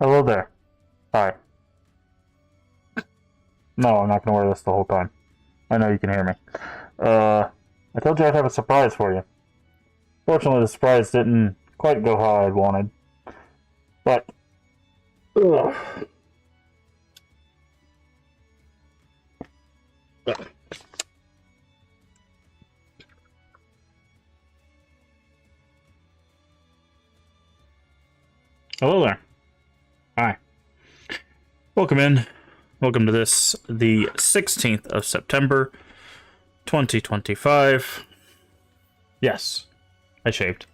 Hello there. Hi. No, I'm not gonna wear this the whole time. I know you can hear me. I told you I'd have a surprise for you. Fortunately, the surprise didn't quite go how I'd wanted. But, ugh. Hello there. Hi. Welcome in. Welcome to this, the 16th of September, 2025. Yes, I shaved.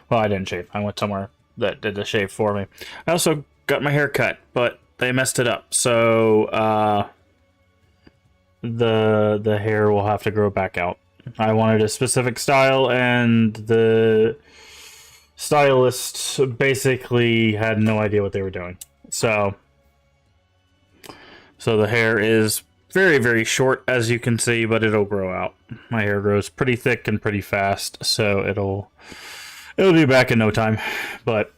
Well, I didn't shave. I went somewhere that did the shave for me. I also got my hair cut, but they messed it up. So, the hair will have to grow back out. I wanted a specific style, and the stylist basically had no idea what they were doing. So the hair is very, very short, as you can see, but it'll grow out. My hair grows pretty thick and pretty fast, so it'll be back in no time. But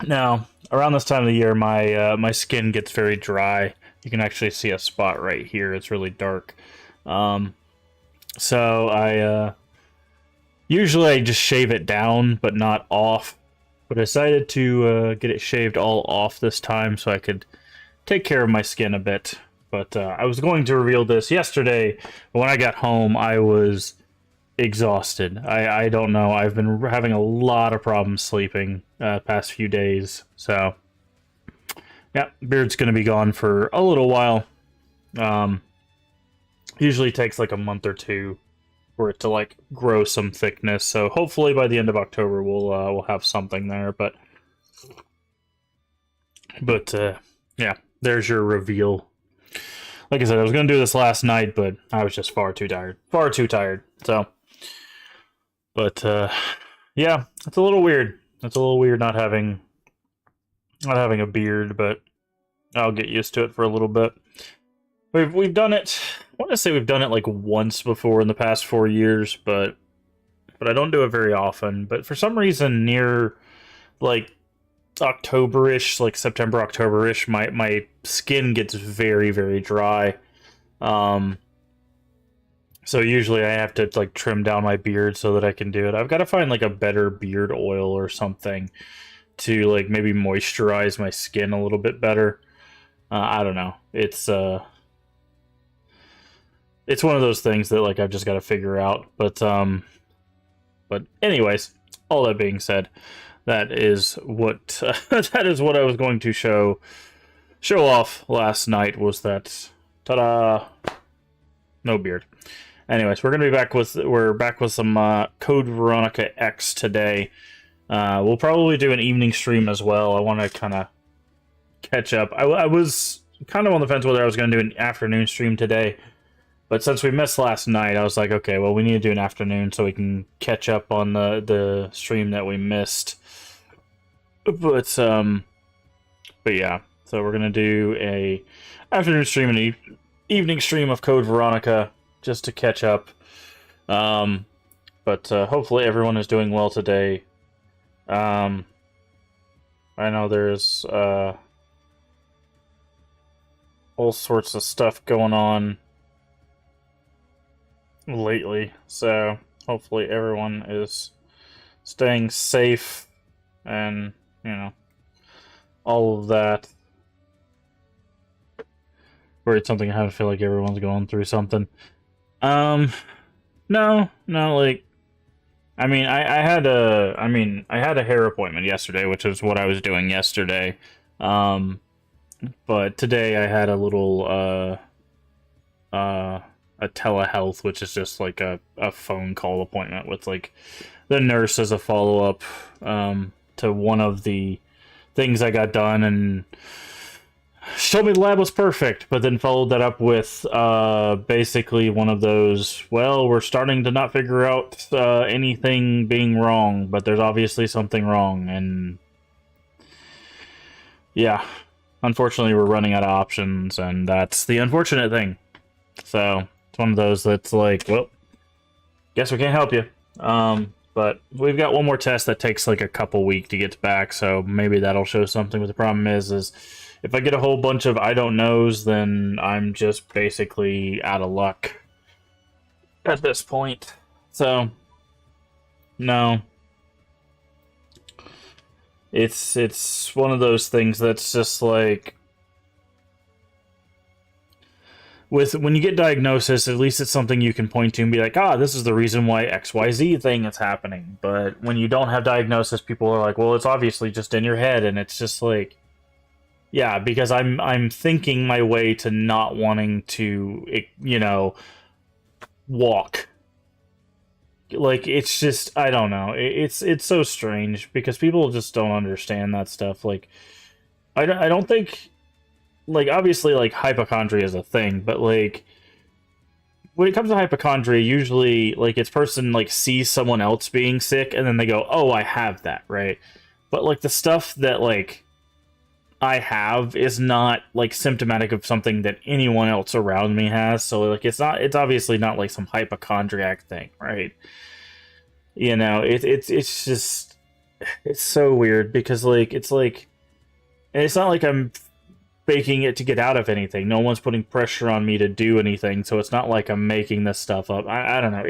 now, around this time of the year, my skin gets very dry. You can actually see a spot right here. It's really dark. So I usually I just shave it down, but not off. But I decided to get it shaved all off this time so I could take care of my skin a bit. But I was going to reveal this yesterday, but when I got home, I was exhausted. I don't know. I've been having a lot of problems sleeping past few days. So, yeah, beard's going to be gone for a little while. Usually takes like a month or two for it to like grow some thickness. So hopefully by the end of October we'll have something there. But yeah, there's your reveal. Like I said, I was gonna do this last night, but I was just far too tired. So, but yeah, it's a little weird. It's a little weird not having a beard, but I'll get used to it for a little bit. We've done it. I want to say we've done it like once before in the past 4 years, but I don't do it very often. But for some reason, near like October-ish, like September, October-ish, my skin gets very, very dry. So usually I have to like trim down my beard so that I can do it. I've got to find like a better beard oil or something to like maybe moisturize my skin a little bit better. I don't know. It's one of those things that like I've just got to figure out. But anyways, all that being said, that is what that is what I was going to show off last night. Was that ta-da? No beard. Anyways, we're back with some Code Veronica X today. We'll probably do an evening stream as well. I want to kind of catch up. I was kind of on the fence whether I was going to do an afternoon stream today. But since we missed last night, I was like, okay, well, we need to do an afternoon so we can catch up on the stream that we missed. But yeah, so we're gonna do a afternoon stream and evening stream of Code Veronica just to catch up. But hopefully everyone is doing well today. I know there's all sorts of stuff going on lately, so hopefully everyone is staying safe and, you know, all of that. Worried something, I feel like everyone's going through something. No, like, I had a hair appointment yesterday, which is what I was doing yesterday. But today I had a little, a telehealth, which is just like a phone call appointment with like the nurse as a follow-up to one of the things I got done, and she told me the lab was perfect, but then followed that up with basically one of those, well, we're starting to not figure out anything being wrong, but there's obviously something wrong, and yeah, unfortunately we're running out of options, and that's the unfortunate thing. So it's one of those that's like, well, guess we can't help you. But we've got one more test that takes like a couple weeks to get back, so maybe that'll show something. But the problem is if I get a whole bunch of I don't knows, then I'm just basically out of luck at this point. So, no. It's one of those things that's just like when you get diagnosis, at least it's something you can point to and be like, this is the reason why XYZ thing is happening. But when you don't have diagnosis, people are like, well, it's obviously just in your head, and it's just like, yeah, because I'm thinking my way to not wanting to, walk. Like, it's just, I don't know. It's so strange because people just don't understand that stuff. Like, I don't think, like, obviously, like, hypochondria is a thing, but, like, when it comes to hypochondria, usually, like, it's person, like, sees someone else being sick, and then they go, oh, I have that, right? But, like, the stuff that, like, I have is not, like, symptomatic of something that anyone else around me has, so, like, it's obviously not, like, some hypochondriac thing, right? You know, it's just, it's so weird, because, like, it's like, and it's not like I'm faking it to get out of anything. No one's putting pressure on me to do anything, so it's not like I'm making this stuff up. I don't know.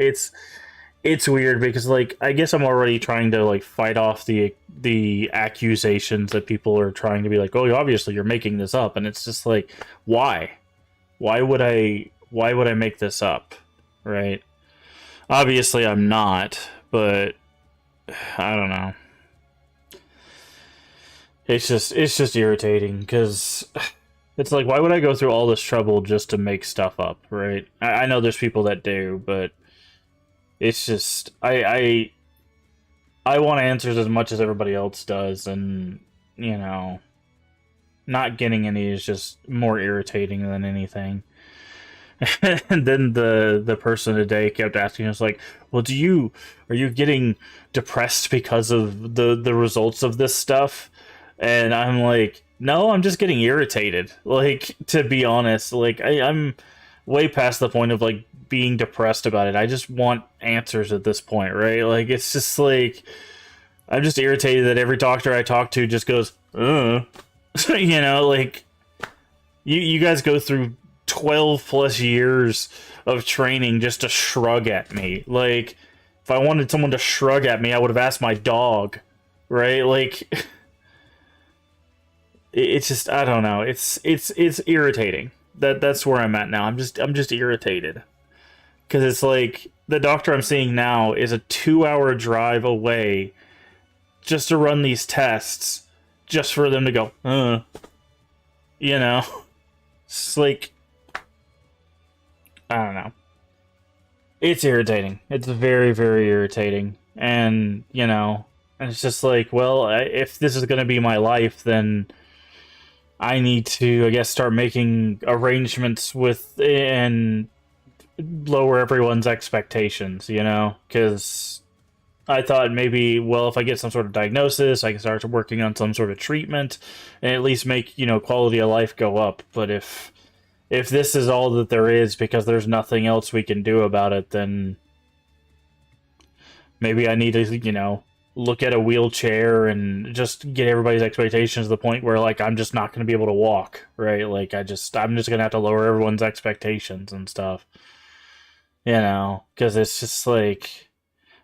It's weird because, like, I guess I'm already trying to, like, fight off the accusations that people are trying to be like, oh, obviously you're making this up, and it's just like, why? Why would I make this up, right? Obviously I'm not, but I don't know. It's just irritating because it's like, why would I go through all this trouble just to make stuff up, right? I know there's people that do, but it's just I want answers as much as everybody else does, and not getting any is just more irritating than anything. And then the person today kept asking us, like, well, are you getting depressed because of the results of this stuff? And I'm like, no, I'm just getting irritated. Like, to be honest, like, I'm way past the point of, like, being depressed about it. I just want answers at this point, right? Like, it's just like, I'm just irritated that every doctor I talk to just goes, like, you guys go through 12 plus years of training just to shrug at me. Like, if I wanted someone to shrug at me, I would have asked my dog, right? Like, it's just, I don't know. It's irritating. That's where I'm at now. I'm just irritated. Because it's like, the doctor I'm seeing now is a 2-hour drive away just to run these tests, just for them to go, It's like, I don't know. It's irritating. It's very, very irritating. And, and it's just like, well, if this is going to be my life, then I need to, I guess, start making arrangements with and lower everyone's expectations, because I thought maybe, well, if I get some sort of diagnosis, I can start working on some sort of treatment and at least make, quality of life go up. But if this is all that there is because there's nothing else we can do about it, then maybe I need to, look at a wheelchair and just get everybody's expectations to the point where, like, I'm just not going to be able to walk, right? Like, I'm just going to have to lower everyone's expectations and stuff, because it's just like,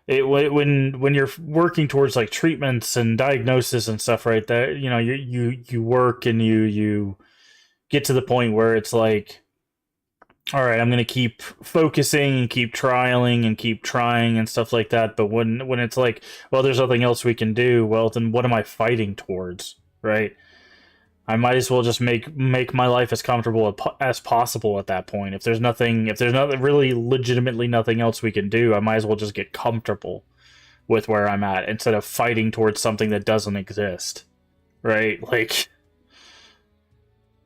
when you're working towards, like, treatments and diagnosis and stuff, right, that, you work and you get to the point where it's like, all right, I'm going to keep focusing and keep trialing and keep trying and stuff like that. But when it's like, well, there's nothing else we can do, well, then what am I fighting towards, right? I might as well just make my life as comfortable as possible at that point. If there's not really legitimately nothing else we can do, I might as well just get comfortable with where I'm at instead of fighting towards something that doesn't exist, right? Like,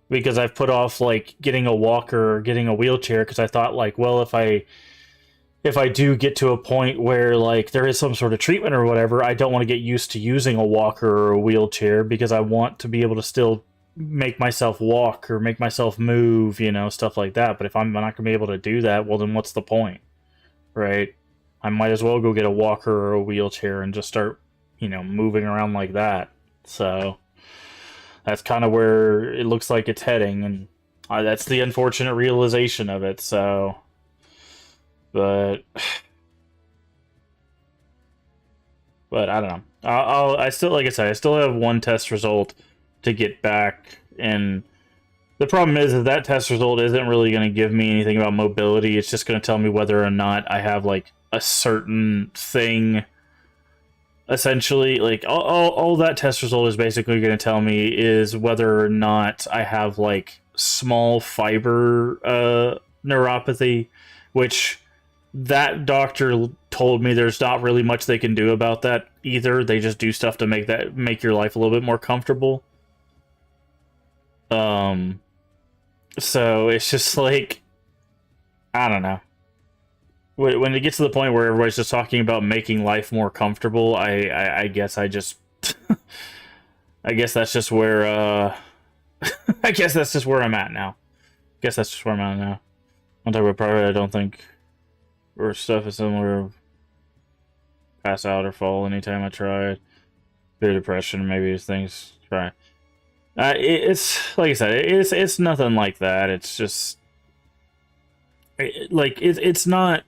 because I've put off, like, getting a walker or getting a wheelchair because I thought, like, well, if I do get to a point where, like, there is some sort of treatment or whatever, I don't want to get used to using a walker or a wheelchair because I want to be able to still make myself walk or make myself move, stuff like that. But if I'm not going to be able to do that, well, then what's the point, right? I might as well go get a walker or a wheelchair and just start, moving around like that. So that's kind of where it looks like it's heading, and that's the unfortunate realization of it. So, but I don't know. I still, like I said, I still have one test result to get back, and the problem is that that test result isn't really going to give me anything about mobility. It's just going to tell me whether or not I have like a certain thing. Essentially, like all that test result is basically going to tell me is whether or not I have like small fiber neuropathy, which that doctor told me there's not really much they can do about that either. They just do stuff to make your life a little bit more comfortable. So it's just like, I don't know. When it gets to the point where everybody's just talking about making life more comfortable, I guess I just, I guess that's just where, I guess that's just where I'm at now. On top of private, I don't think, or stuff is similar. Pass out or fall anytime I try it. Bit of depression, maybe things try. It's like I said, it's nothing like that. It's just it's not.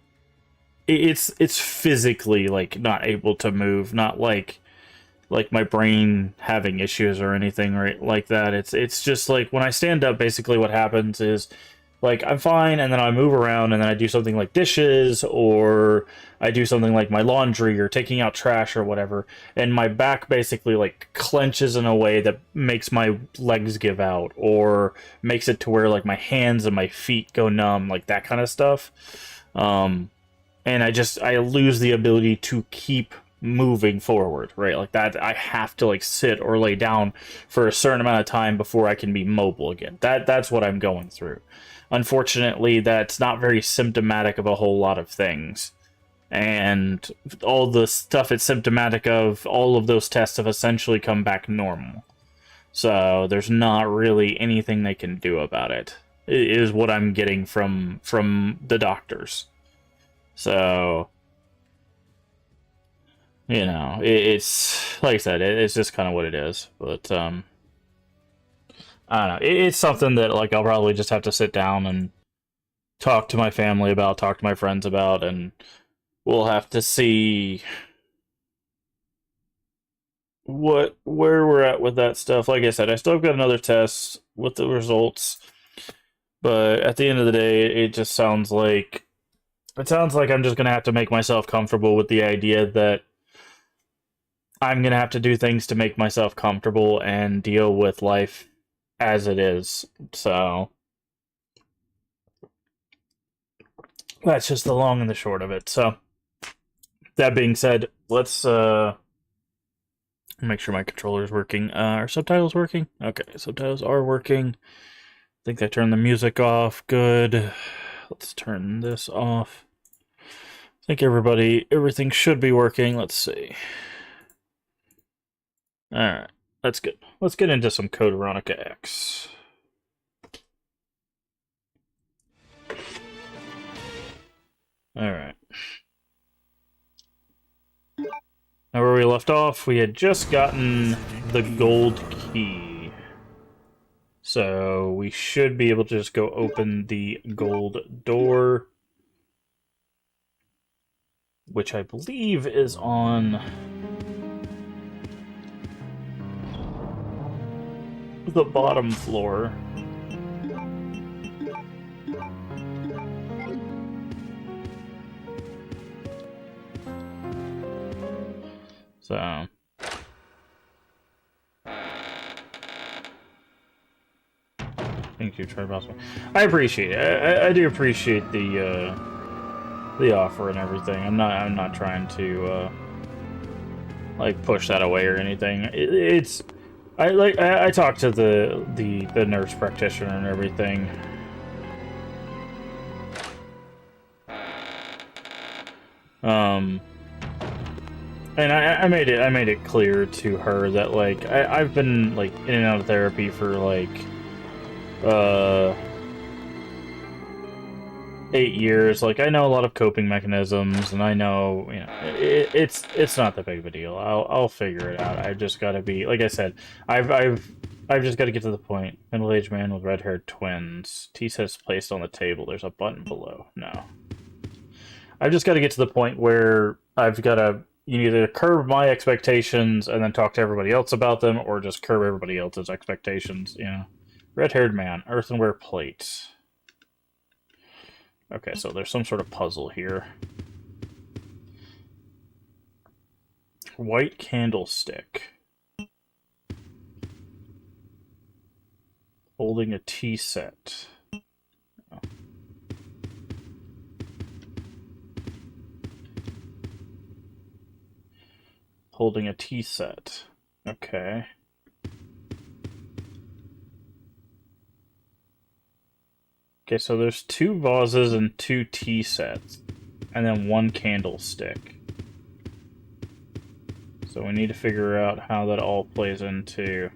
It's physically like not able to move, not like my brain having issues or anything right like that. It's just like when I stand up, basically what happens is like I'm fine, and then I move around, and then I do something like dishes, or I do something like my laundry or taking out trash or whatever, and my back basically like clenches in a way that makes my legs give out, or makes it to where like my hands and my feet go numb, like that kind of stuff. And I lose the ability to keep moving forward, right? Like that, I have to like sit or lay down for a certain amount of time before I can be mobile again. That's what I'm going through. Unfortunately, that's not very symptomatic of a whole lot of things. And all the stuff it's symptomatic of, all of those tests have essentially come back normal. So there's not really anything they can do about it, is what I'm getting from the doctors. So, it's like I said, it's just kind of what it is. But I don't know. It's something that like I'll probably just have to sit down and talk to my family about, talk to my friends about, and we'll have to see where we're at with that stuff. Like I said, I still have got another test with the results, but at the end of the day, it just sounds like I'm just gonna have to make myself comfortable with the idea that I'm gonna have to do things to make myself comfortable and deal with life as it is. So that's just the long and the short of it. So that being said, let's make sure my controller's working. Are subtitles working? Okay, subtitles are working. I think I turned the music off. Good. Let's turn this off. I think everything should be working. Let's see. Alright, that's good. Let's get into some Code Veronica X. Alright. Now where we left off, we had just gotten the gold key. So we should be able to just go open the gold door, which I believe is on the bottom floor. So thank you, Try Boss. I appreciate it. I do appreciate the offer and everything. I'm not trying to like push that away or anything. I talked to the nurse practitioner and everything. And I made it clear to her that like I've been like in and out of therapy for like 8 years. Like, I know a lot of coping mechanisms, and I know, you know, it's not that big of a deal. I'll figure it out. I've just got to be, like I said, I've just got to get to the point. Middle-aged man with red-haired twins. T says placed on the table. There's a button below. No. I've just got to get to the point where I've got to you either curb my expectations and then talk to everybody else about them, or just curb everybody else's expectations. You know, red-haired man, earthenware plate. Okay, so there's some sort of puzzle here. White candlestick. Holding a tea set. Oh. Holding a tea set. Okay. Okay, so there's 2 vases and 2 tea sets. And then 1 candlestick. So we need to figure out how that all plays into...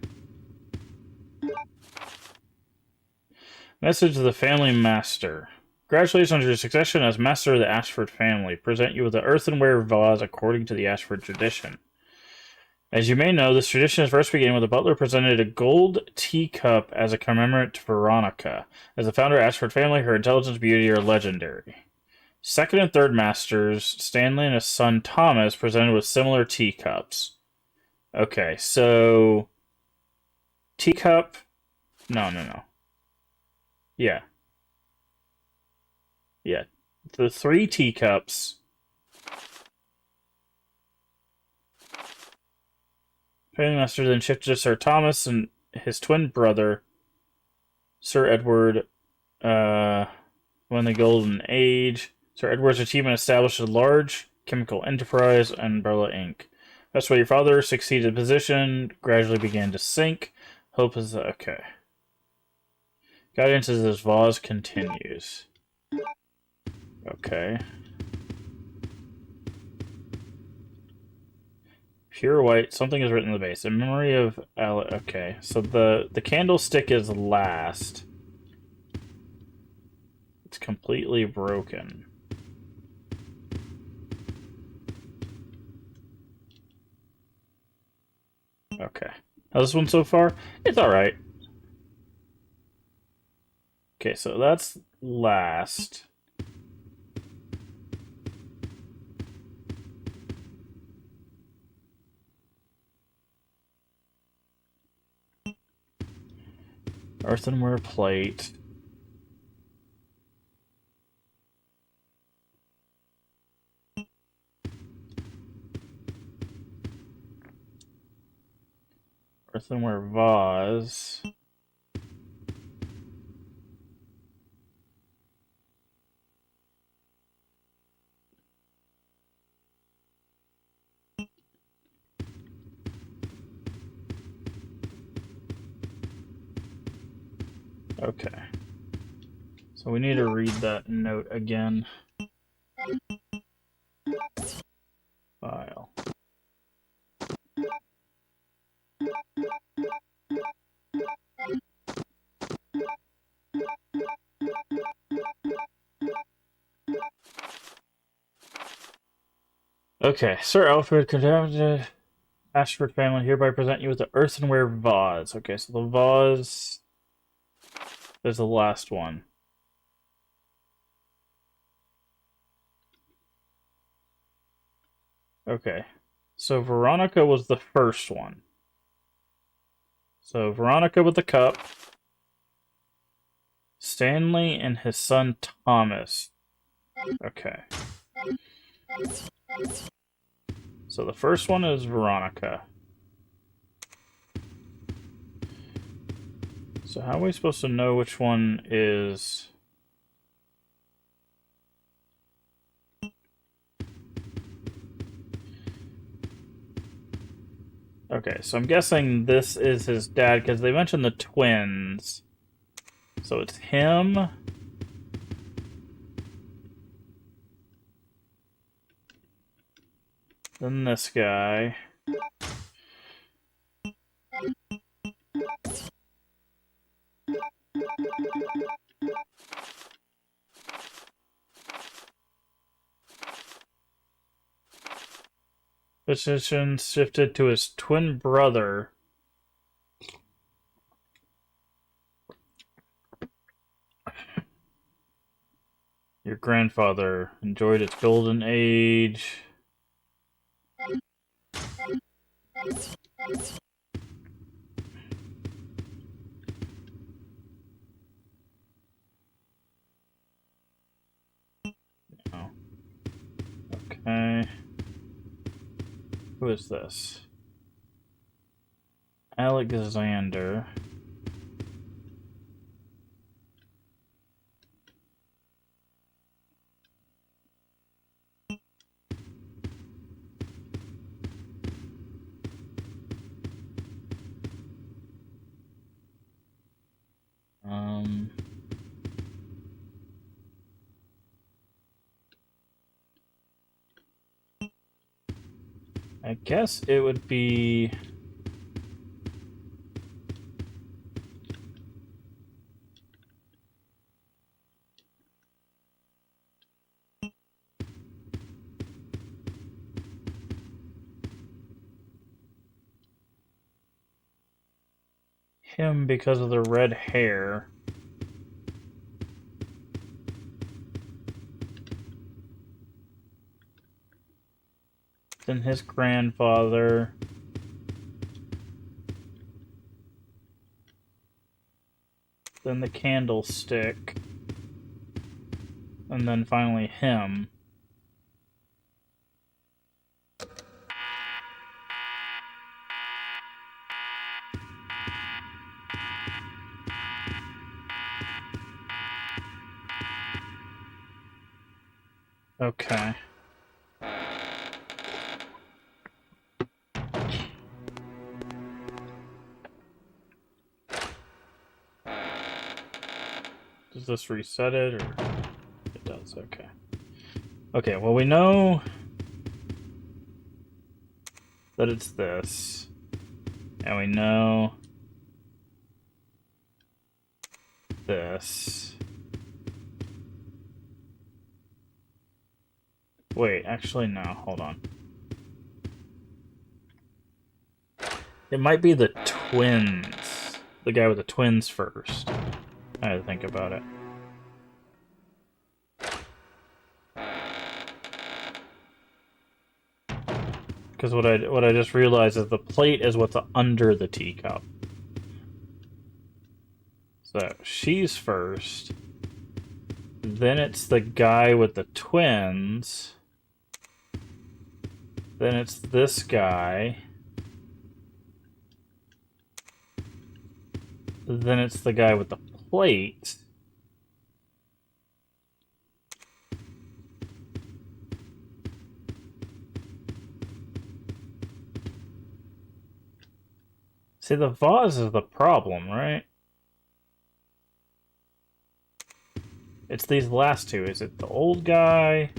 Message to the family master. Congratulations on your succession as master of the Ashford family. Present you with the earthenware vase according to the Ashford tradition. As you may know, this tradition is first began when the butler presented a gold teacup as a commemorate to Veronica. As the founder of the Ashford family, her intelligence and beauty are legendary. Second and third masters, Stanley and his son Thomas, presented with similar teacups. Okay, so... Teacup... No. Yeah. Yeah. The 3 teacups... Master then shifted to Sir Thomas and his twin brother, Sir Edward, when the Golden Age. Sir Edward's achievement established a large chemical enterprise, Umbrella Inc. That's why your father succeeded in position, gradually began to sink. Hope is okay. Guidance as this vase continues. Okay. Pure white. Something is written in the base. In memory of... Okay, so the candlestick is last. It's completely broken. Okay. How's this one so far? It's alright. Okay, so that's last. Earthenware plate. Earthenware vase. Okay. So we need to read that note again. File. Okay, Sir Alfred, contaminated Ashford family hereby present you with the earthenware vase. Okay, so the vase is the last one. Okay, so Veronica was the first one. So Veronica with the cup. Stanley and his son Thomas. Okay. So the first one is Veronica. So how are we supposed to know which one is... Okay, so I'm guessing this is his dad, because they mentioned the twins. So it's him. Then this guy. Position shifted to his twin brother. Your grandfather enjoyed its golden age. Oh. Okay. Who is this? Alexander. I guess it would be... him because of the red hair. Then his grandfather. Then the candlestick. And then finally him. Okay. Does this reset it, or it does? Okay. Okay, well, we know that it's this. And we know this. Wait, actually, no. Hold on. It might be the twins. The guy with the twins first. I had to think about it. Because what I just realized is the plate is what's under the teacup. So she's first. Then it's the guy with the twins. Then it's this guy. Then it's the guy with the plate. See, the vase is the problem, right? It's these last two. Is it the old guy?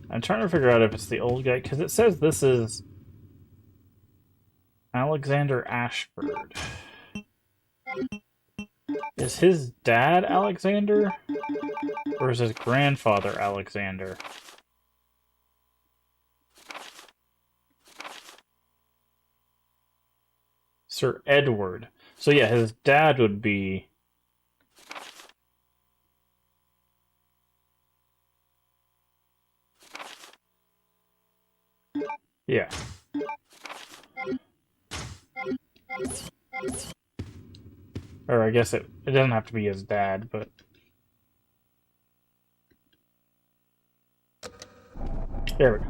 I'm trying to figure out if it's the old guy, because it says this is Alexander Ashford. Is his dad Alexander? Or is his grandfather Alexander? Sir Edward. So yeah, his dad would be... Yeah. Or I guess it doesn't have to be his dad, but... There we go.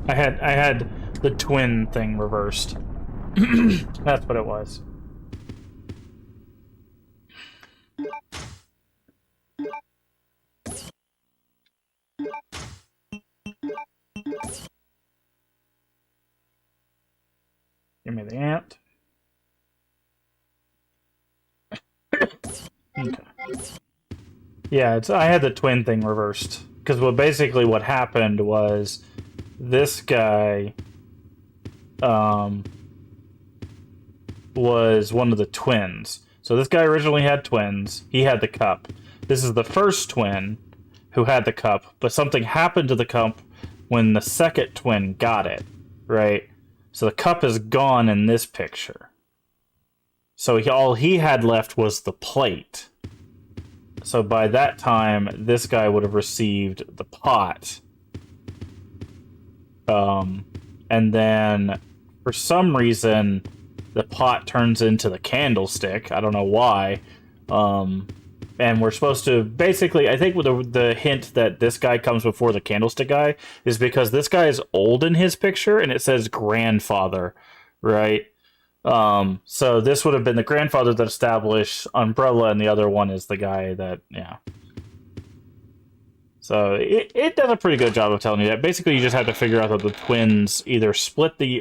I had the twin thing reversed. That's what it was. Give me the ant. Okay. Yeah, I had the twin thing reversed. Because basically what happened was this guy was one of the twins. So this guy originally had twins. He had the cup. This is the first twin who had the cup, but something happened to the cup when the second twin got it, right? So the cup is gone in this picture. So all he had left was the plate. So by that time, this guy would have received the pot. And then, for some reason, the pot turns into the candlestick. I don't know why. And we're supposed to... Basically, I think the hint that this guy comes before the candlestick guy is because this guy is old in his picture, and it says grandfather, right? So this would have been the grandfather that established Umbrella, and the other one is the guy that... Yeah. So it does a pretty good job of telling you that. Basically, you just have to figure out that the twins either split the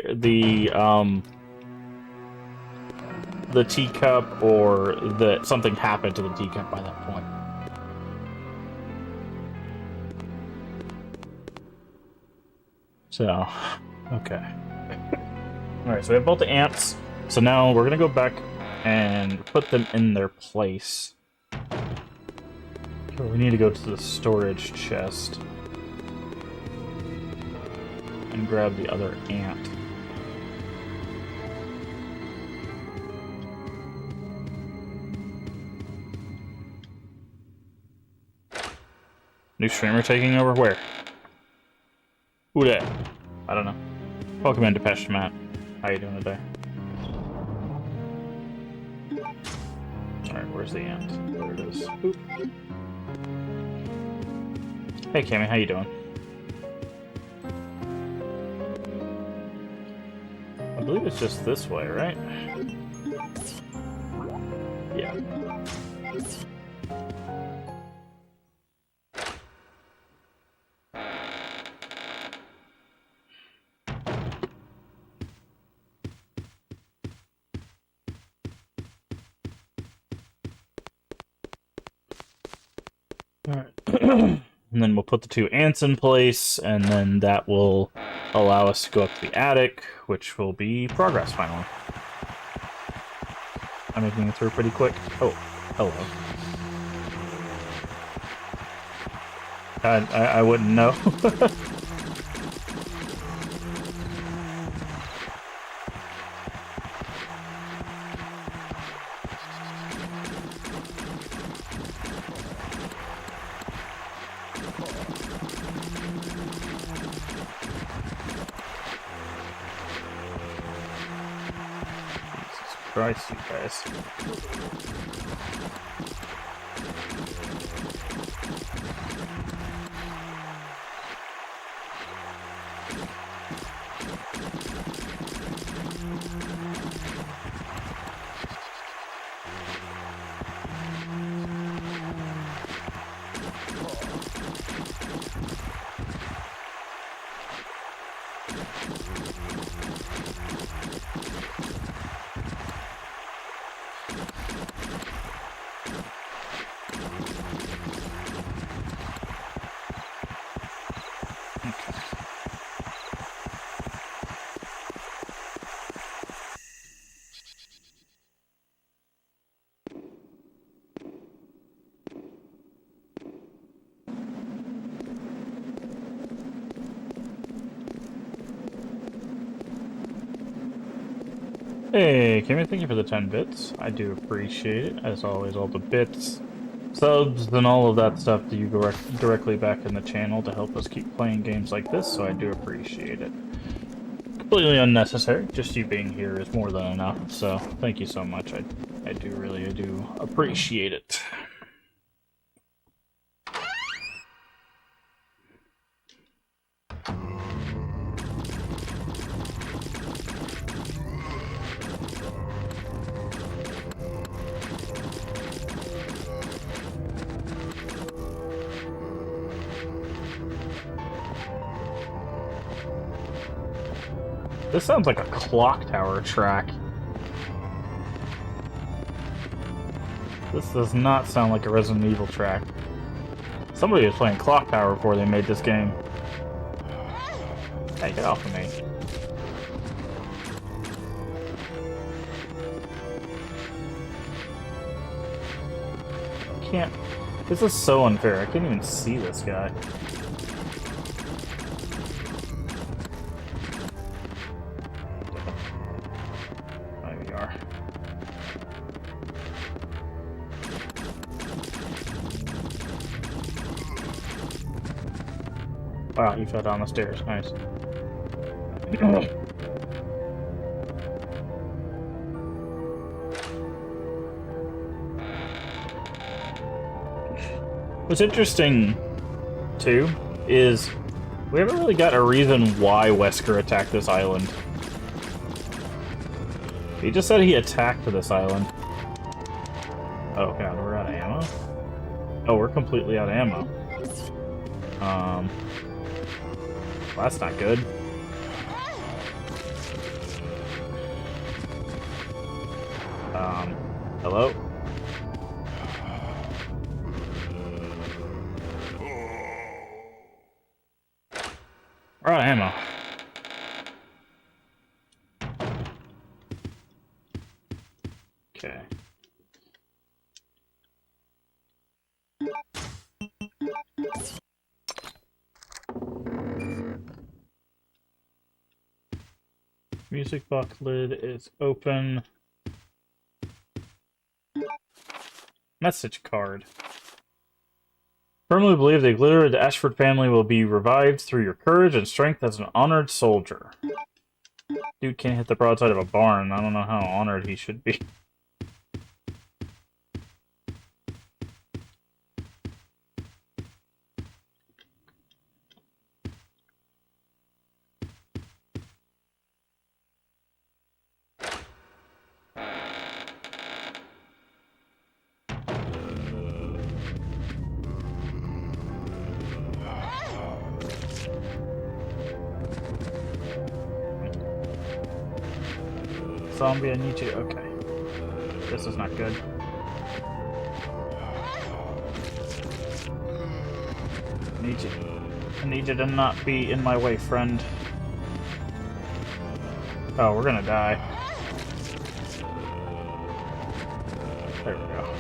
teacup, or that something happened to the teacup by that point. So, okay. Alright, so we have both the ants. So now we're gonna go back and put them in their place. We need to go to the storage chest and grab the other ant. New streamer taking over? Where? Who dat? I don't know. Welcome in, Depeche Matt. How you doing today? Alright, where's the ant? There it is. Oop. Hey Cammy, how you doing? I believe it's just this way, right? Yeah. Alright. And then we'll put the two ants in place, and then that will allow us to go up to the attic, which will be progress, finally. I'm making it through pretty quick. Oh, hello. I wouldn't know. Christ, you guys. Hey, Kimmy, thank you for the 10 bits. I do appreciate it. As always, all the bits, subs, and all of that stuff that you go directly back in the channel to help us keep playing games like this, so I do appreciate it. Completely unnecessary. Just you being here is more than enough, so thank you so much. I do appreciate it. This sounds like a clock tower track. This does not sound like a Resident Evil track. Somebody was playing Clock Tower before they made this game. Hey, get off of me. Can't This is so unfair. I can't even see this guy. There we are. Wow, he fell down the stairs. Nice. What's interesting, too, is we haven't really got a reason why Wesker attacked this island. He just said he attacked this island. Oh god, we're out of ammo? Oh, we're completely out of ammo. Well, that's not good. Hello? We're out of ammo. Okay. Music box lid is open. Message card. Firmly believe the Glitter the Ashford family will be revived through your courage and strength as an honored soldier. Dude can't hit the broadside of a barn. I don't know how honored he should be. Zombie, I need you. Okay. This is not good. I need you to not be in my way, friend. Oh, we're gonna die. There we go.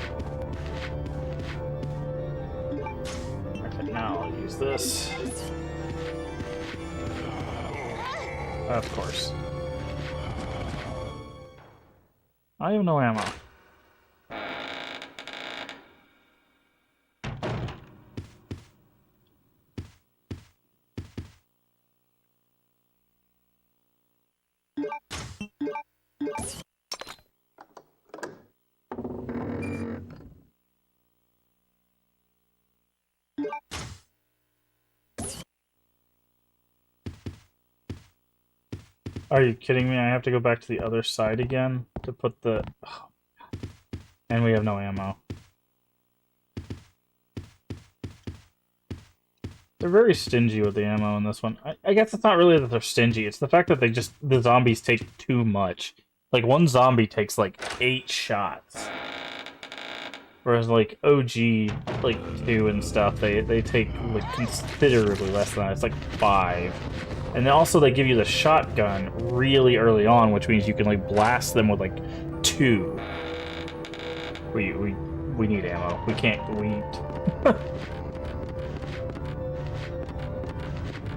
Okay, now I'll use this. Of course. I have no ammo. Are you kidding me? I have to go back to the other side again to put the... Oh. And we have no ammo. They're very stingy with the ammo in this one. I guess it's not really that they're stingy, it's the fact that the zombies take too much. Like, one zombie takes, like, 8 shots. Whereas, like, OG, like, 2 and stuff, they take, like, considerably less than that. It's, like, 5. And then also they give you the shotgun really early on, which means you can, like, blast them with, like, 2. We need ammo. We can't...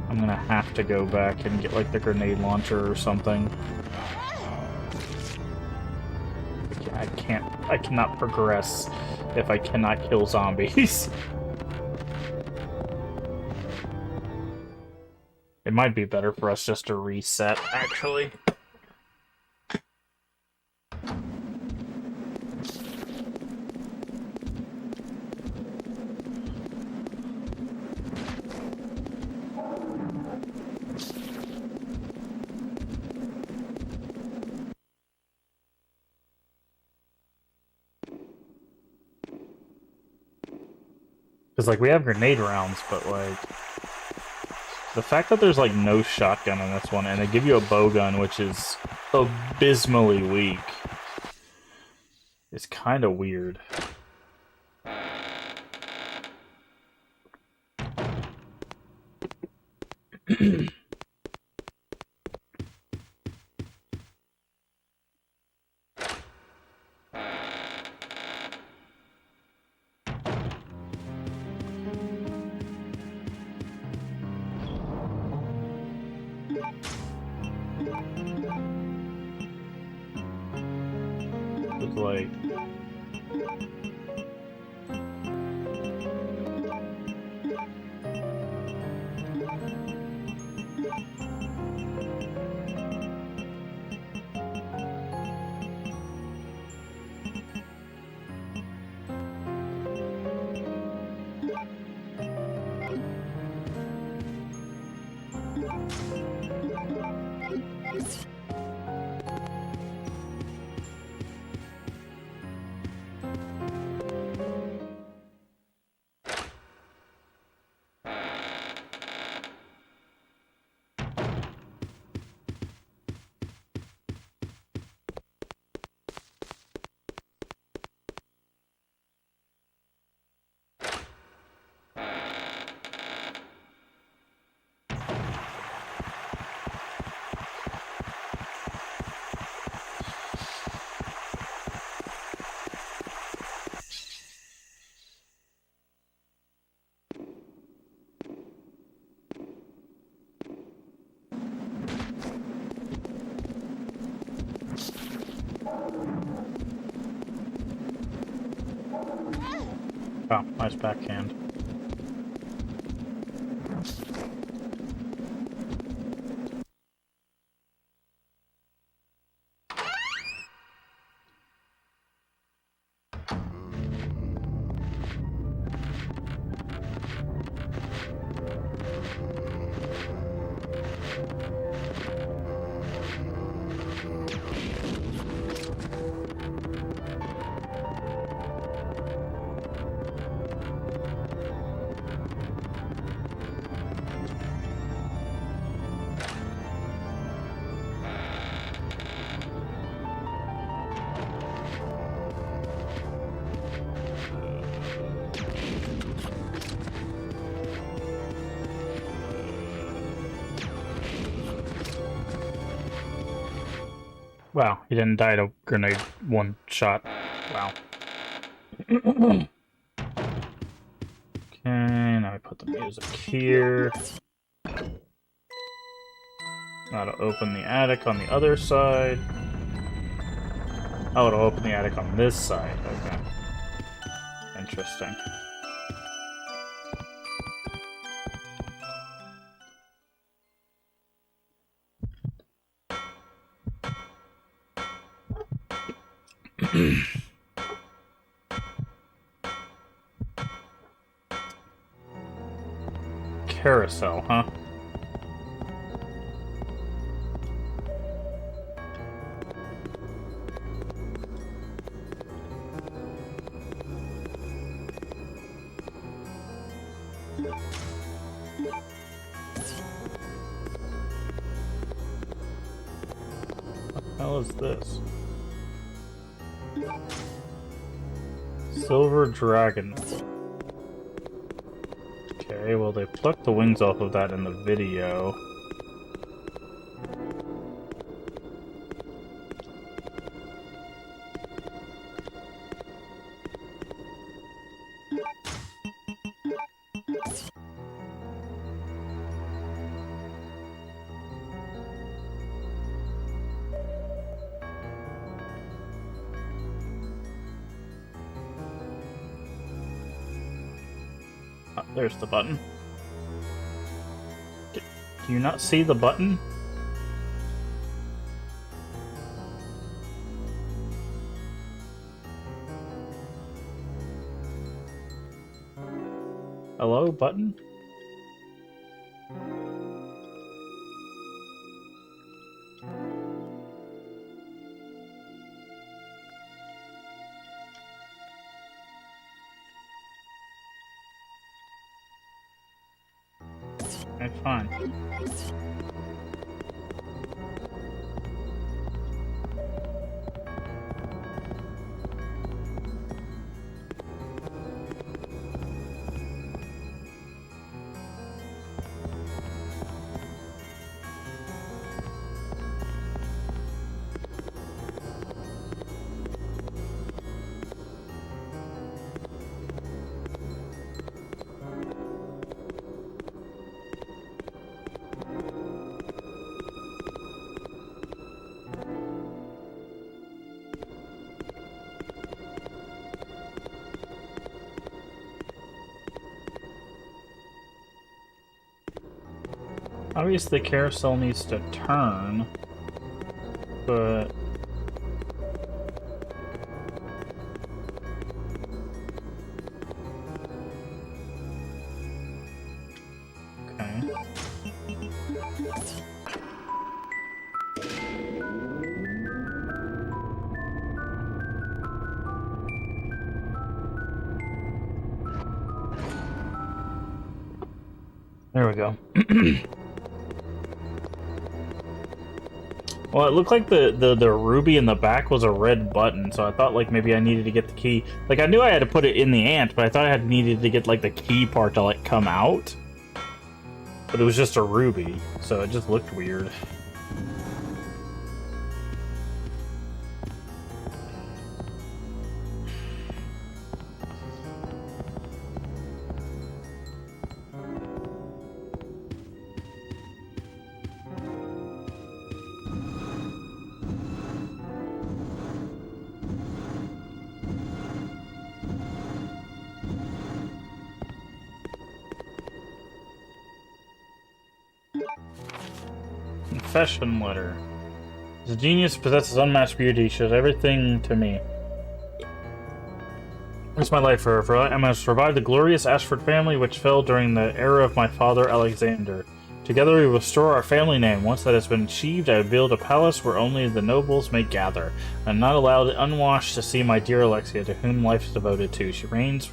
I'm gonna have to go back and get, like, the grenade launcher or something. I cannot progress if I cannot kill zombies. It might be better for us just to reset, actually. Because, like, we have grenade rounds, but, like... The fact that there's, like, no shotgun in this one, and they give you a bowgun, which is abysmally weak, is kind of weird. like... Oh, nice backhand. Wow, he didn't die to grenade one shot. Wow. Okay, now I put the music here. Now to open the attic on the other side. Oh, it'll open the attic on this side. Okay. Interesting. Carousel, huh? What the hell is this? Silver Dragon. Okay, well they plucked the wings off of that in the video. Oh, there's the button. Do you not see the button? Hello, button? Okay, fine. Obviously, the carousel needs to turn, but... Okay. There we go. Well, it looked like the ruby in the back was a red button, so I thought like maybe I needed to get the key. Like I knew I had to put it in the ant, but I thought I had needed to get like the key part to like come out. But it was just a ruby, so it just looked weird. Confession letter. The genius possesses unmatched beauty, shows everything to me. It's my life for I must survive the glorious Ashford family which fell during the era of my father Alexander. Together we will restore our family name. Once that has been achieved, I will build a palace where only the nobles may gather. I am not allowed unwashed to see my dear Alexia, to whom life is devoted to. She reigns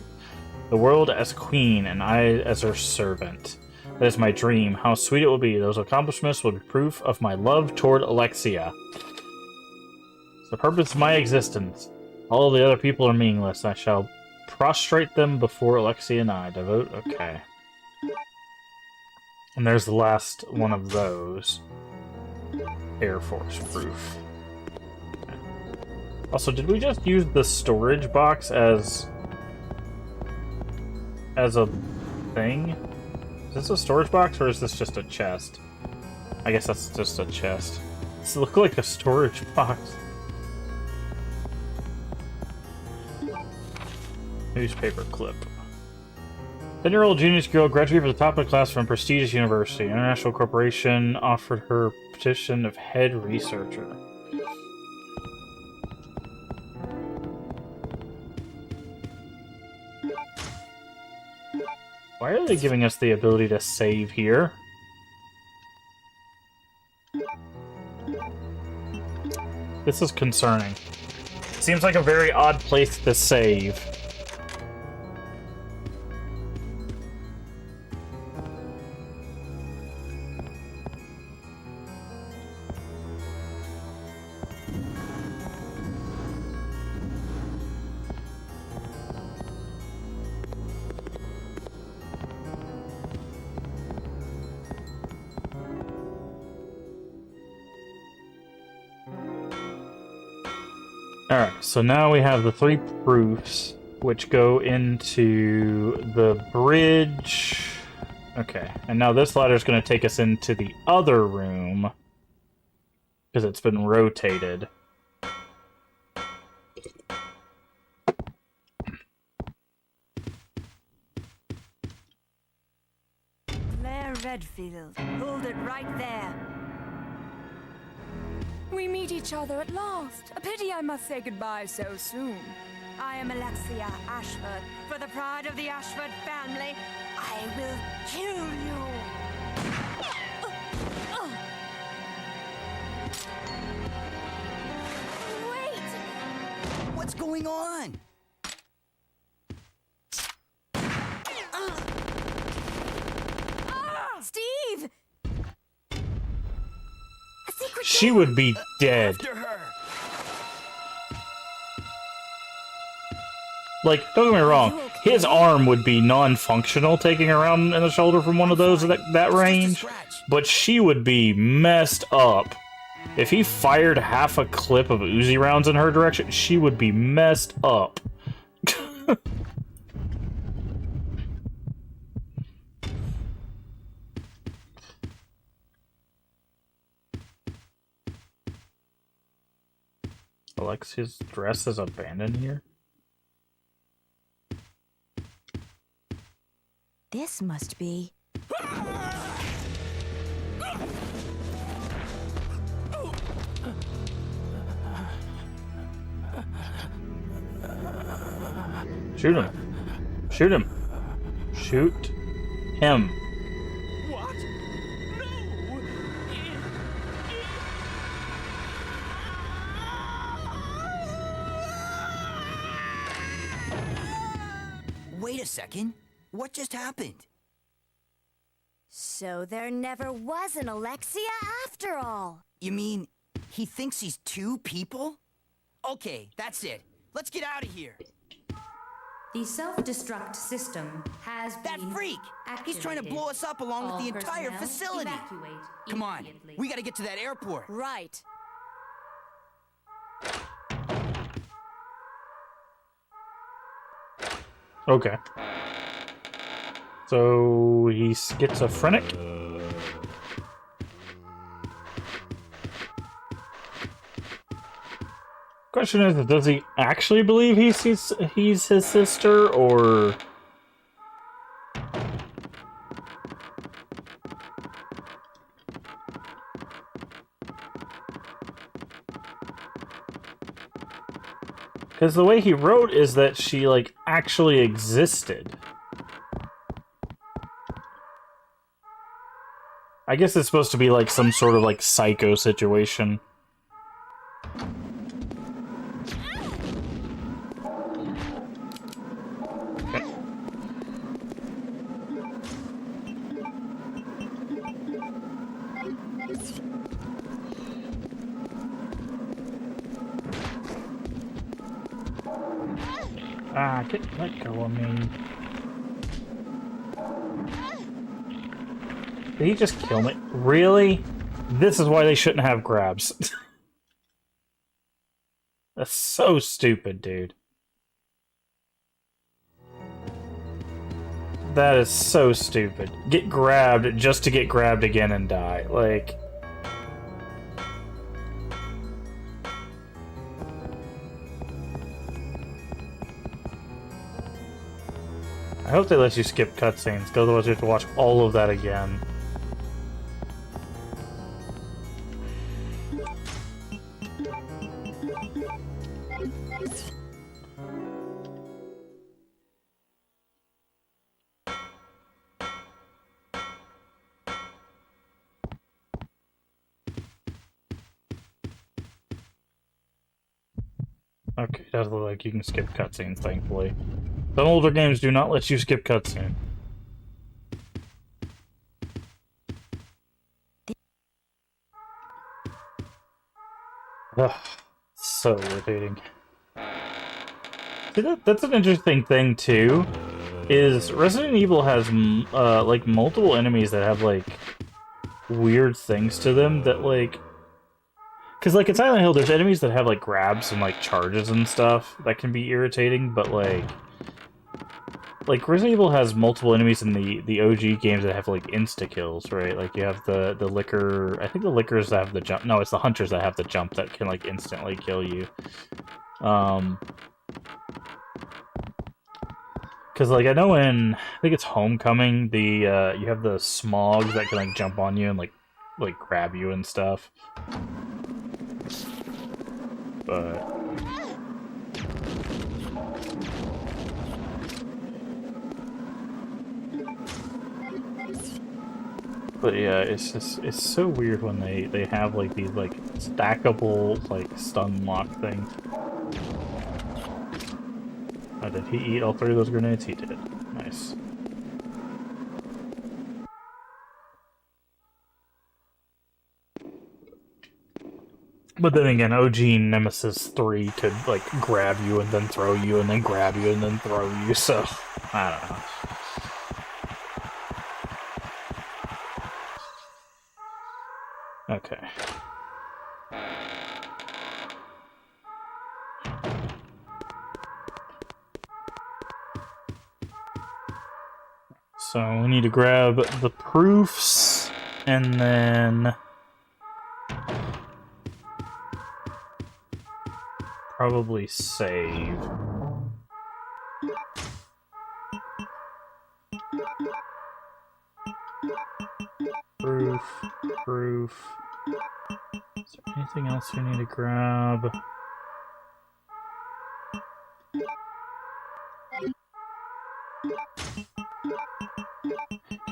the world as queen, and I as her servant. That is my dream. How sweet it will be. Those accomplishments will be proof of my love toward Alexia. It's the purpose of my existence. All of the other people are meaningless. I shall prostrate them before Alexia and I. Devote. Okay. And there's the last one of those. Air Force proof. Okay. Also, did we just use the storage box as a thing? Is this a storage box, or is this just a chest? I guess that's just a chest. Does it look like a storage box? Newspaper clip. 10-year-old genius girl graduated from the top of the class from a prestigious university. International corporation offered her position of head researcher. Why are they giving us the ability to save here? This is concerning. Seems like a very odd place to save. Alright, so now we have the 3 proofs, which go into the bridge. Okay, and now this ladder is going to take us into the other room, because it's been rotated. Claire Redfield, hold it right there. We meet each other at last. A pity I must say goodbye so soon. I am Alexia Ashford. For the pride of the Ashford family, I will kill you. Wait! What's going on? Steve! She would be dead. After her. Like, don't get me wrong, his arm would be non-functional taking around in the shoulder from one of those at that range, but she would be messed up. If he fired half a clip of Uzi rounds in her direction, she would be messed up. Alexia's dress is abandoned here? This must be... Shoot him. Shoot him. Shoot him. What? No! Wait a second. What just happened? So there never was an Alexia after all. You mean he thinks he's two people? Okay, that's it. Let's get out of here. The self-destruct system has That been freak! He's trying to activated. blow us up along All with the entire personnel facility. evacuate Come on, immediately. we gotta get to that airport. Right. Okay. So he's schizophrenic. Question is, does he actually believe he's his sister, or because the way he wrote is that she like actually existed. I guess it's supposed to be like some sort of like psycho situation. Let go of me. Did he just kill me? Really? This is why they shouldn't have grabs. That's so stupid, dude. That is so stupid. Get grabbed just to get grabbed again and die. Like... I hope they let you skip cutscenes, because otherwise you have to watch all of that again. Okay, it does look like you can skip cutscenes, thankfully. Some older games do not let you skip cutscene. Ugh, so irritating. See, that's an interesting thing, too, is Resident Evil has, like, multiple enemies that have, like, weird things to them that, like... Because, like, in Silent Hill, there's enemies that have, like, grabs and, like, charges and stuff that can be irritating, but, like, Resident Evil has multiple enemies in the OG games that have, like, insta-kills, right? Like, you have the Licker... I think the Lickers that have the jump... No, it's the Hunters that have the jump that can, like, instantly kill you. Because, like, I know in... I think it's Homecoming, the, you have the Smogs that can, like, jump on you and, like, grab you and stuff. But... But yeah, it's just, it's so weird when they have, like, these, like, stackable, like, stun lock things. Oh, did he eat all three of those grenades? He did. Nice. But then again, OG Nemesis 3 could, like, grab you and then throw you and then grab you and then throw you, so... I don't know. Okay. So we need to grab the proofs and then probably save. Proof. Is there anything else we need to grab?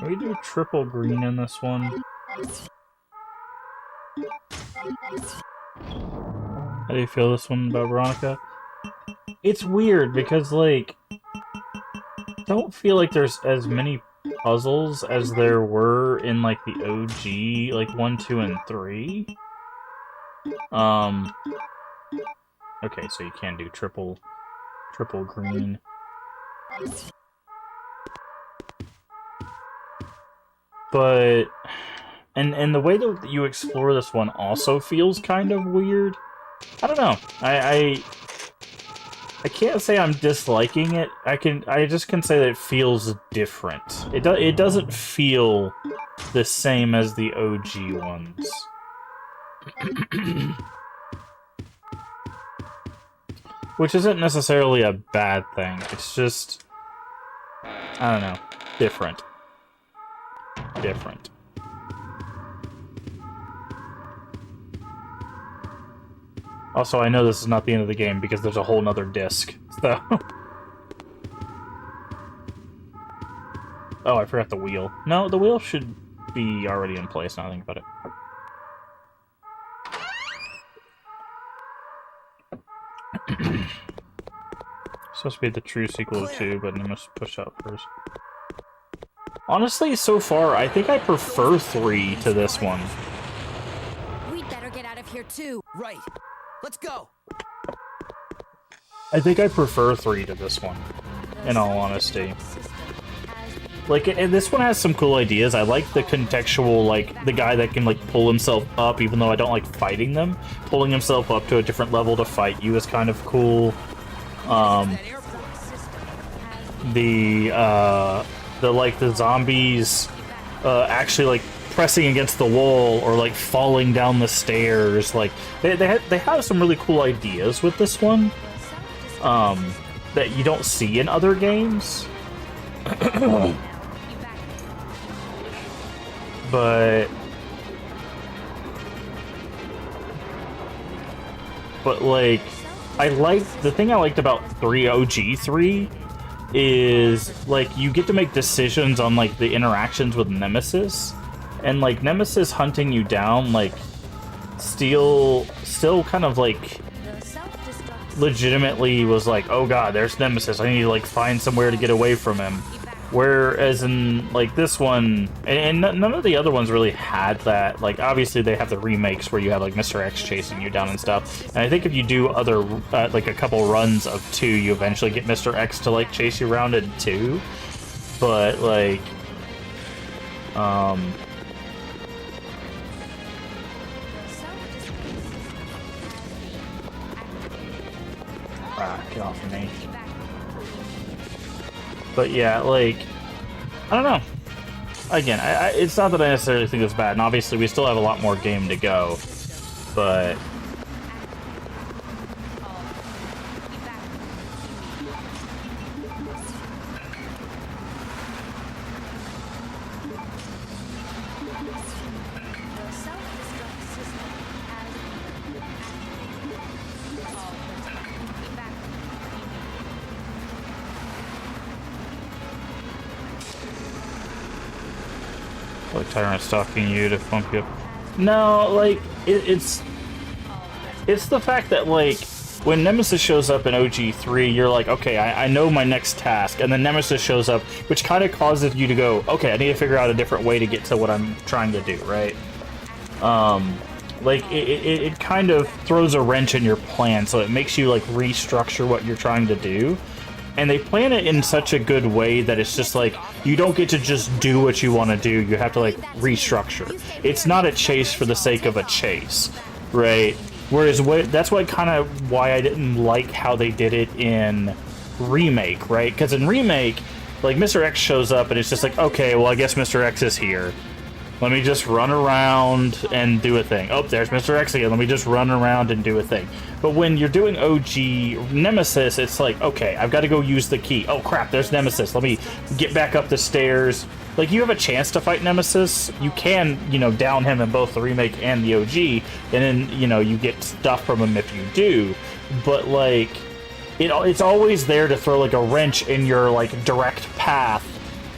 Can we do triple green in this one? How do you feel this one about Veronica? It's weird because, like, I don't feel like there's as many puzzles as there were in, like, the OG, like, 1, 2, and 3. Okay, so you can do triple green. But, and the way that you explore this one also feels kind of weird. I don't know. I can't say I'm disliking it. I just can say that it feels different. It doesn't feel the same as the OG ones. Which isn't necessarily a bad thing. It's just, I don't know, different. Different. Also, I know this is not the end of the game because there's a whole nother disc, so... Oh, I forgot the wheel. No, the wheel should be already in place now I think about it. Supposed to be the true sequel to 2, but I must push out first. Honestly, so far, I think I prefer 3 to this one. We'd better get out of here too. Right. Let's go. I think I prefer 3 to this one, in all honesty. Like, and this one has some cool ideas. I like the contextual, like, the guy that can, like, pull himself up, even though I don't like fighting them. Pulling himself up to a different level to fight you is kind of cool. The zombies, actually, like, pressing against the wall or, like, falling down the stairs. Like, they have some really cool ideas with this one, that you don't see in other games. But like, the thing I liked about OG3 is, like, you get to make decisions on, like, the interactions with Nemesis, and, like, Nemesis hunting you down, like, still kind of, like, legitimately was like, oh god, there's Nemesis, I need to, like, find somewhere to get away from him. Whereas in, like, this one, and none of the other ones really had that. Like, obviously they have the remakes where you have, like, Mr. X chasing you down and stuff. And I think if you do other, like, a couple runs of 2, you eventually get Mr. X to, like, chase you around in 2. But, like, get off of me. But yeah, like, I don't know. Again, it's not that I necessarily think it's bad, and obviously we still have a lot more game to go, but... Like Tyrant stalking you to pump you up. No, like, it's the fact that, like, when Nemesis shows up in OG3, you're like, okay, I know my next task, and then Nemesis shows up, which kind of causes you to go, okay, I need to figure out a different way to get to what I'm trying to do, right? Like, it kind of throws a wrench in your plan, so it makes you, like, restructure what you're trying to do. And they plan it in such a good way that it's just like, you don't get to just do what you want to do, you have to, like, restructure. It's not a chase for the sake of a chase, right? Whereas, that's why I didn't like how they did it in Remake, right? Because in Remake, like, Mr. X shows up and it's just like, okay, well, I guess Mr. X is here. Let me just run around and do a thing. Oh, there's Mr. X again. Let me just run around and do a thing. But when you're doing OG Nemesis, it's like, okay, I've got to go use the key. Oh, crap, there's Nemesis. Let me get back up the stairs. Like, you have a chance to fight Nemesis. You can, you know, down him in both the remake and the OG. And then, you know, you get stuff from him if you do. But, like, it's always there to throw, like, a wrench in your, like, direct path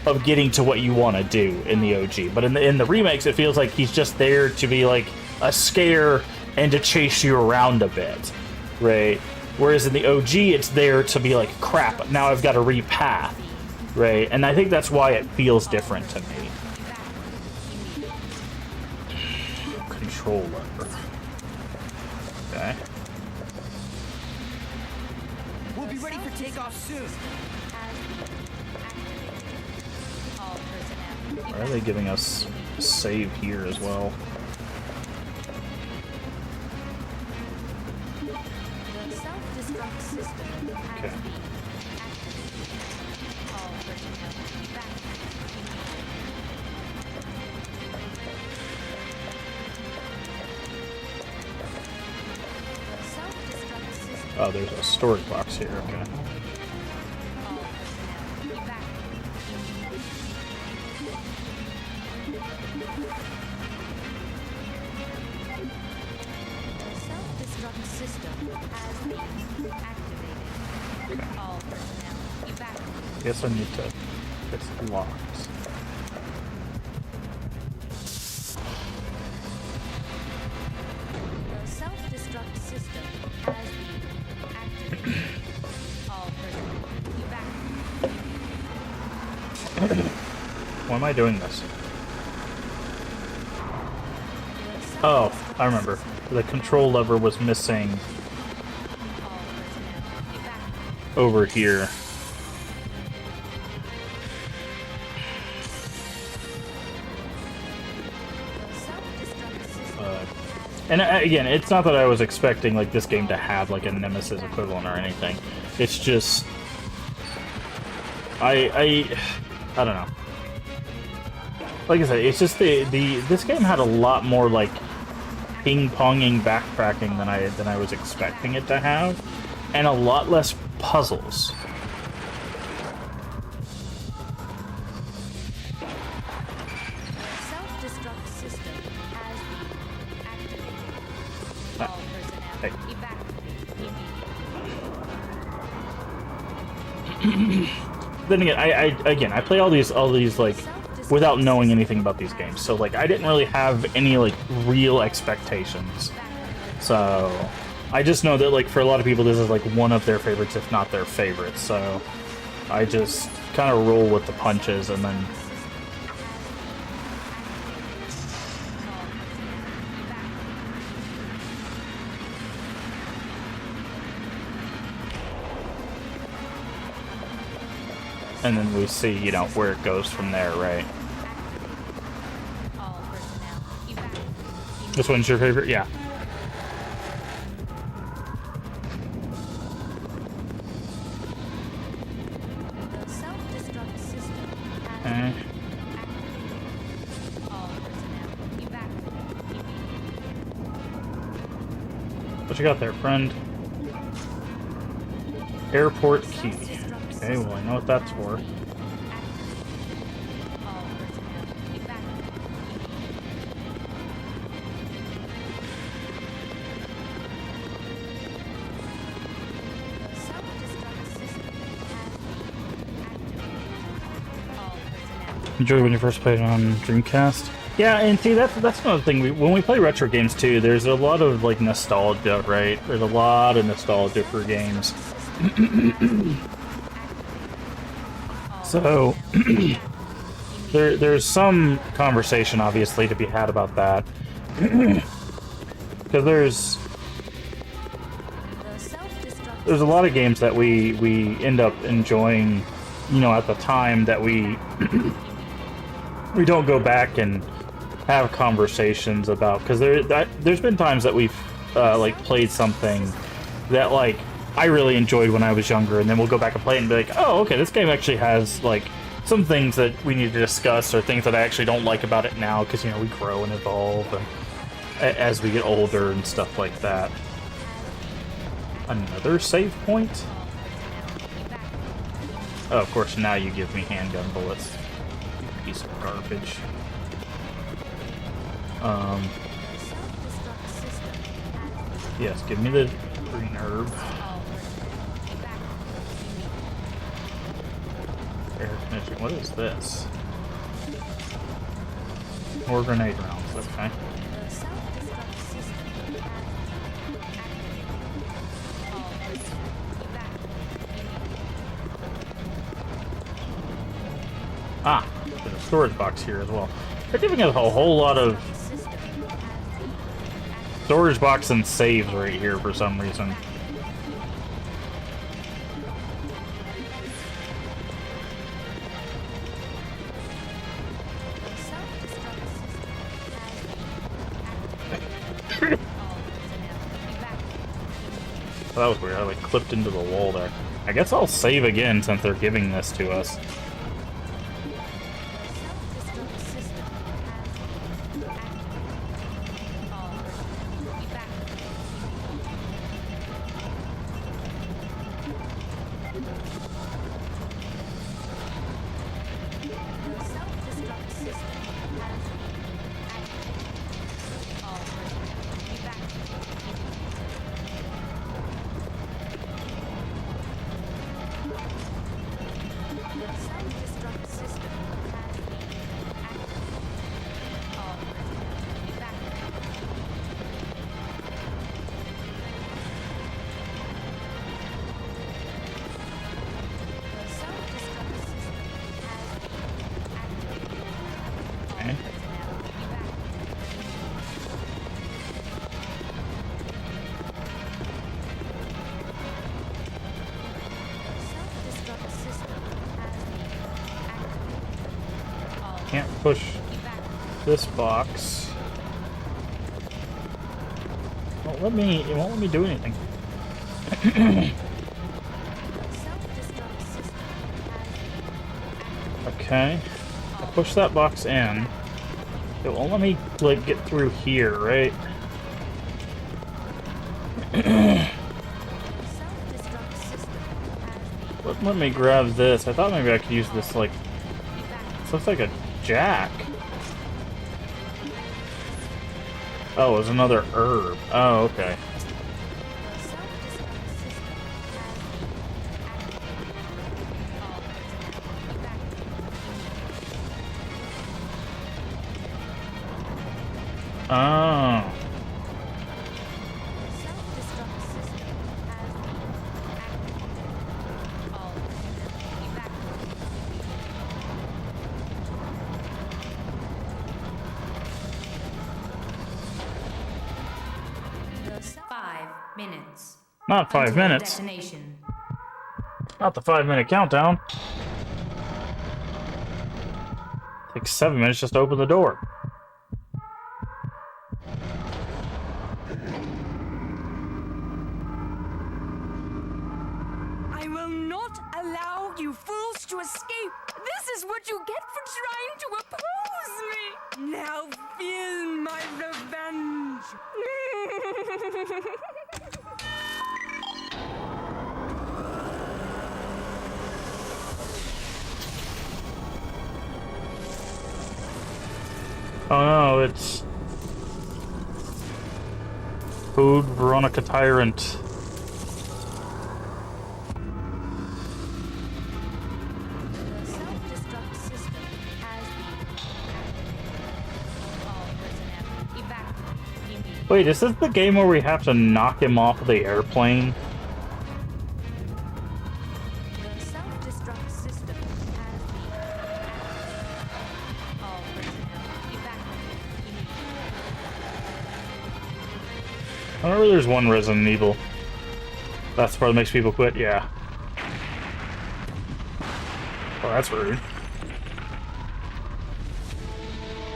of getting to what you want to do in the OG. But in the remakes, it feels like he's just there to be like a scare and to chase you around a bit, right? Whereas in the OG, it's there to be like, crap, now I've got to repath, right? And I think that's why it feels different to me. Control lever. Okay. We'll be ready for takeoff soon. Why are they giving us a save here as well? The self-destruct system has Okay. been activated. All personnel evacuate. The self-destruct system. Oh, there's a storage box here. Okay. All personnel evacuate. The self-destruct system has been activated. All personnel evacuate. Guess I need to fix the locks. The self-destruct system has been activated. All personnel evacuate. Why am I doing this? Oh, I remember. The control lever was missing All personnel evacuate. over here. The self-destruct system And again, it's not that I was expecting like this game to have like a Nemesis equivalent or anything. It's just I don't know. Like I said, it's just this game had a lot more like ping-ponging backtracking than I was expecting it to have, and a lot less puzzles. The self-destruct system has been activated. All personnel hey. evacuate immediately. Then again, I play all these like without knowing anything about these games, so like I didn't really have any like real expectations. So I just know that like for a lot of people this is like one of their favorites, if not their favorite. So I just kind of roll with the punches, and then we see, you know, where it goes from there, right? All personnel evacuate. This one's your favorite? Yeah. The self-destruct system has Okay. been activated. All personnel evacuate immediately. What you got there, friend? Airport key. Okay, well I know what that's for. All personnel evacuate. The self-destruct system has been activated. All personnel. Enjoy when you first played on Dreamcast. Yeah, and see that's another thing. When we play retro games too, there's a lot of like nostalgia, right? There's a lot of nostalgia for games. So there's some conversation obviously to be had about that, because there's The self-destruct a lot of games that we end up enjoying, you know, at the time that we don't go back and have conversations about, because there's been times that we've like played something that like I really enjoyed when I was younger, and then we'll go back and play it and be like, oh, okay, this game actually has like some things that we need to discuss, or things that I actually don't like about it now, because, you know, we grow and evolve and as we get older and stuff like that. Another save point? Oh, of course, now you give me handgun bullets. You piece of garbage. self-destruct system has Yes, give me the green herb. all personnel evacuate. Air conditioner. What is this? More grenade rounds, okay. The self-destruct system has activated. All personnel evacuate. Ah, there's a storage box here as well. They're giving us a whole lot of System has been activated. storage box and saves right here for some reason. The self-destruct system has been activated. All personnel evacuate. That was weird. I like clipped into the wall there. I guess I'll save again since they're giving this to us. The self-destruct system has been activated. All personnel evacuate. The self-destruct system has been activated. All personnel evacuate. The self-destruct system has been activated. All personnel evacuate. The self-destruct system has been activated. All Okay. personnel evacuate. The self-destruct system has been activated. All Can't push evacuate. this box. It won't let me do anything. The self-destruct system has been activated. Okay. I push that box in. It won't let me, like, get through here, right? The self-destruct system has been Let me grab this. I thought maybe I could use this, like, evacuated. this looks like a jack. Oh, it was another herb. Oh, okay. The self-destruct system has been activated. All personnel evacuate. Oh. The self-destruct system has been activated. All personnel evacuate. The 5 minutes. Not 5 Until minutes. Detonation. Not the 5-minute countdown. Takes 7 minutes just to open the door. I will not allow you fools to escape. This is what you get for trying to oppose me. Now feel my revenge. Oh no, it's Food Veronica Tyrant. The self-destruct system has been activated. All personnel evacuate immediately. Wait, is this the game where we have to knock him off of the airplane? The self-destruct system has been activated. All personnel evacuate immediately. I remember there's one Resident Evil. That's the part that makes people quit? Yeah. Oh, that's rude.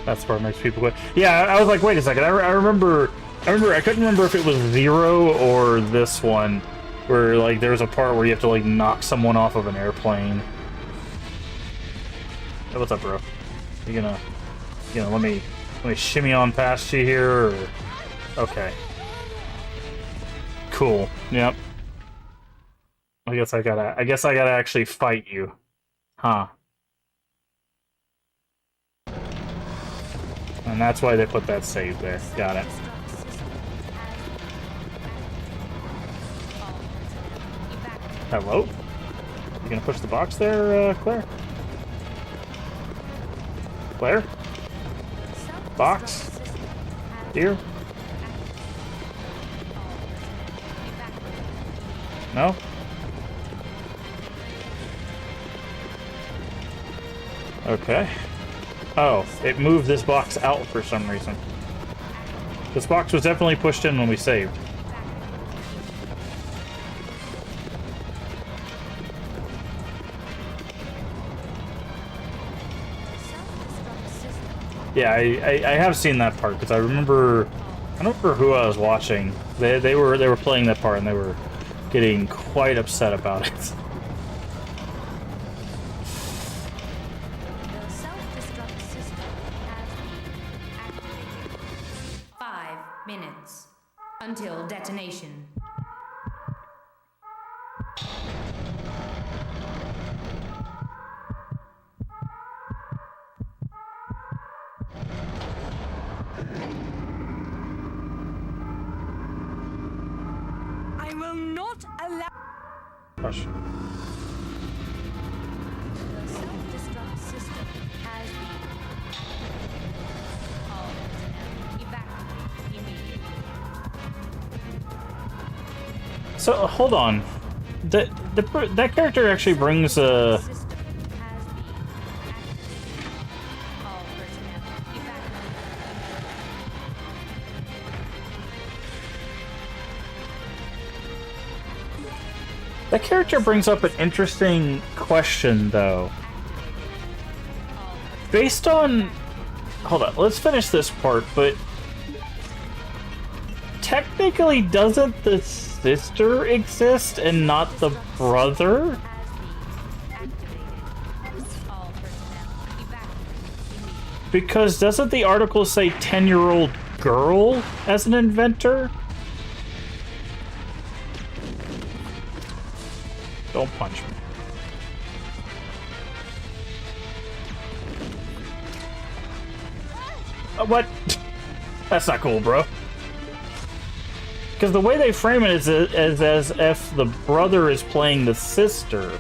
That's the part that makes people quit. Yeah, I was like, wait a second. I remember, I couldn't remember if it was Zero or this one, where, like, there's a part where you have to, like, knock someone off of an airplane. Hey, what's up, bro? You gonna let me shimmy on past you here, or... Okay. Cool. Yep. I guess I gotta actually fight you. Huh. And that's why they put that save there. Got it. Self-destruct system has been activated. All personnel evacuate. Hello? You gonna push the box there, Claire? Where? Box? Here? No? Okay. Oh, it moved this box out for some reason. This box was definitely pushed in when we saved. Yeah, I have seen that part because I don't remember who I was watching. They were playing that part and they were getting quite upset about it. The self-destruct system has been activated. 5 minutes until detonation. I will not allow. Gosh. The self-destruct system has been. All personnel evacuate immediately. So hold on. That character actually brings a. System has been activated. All personnel evacuate. That character brings up an interesting question, though. Based on... Hold on, let's finish this part, but... Technically, doesn't the sister exist and not the brother? All personnel evacuate. Because doesn't the article say 10-year-old girl as an inventor? Don't punch me. What? That's not cool, bro. Because the way they frame it is as if the brother is playing the sister.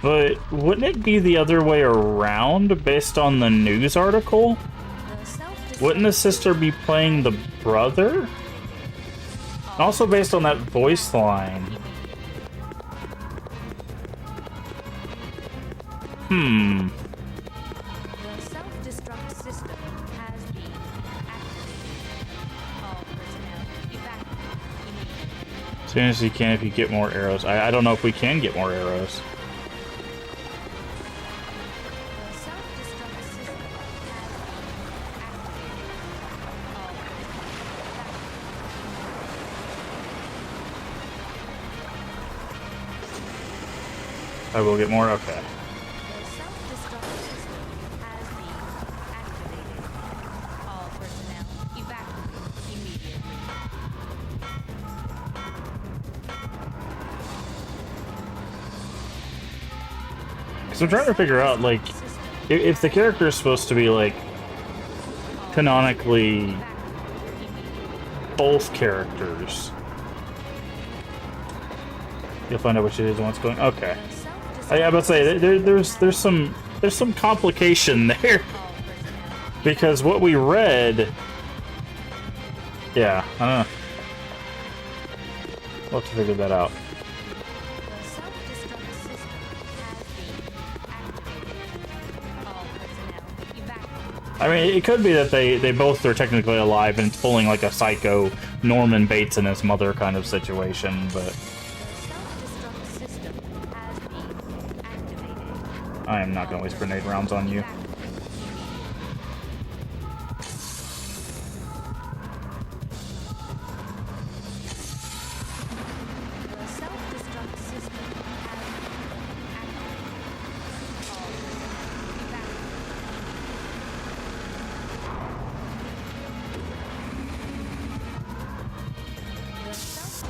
But wouldn't it be the other way around based on the news article? Wouldn't the sister be playing the brother? Also based on that voice line. The self-destruct system has been activated. All personnel evacuate immediately. As soon as you can if you get more arrows. I don't know if we can get more arrows. The self-destruct system has been activated. All personnel evacuate. I will get more? Okay. The self-destruct system has been activated. All personnel evacuate immediately. So I'm trying to figure out, like, if the character is supposed to be, like, canonically both characters. You'll find out which it is and what's going. Okay. I was about to say there's some complication there because what we read. Yeah, I don't know. We'll have to figure that out. The self-destruct system has been activated. All personnel evacuate. I mean, it could be that they both are technically alive and it's pulling like a psycho Norman Bates and his mother kind of situation, but. The self-destruct system has been activated. I am not going to waste grenade rounds on you. The self-destruct system has been activated. All personnel evacuate. The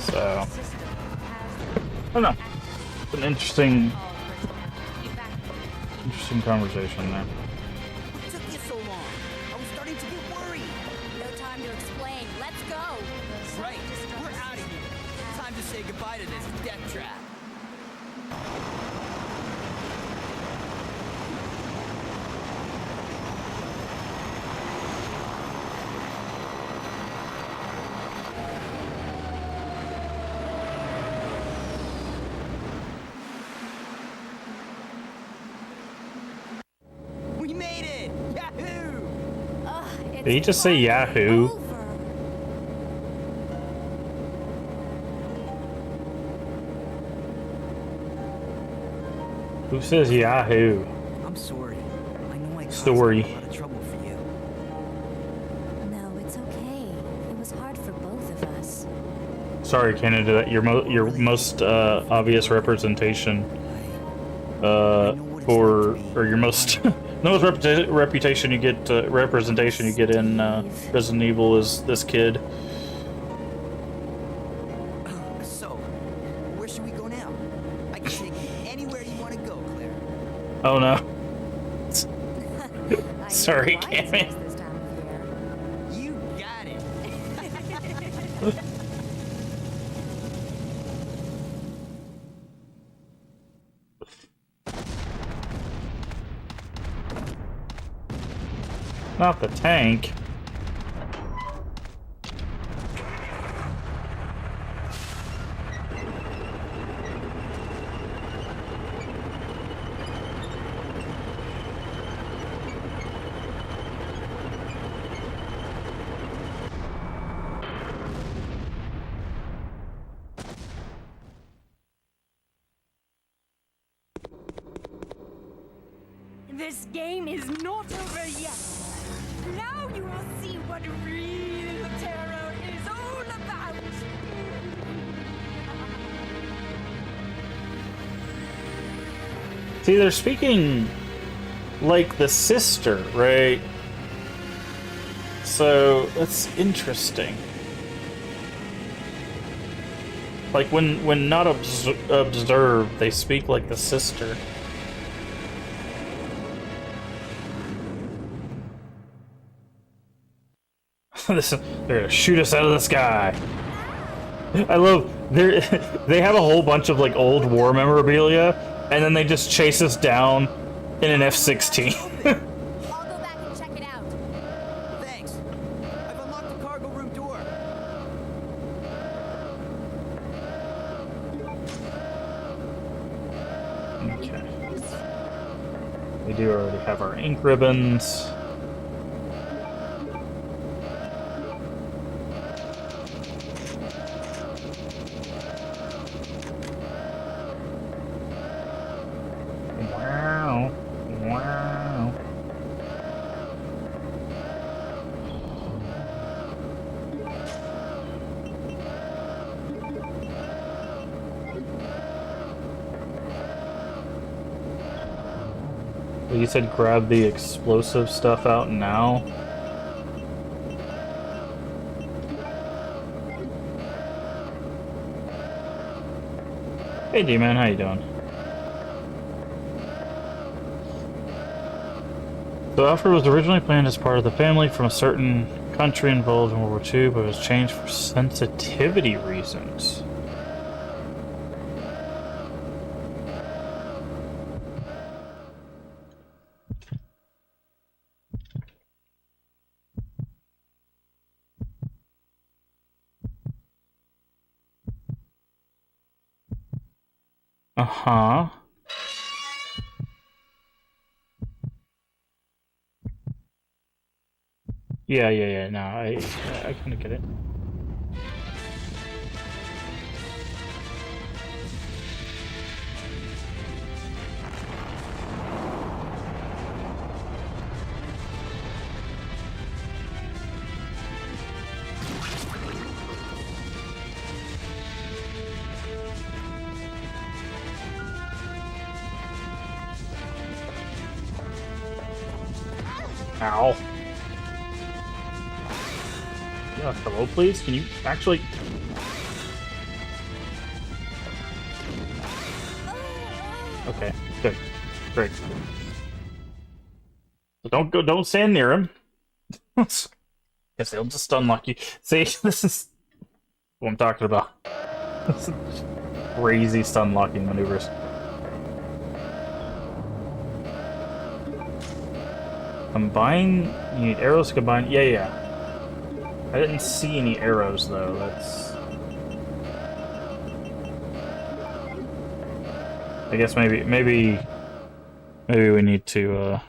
So, self-destruct system has been I don't know. It's an interesting all personnel evacuate. interesting conversation there. What took you so long? I was starting to get worried. No time to explain. Let's go. Right. say goodbye to this death trap. We made it! Yahoo! Ugh, Did he just say Yahoo? over. Who says Yahoo? I'm sorry. I know I caused Sorry. a lot of trouble for you. No, it's okay. It was hard for both of us. Sorry, Canada. That your most obvious representation for or your most the most reputation you get representation you get in Resident Evil is this kid. So, where should we go now? I can take you anywhere you want to go, Claire. Oh no. I Sorry, know why Cammy. it's this time of year. You got it. Not the tank. This game is not over yet. Now you will see what real terror is all about. See, they're speaking like the sister, right? So that's interesting. Like when not observed, they speak like the sister. They're gonna shoot us out of the sky. I love they have a whole bunch of like old war memorabilia, and then they just chase us down in an F-16. I'll go back and check it out. Thanks. I've unlocked the cargo room door. Okay. We do already have our ink ribbons. Wow. Wow. Well, you said grab the explosive stuff out now? Hey D-Man, how you doing? So Alfred was originally planned as part of the family from a certain country involved in World War II, but was changed for sensitivity reasons. Uh-huh. Yeah. No, I kind of get it. Ow. Yeah, hello, please? Can you actually... Okay, good. Great. So don't stand near him. Guess they'll just unlock you. See, this is what I'm talking about. Crazy stun locking maneuvers. Combine? You need arrows to combine? Yeah, yeah. I didn't see any arrows, though. That's... I guess maybe we need to,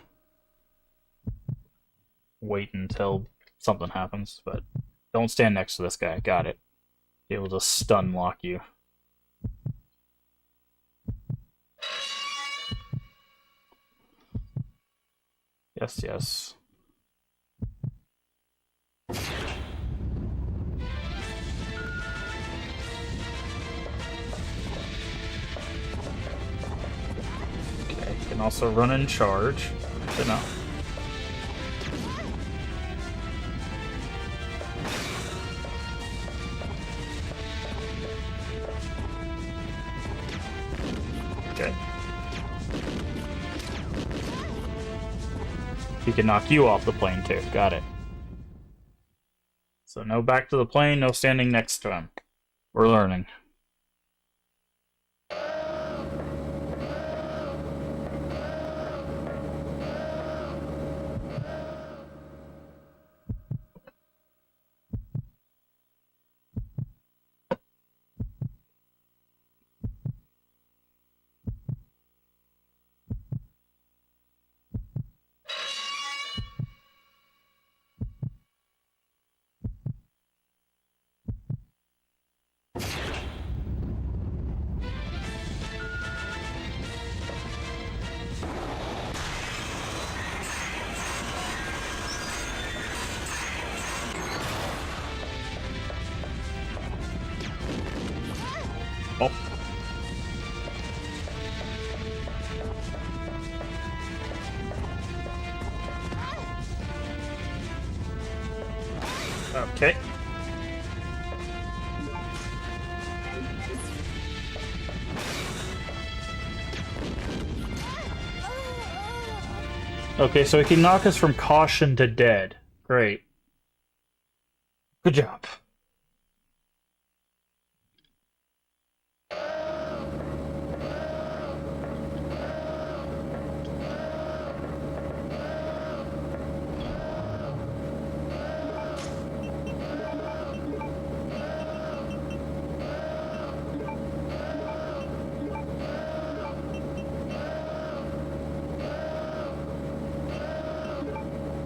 wait until something happens, but don't stand next to this guy. Got it. Be able to stun lock you. Yes, yes. Okay, you can also run and charge. Good enough. Okay. He can knock you off the plane too. Got it. So no back to the plane, no standing next to him. We're learning. Oh. Okay. Okay, so he can knock us from caution to dead. Great. Good job.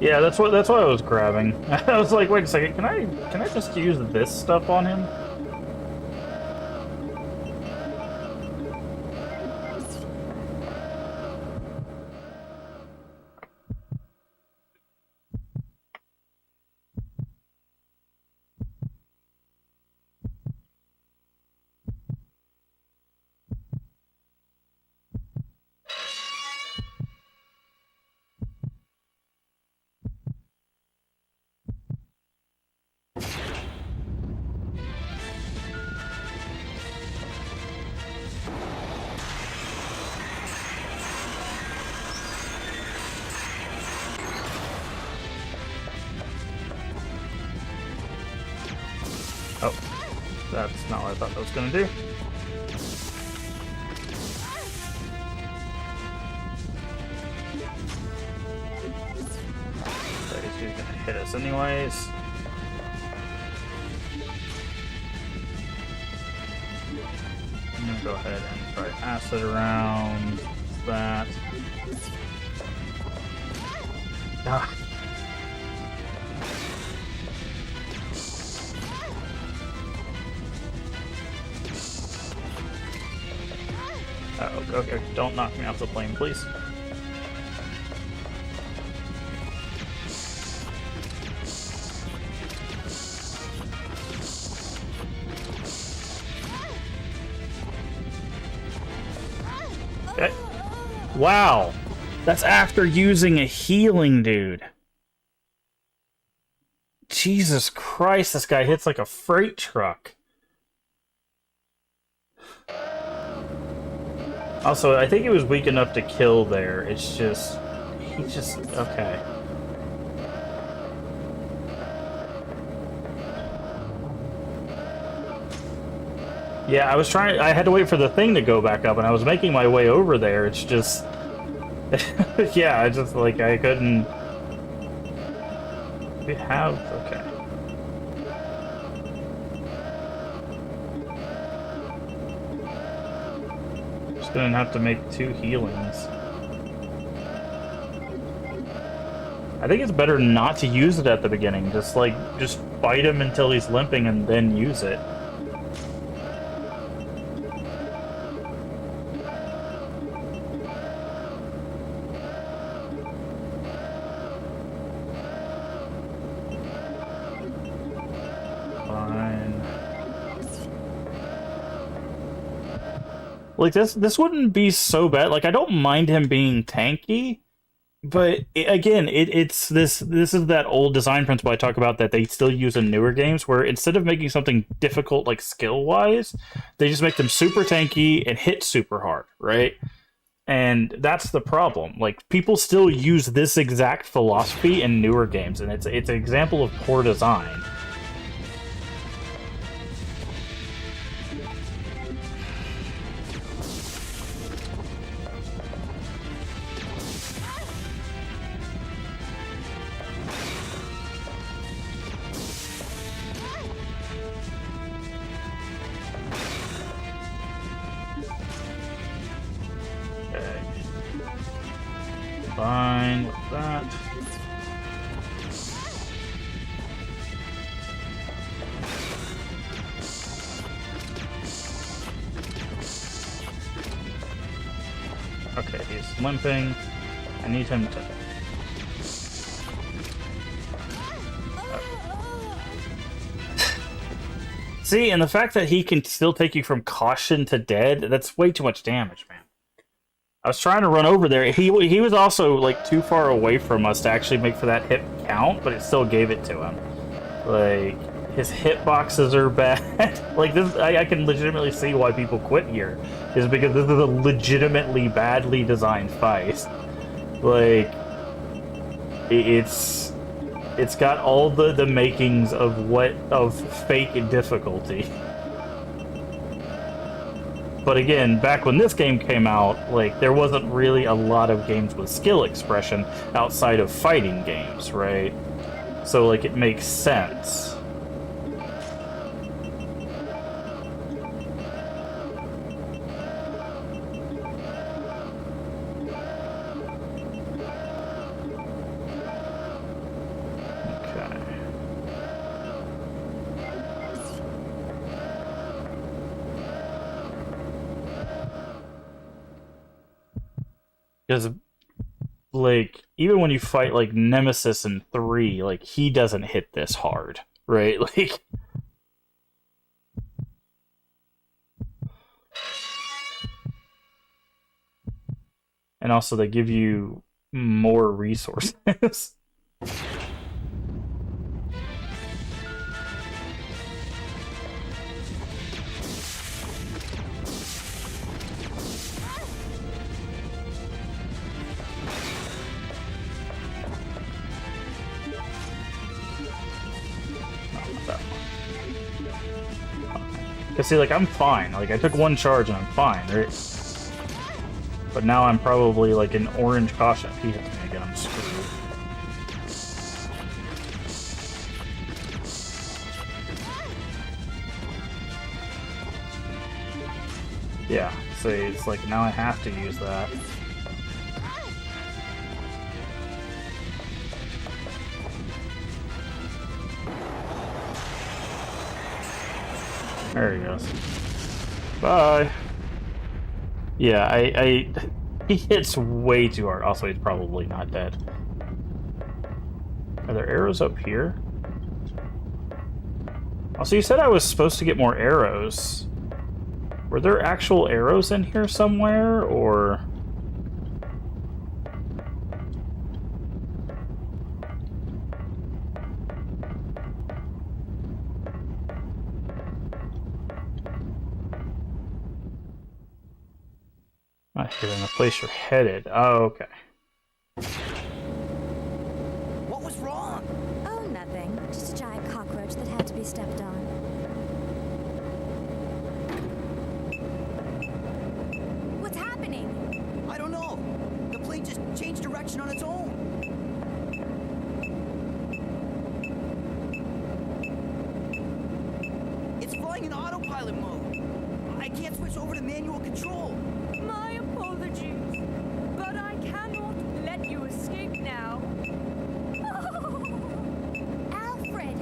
Yeah, that's what I was grabbing. I was like, wait a second, can I just use this stuff on him? Oh, that's not what I thought that was gonna do. So I guess he's gonna hit us anyways. I'm gonna go ahead and try acid around that. Ah. Okay, don't knock me off the plane, please. Okay. Wow! That's after using a healing, dude. Jesus Christ, this guy hits like a freight truck. Also, I think he was weak enough to kill there. It's just... He just... Okay. Yeah, I was trying. I had to wait for the thing to go back up, and I was making my way over there. It's just, yeah, I just like I couldn't. We have okay. Just gonna have to make 2 healings. I think it's better not to use it at the beginning. Just fight him until he's limping and then use it. Fine. Like this wouldn't be so bad. Like I don't mind him being tanky. But it's this is that old design principle I talk about that they still use in newer games, where instead of making something difficult like skill wise, they just make them super tanky and hit super hard, right? And that's the problem. Like people still use this exact philosophy in newer games, and it's an example of poor design. Fine with that. Okay, he's limping. I need him to... See, and the fact that he can still take you from caution to dead, that's way too much damage, man. I was trying to run over there. He was also like too far away from us to actually make for that hit count, but it still gave it to him. Like his hitboxes are bad. Like this, I can legitimately see why people quit here, is because this is a legitimately badly designed fight. Like it's got all the makings of fake difficulty. But again, back when this game came out, like, there wasn't really a lot of games with skill expression outside of fighting games, right? So, like, it makes sense. Because, like, even when you fight, like, Nemesis in 3, like, he doesn't hit this hard, right? Like... And also, they give you more resources. Cause see, like, I'm fine. Like, I took 1 charge and I'm fine, right? But now I'm probably, like, an orange caution. If he hits me again, I'm screwed. Yeah, see, it's like, now I have to use that. There he goes. Bye. Yeah, he hits way too hard. Also, he's probably not dead. Are there arrows up here? Also, you said I was supposed to get more arrows. Were there actual arrows in here somewhere, or... Not here in the place you're headed. Oh, okay. What was wrong? Oh, nothing. Just a giant cockroach that had to be stepped on. autopilot mode. I can't switch over to manual control. My apologies, but I cannot let you escape now. Alfred!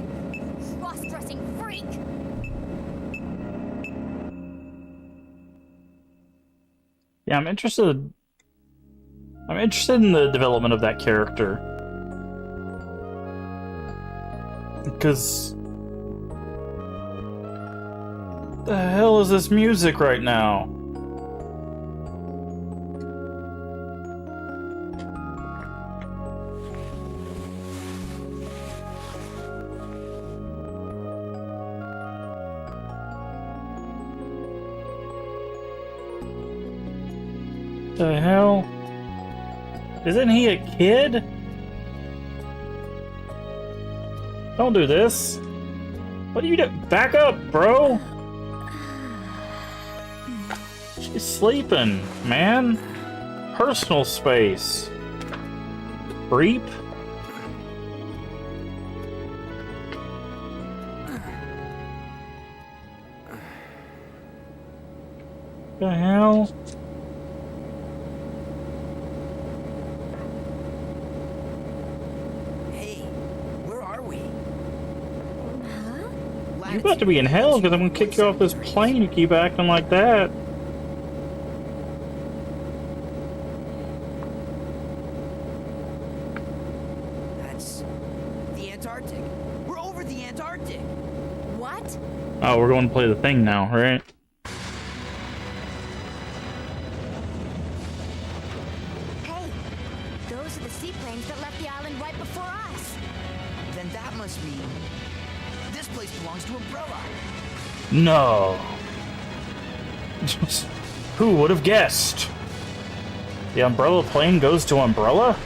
Cross-dressing freak! Yeah, I'm interested. I'm interested in the development of that character. Because the hell is this music right now? The hell? Isn't he a kid? Don't do this. What are you doing? Back up, bro! She's sleeping, man. Personal space. Creep. The hell? Hey, where are we? You're about to be in hell because I'm gonna kick you off this plane. You keep acting like that. That's the Antarctic. We're over the Antarctic. What? Oh, we're going to play the thing now, right? Hey, those are the seaplanes that left the island right before us. Then that must mean this place belongs to Umbrella. No. Who would have guessed? The Umbrella plane goes to Umbrella?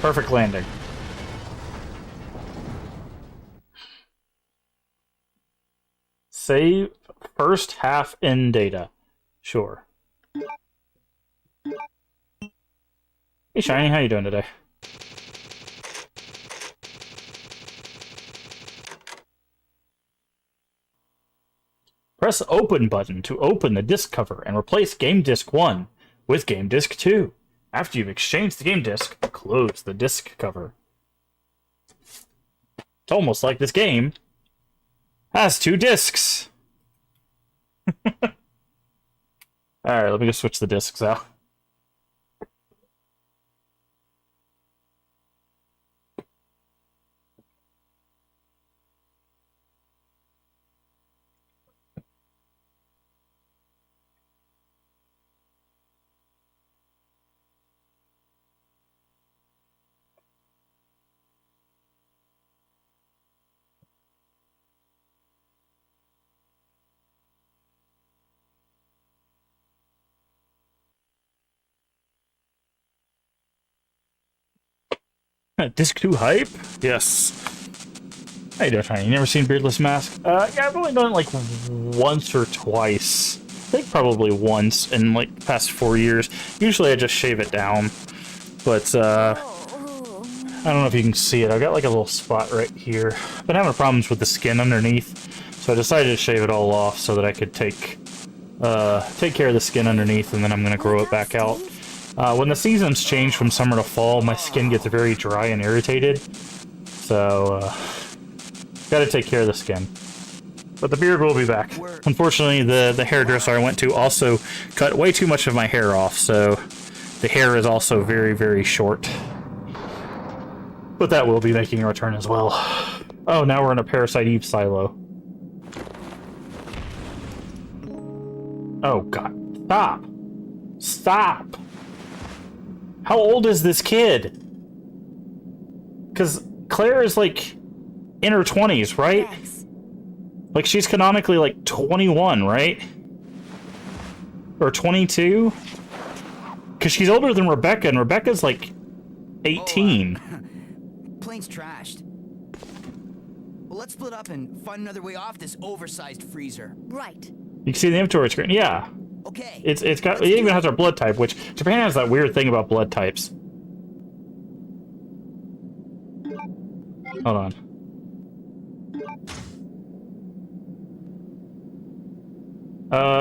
Perfect landing. Save first half in data. Sure. Hey Shiny, how you doing today? Press the open button to open the disk cover and replace game disk 1 with game disk 2. After you've exchanged the game disk, close the disk cover. It's almost like this game has 2 disks. Alright, let me go switch the disks out. Disc 2 hype? Yes. How you doing, Shiny? You never seen Beardless Mask? Yeah, I've only done it like once or twice. I think probably once in like the past 4 years. Usually I just shave it down. But, I don't know if you can see it. I've got like a little spot right here. I've been having problems with the skin underneath, so I decided to shave it all off so that I could take care of the skin underneath, and then I'm going to grow it back out. When the seasons change from summer to fall, my skin gets very dry and irritated. So, gotta take care of the skin. But the beard will be back. Unfortunately, the hairdresser I went to also cut way too much of my hair off, so the hair is also very, very short. But that will be making a return as well. Oh, now we're in a Parasite Eve silo. Oh, God. Stop! Stop! How old is this kid? Because Claire is, like, in her 20s, right? Yes. Like, she's canonically, like, 21, right? Or 22? Because she's older than Rebecca, and Rebecca's, like, 18. Plane's trashed. Well, let's split up and find another way off this oversized freezer. Right. You can see the inventory screen. Yeah. Okay. It even has our blood type, which Japan has that weird thing about blood types. Hold on.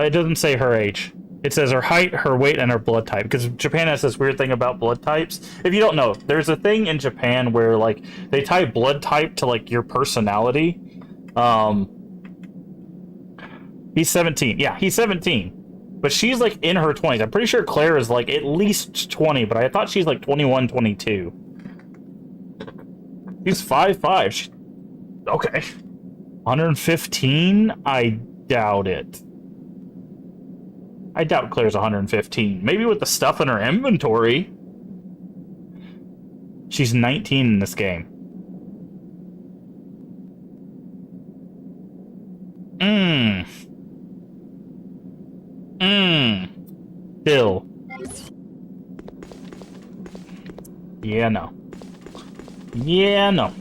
It doesn't say her age. It says her height, her weight, and her blood type. Because Japan has this weird thing about blood types. If you don't know, there's a thing in Japan where, like, they tie blood type to, like, your personality. He's 17. Yeah, he's 17. But she's, like, in her 20s. I'm pretty sure Claire is, like, at least 20, but I thought she's, like, 21, 22. She's 5'5". Okay. 115? I doubt it. I doubt Claire's 115. Maybe with the stuff in her inventory. She's 19 in this game. Still. Yeah, no. Yeah, no.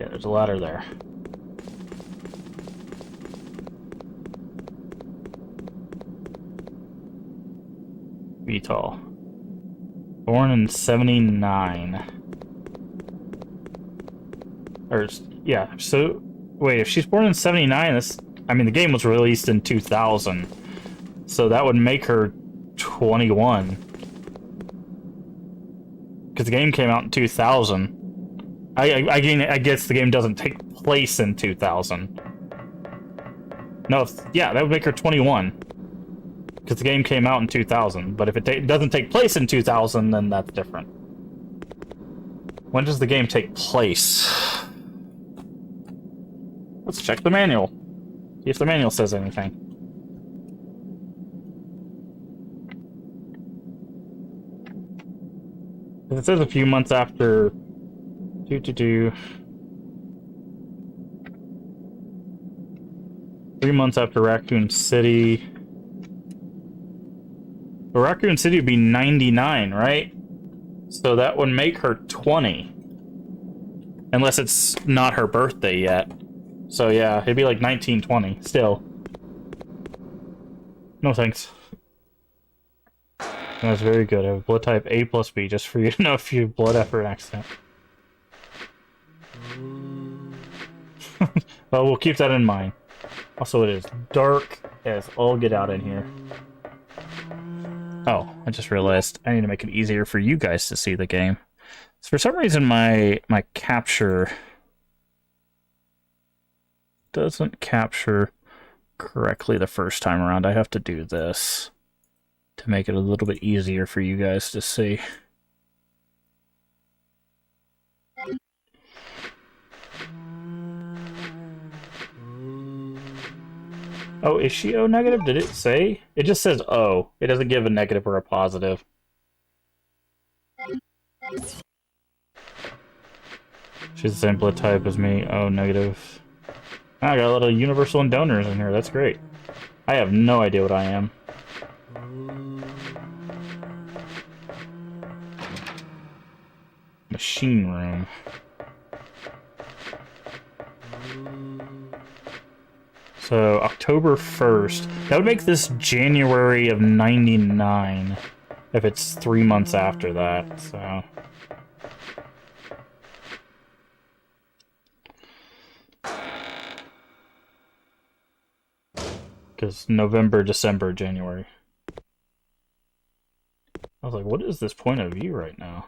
Yeah, there's a ladder there. Be tall. Born in 79. Or, yeah, so... Wait, if she's born in 79, this... I mean, the game was released in 2000. So that would make her 21. Because the game came out in 2000. I guess the game doesn't take place in 2000. No, yeah, that would make her 21. Because the game came out in 2000. But if it doesn't take place in 2000, then that's different. When does the game take place? Let's check the manual. See if the manual says anything. It says a few months after... 3 months after Raccoon City. But Raccoon City would be 99, right? So that would make her 20. Unless it's not her birthday yet. So yeah, it'd be like 1920, still. No thanks. That's very good. I have blood type A plus B, just for you to know if you have blood after an accident. Well, we'll keep that in mind. Also, it is dark as all get out in here. Oh, I just realized I need to make it easier for you guys to see the game. So for some reason, my capture doesn't capture correctly the first time around. I have to do this to make it a little bit easier for you guys to see. Oh, is she O negative? Did it say? It just says O. It doesn't give a negative or a positive. She's the same blood type as me. O negative. I got a lot of universal and donors in here. That's great. I have no idea what I am. Machine room. So, October 1st. That would make this January of 99. If it's 3 months after that, so... Because November, December, January. I was like, what is this point of view right now?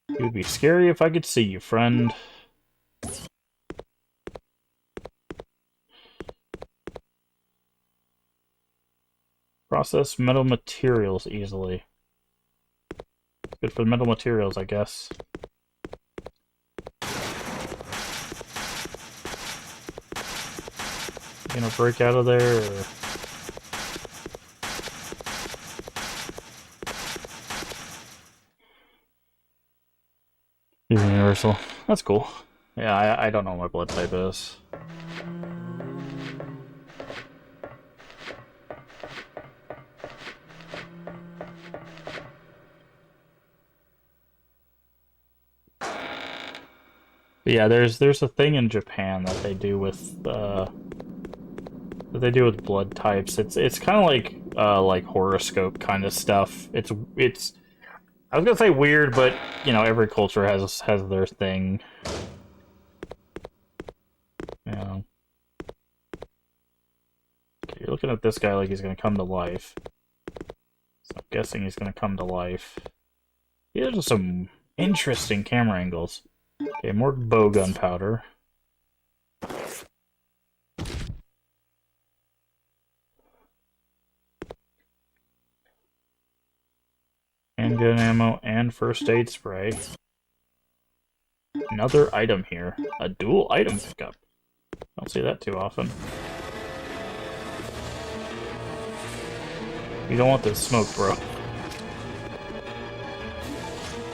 It would be scary if I could see you, friend. Process metal materials easily. Good for the metal materials, I guess. You gonna break out of there, or... Universal. That's cool. Yeah, I don't know what my blood type is. But yeah, there's a thing in Japan that they do with blood types. It's kind of like like horoscope kind of stuff. It's I was gonna say weird, but you know, every culture has their thing. You know. Okay, you're looking at this guy like he's gonna come to life. So I'm guessing he's gonna come to life. These are some interesting camera angles. Okay, more bow gunpowder. Handgun ammo and first aid spray. Another item here. A dual item pickup. Don't see that too often. You don't want this smoke, bro.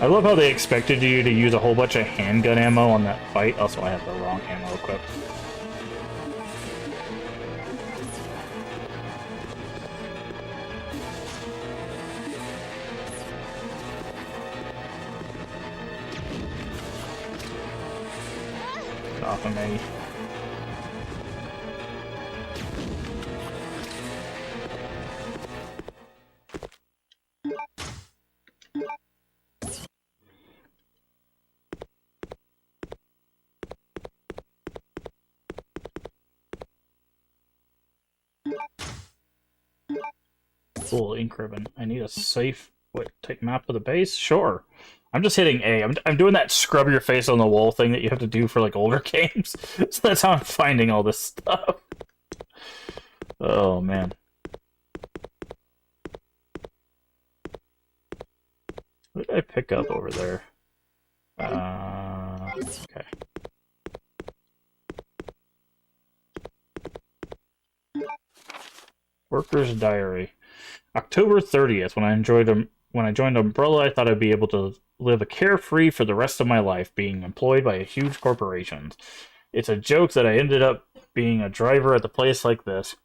I love how they expected you to use a whole bunch of handgun ammo on that fight. Also, I have the wrong ammo equipped. Off of me. Cool, ink ribbon. I need a safe... Wait, take map of the base? Sure. I'm just hitting A. I'm doing that scrub your face on the wall thing that you have to do for, like, older games. So that's how I'm finding all this stuff. Oh, man. What did I pick up over there? Okay. Worker's Diary. October 30th, when I joined Umbrella, I thought I'd be able to live a carefree for the rest of my life, being employed by a huge corporation. It's a joke that I ended up being a driver at the place like this.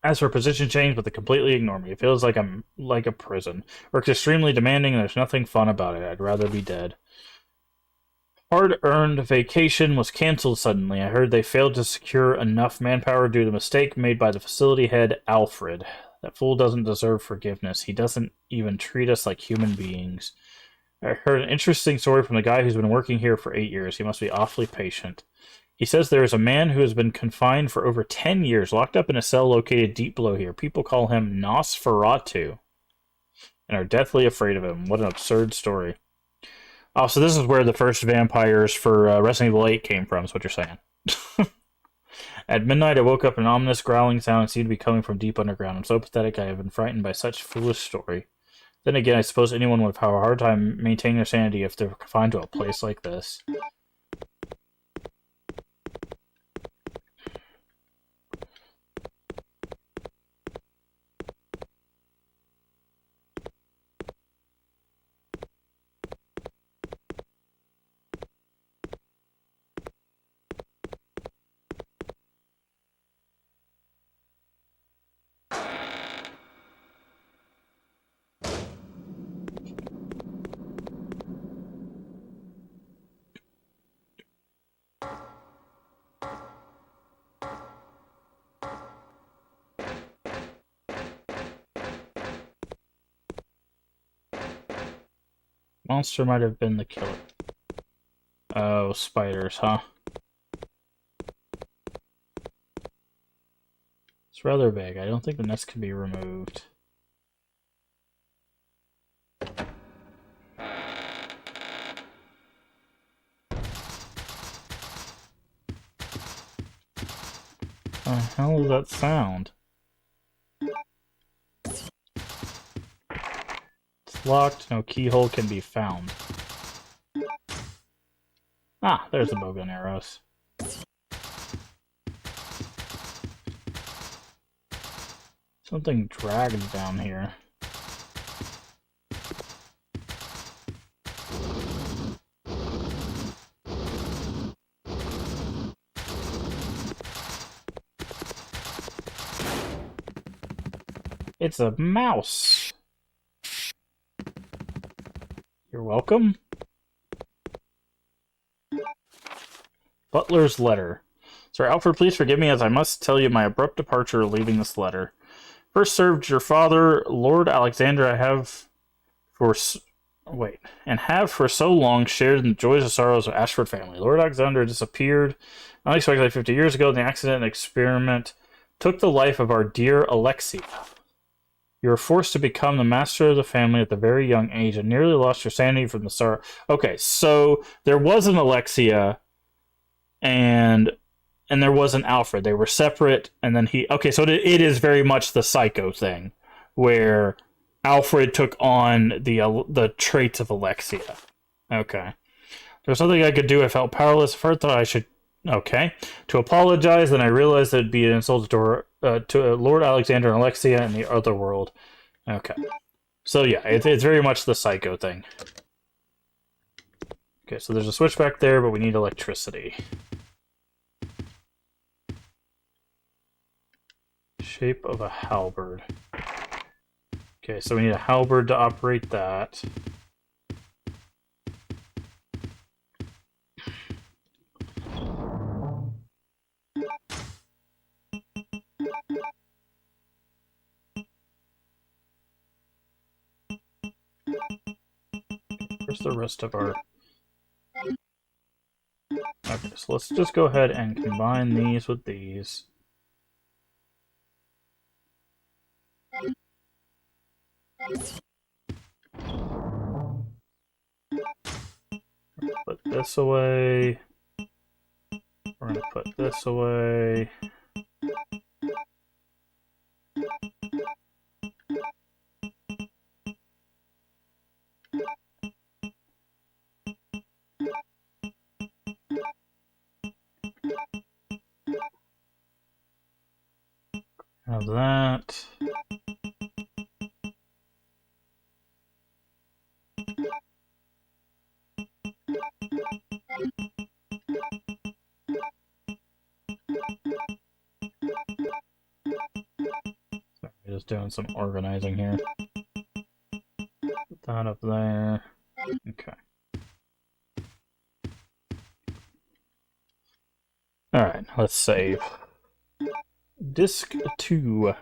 As for position change, but they completely ignore me. It feels like I'm like a prison. Work's extremely demanding and there's nothing fun about it. I'd rather be dead. Hard-earned vacation was canceled suddenly. I heard they failed to secure enough manpower due to the mistake made by the facility head, Alfred. That fool doesn't deserve forgiveness. He doesn't even treat us like human beings. I heard an interesting story from the guy who's been working here for 8 years. He must be awfully patient. He says there is a man who has been confined for over 10 years, locked up in a cell located deep below here. People call him Nosferatu and are deathly afraid of him. What an absurd story. Oh, so this is where the first vampires for Resident Evil 8 came from, is what you're saying. At midnight, I woke up an ominous growling sound and seemed to be coming from deep underground. I'm so pathetic I have been frightened by such foolish story. Then again, I suppose anyone would have a hard time maintaining their sanity if they're confined to a place like this. Monster might have been the killer. Oh, spiders, huh? It's rather big. I don't think the nest can be removed. What the hell is that sound? Locked, no keyhole can be found. Ah, there's the bowgun arrows. Something dragged down here. It's a mouse. You're welcome. Butler's letter. Sir Alfred, please forgive me as I must tell you my abrupt departure leaving this letter. First served your father, Lord Alexander. I have for for so long shared in the joys and sorrows of Ashford family. Lord Alexander disappeared unexpectedly 50 years ago. The accident and experiment took the life of our dear Alexia. You were forced to become the master of the family at the very young age and nearly lost your sanity from the sorrow. Okay, so there was an Alexia and there was an Alfred. They were separate, and then he... Okay, so it is very much the Psycho thing, where Alfred took on the traits of Alexia. Okay. There's nothing I could do. I felt powerless. First, thought I should... Okay. To apologize, then I realized that it'd be an insult to Lord Alexander and Alexia in the other world. Okay. So yeah, it's very much the Psycho thing. Okay, so there's a switch back there, but we need electricity. Shape of a halberd. Okay, so we need a halberd to operate that. Where's the rest of our... Okay, so let's just go ahead and combine these with these. Put this away. We're going to put this away. Have that. Sorry, just doing some organizing here. Put that up there. Okay. Alright, let's save. Disc 2.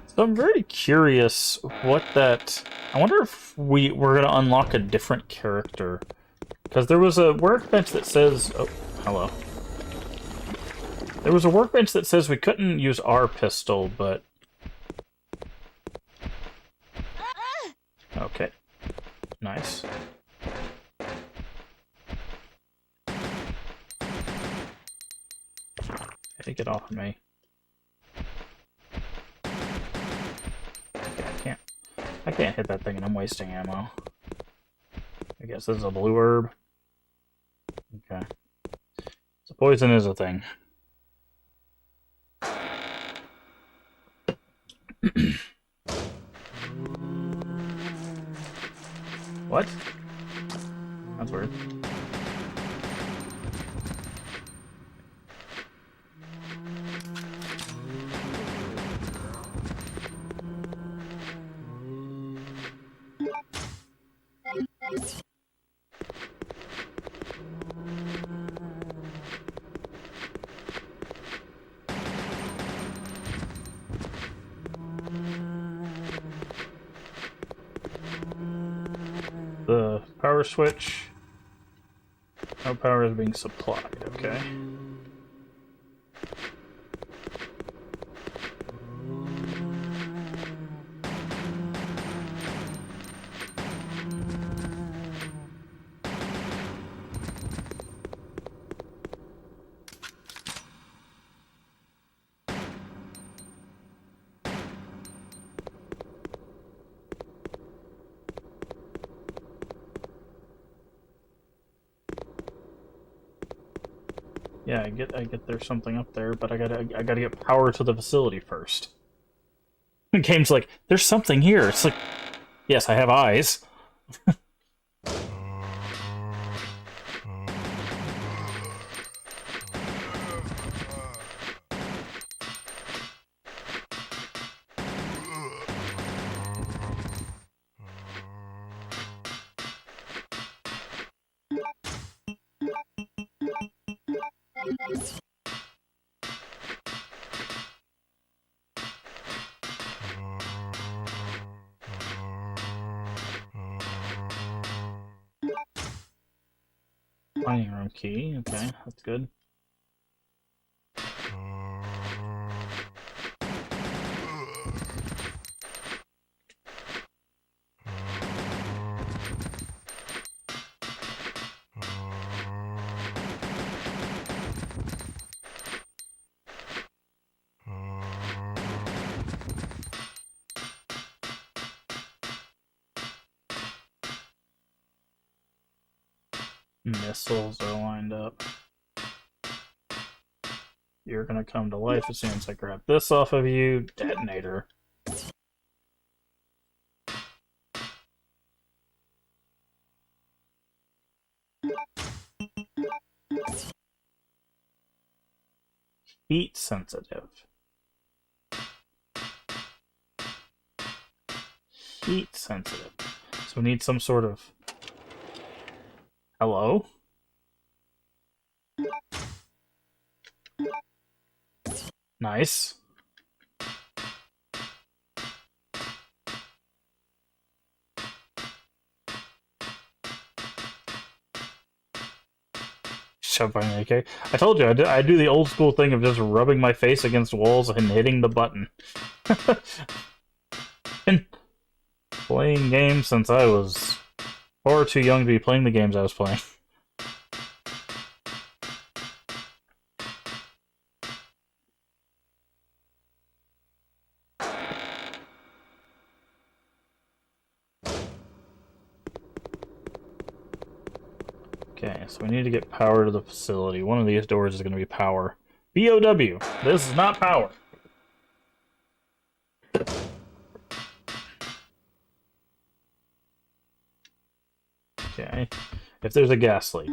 So I'm very curious what that... I wonder if we're going to unlock a different character. Because there was a workbench that says... Oh, hello. There was a workbench that says we couldn't use our pistol, but... Okay. Nice. Hey, get off of me. Okay, I can't hit that thing and I'm wasting ammo. I guess this is a blue herb. Okay. So poison is a thing. What? That's weird. The power switch. No power is being supplied, okay. Yeah, I get there's something up there, but I gotta get power to the facility first. The game's like, there's something here. It's like, yes, I have eyes. Dining room key. Okay, that's good. Missiles are lined up. You're gonna come to life as soon as I grab this off of you. Detonator. Heat sensitive. Heat sensitive. So we need some sort of... Hello? Nice. Shoving AK. I told you, I do the old school thing of just rubbing my face against walls and hitting the button. Been playing games since I was far too young to be playing the games I was playing. Okay, so we need to get power to the facility. One of these doors is going to be power. BOW. This is not power. Okay. If there's a gas leak.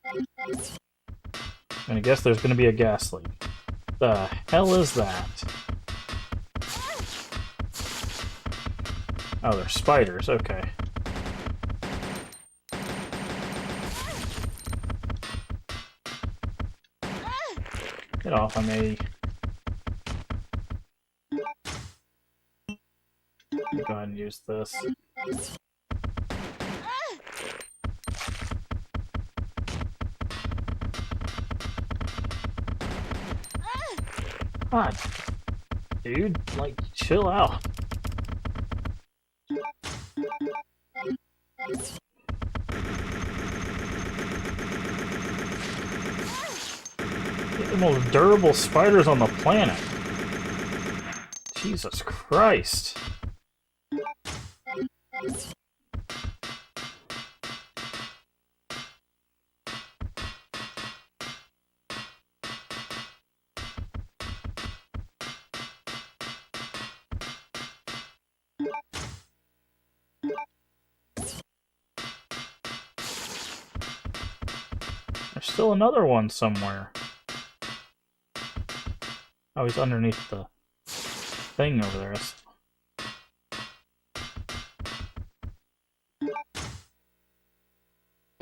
I'm going to guess there's going to be a gas leak. The hell is that? Oh, they're spiders. Okay. Get off of me. Let me go ahead and use this. God, dude, like, chill out. The most durable spiders on the planet. Jesus Christ. There's still another one somewhere. Oh, he's underneath the thing over there.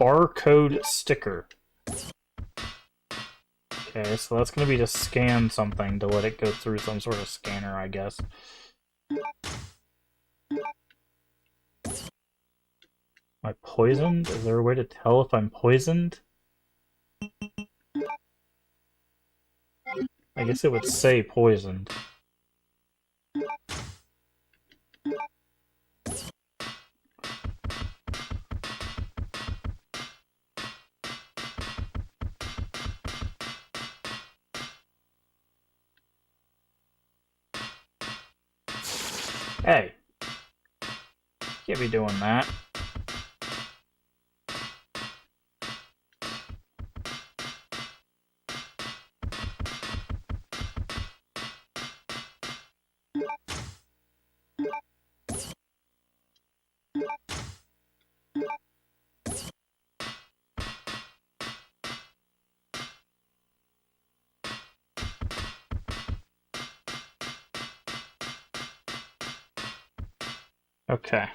Barcode sticker. Okay, so that's going to be to scan something to let it go through some sort of scanner, I guess. Am I poisoned? Is there a way to tell if I'm poisoned? I guess it would say poisoned. Hey! Can't be doing that. Okay.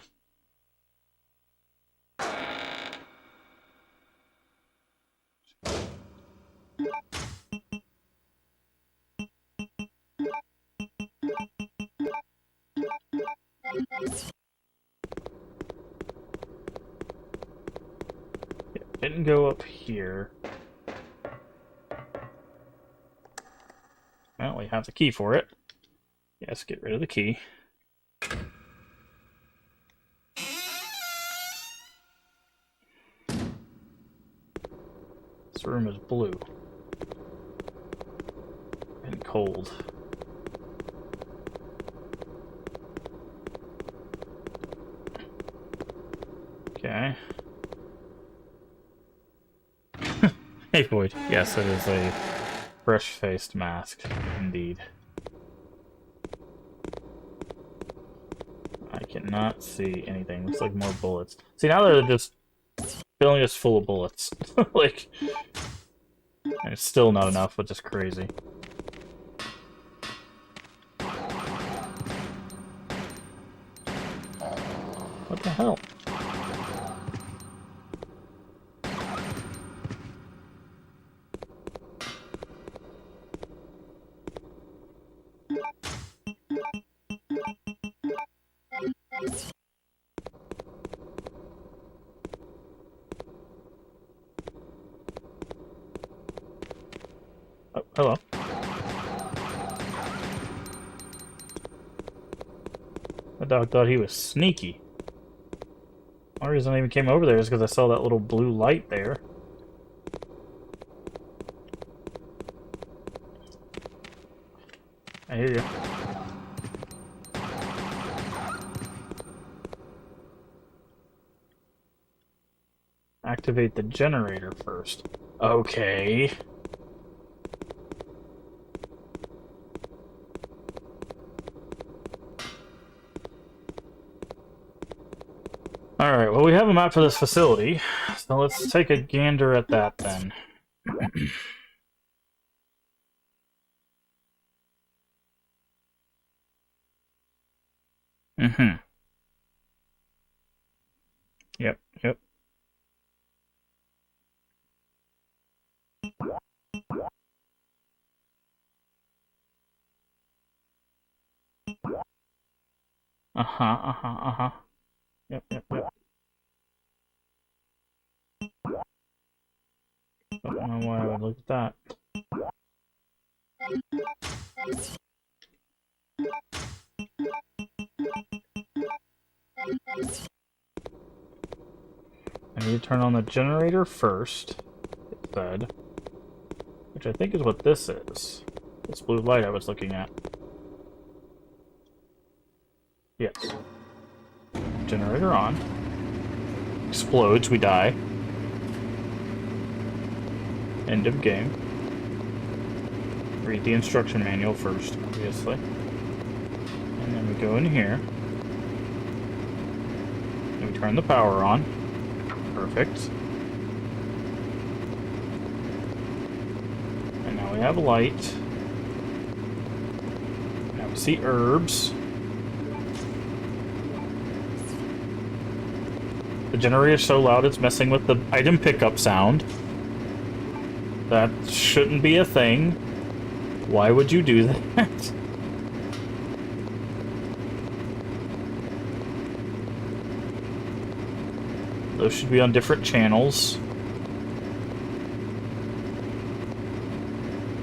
didn't go up here. Well, we have the key for it. Yes, get rid of the key. This room is blue. And cold. Okay. Hey, Void. Yes, it is a fresh-faced mask, indeed. I cannot see anything. Looks like more bullets. See, now they're just filling us full of bullets. Like, and it's still not enough, which is crazy. What the hell? Oh, hello. My dog thought he was sneaky. The only reason I even came over there is because I saw that little blue light there. I hear you. Activate the generator first. Okay. Alright, well we have a map for this facility, so let's take a gander at that then. Mm-hmm. Yep, yep. Uh-huh, uh-huh, uh-huh. Yep, yep, yep. Don't know why I would look at that. I need to turn on the generator first, it said. Which I think is what this is. This blue light I was looking at. Yes. Generator on. Explodes, we die. End of game. Read the instruction manual first, obviously. And then we go in here. And we turn the power on. Perfect. And now we have light. Now we see herbs. The generator is so loud it's messing with the item pickup sound. That shouldn't be a thing. Why would you do that? Those should be on different channels.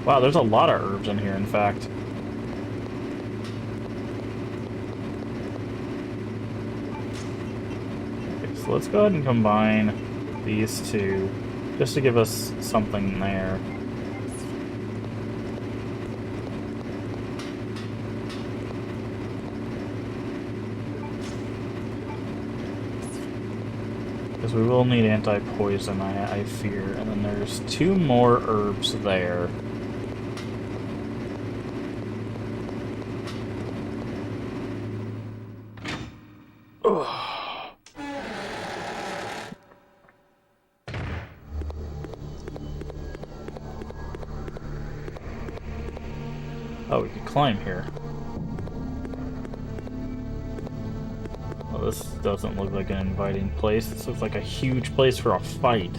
Wow, there's a lot of herbs in here, in fact. Okay, so let's go ahead and combine these two, just to give us something there. Because we will need anti-poison, I fear. And then there's 2 more herbs there. Oh, we could climb here. Well, this doesn't look like an inviting place. This looks like a huge place for a fight.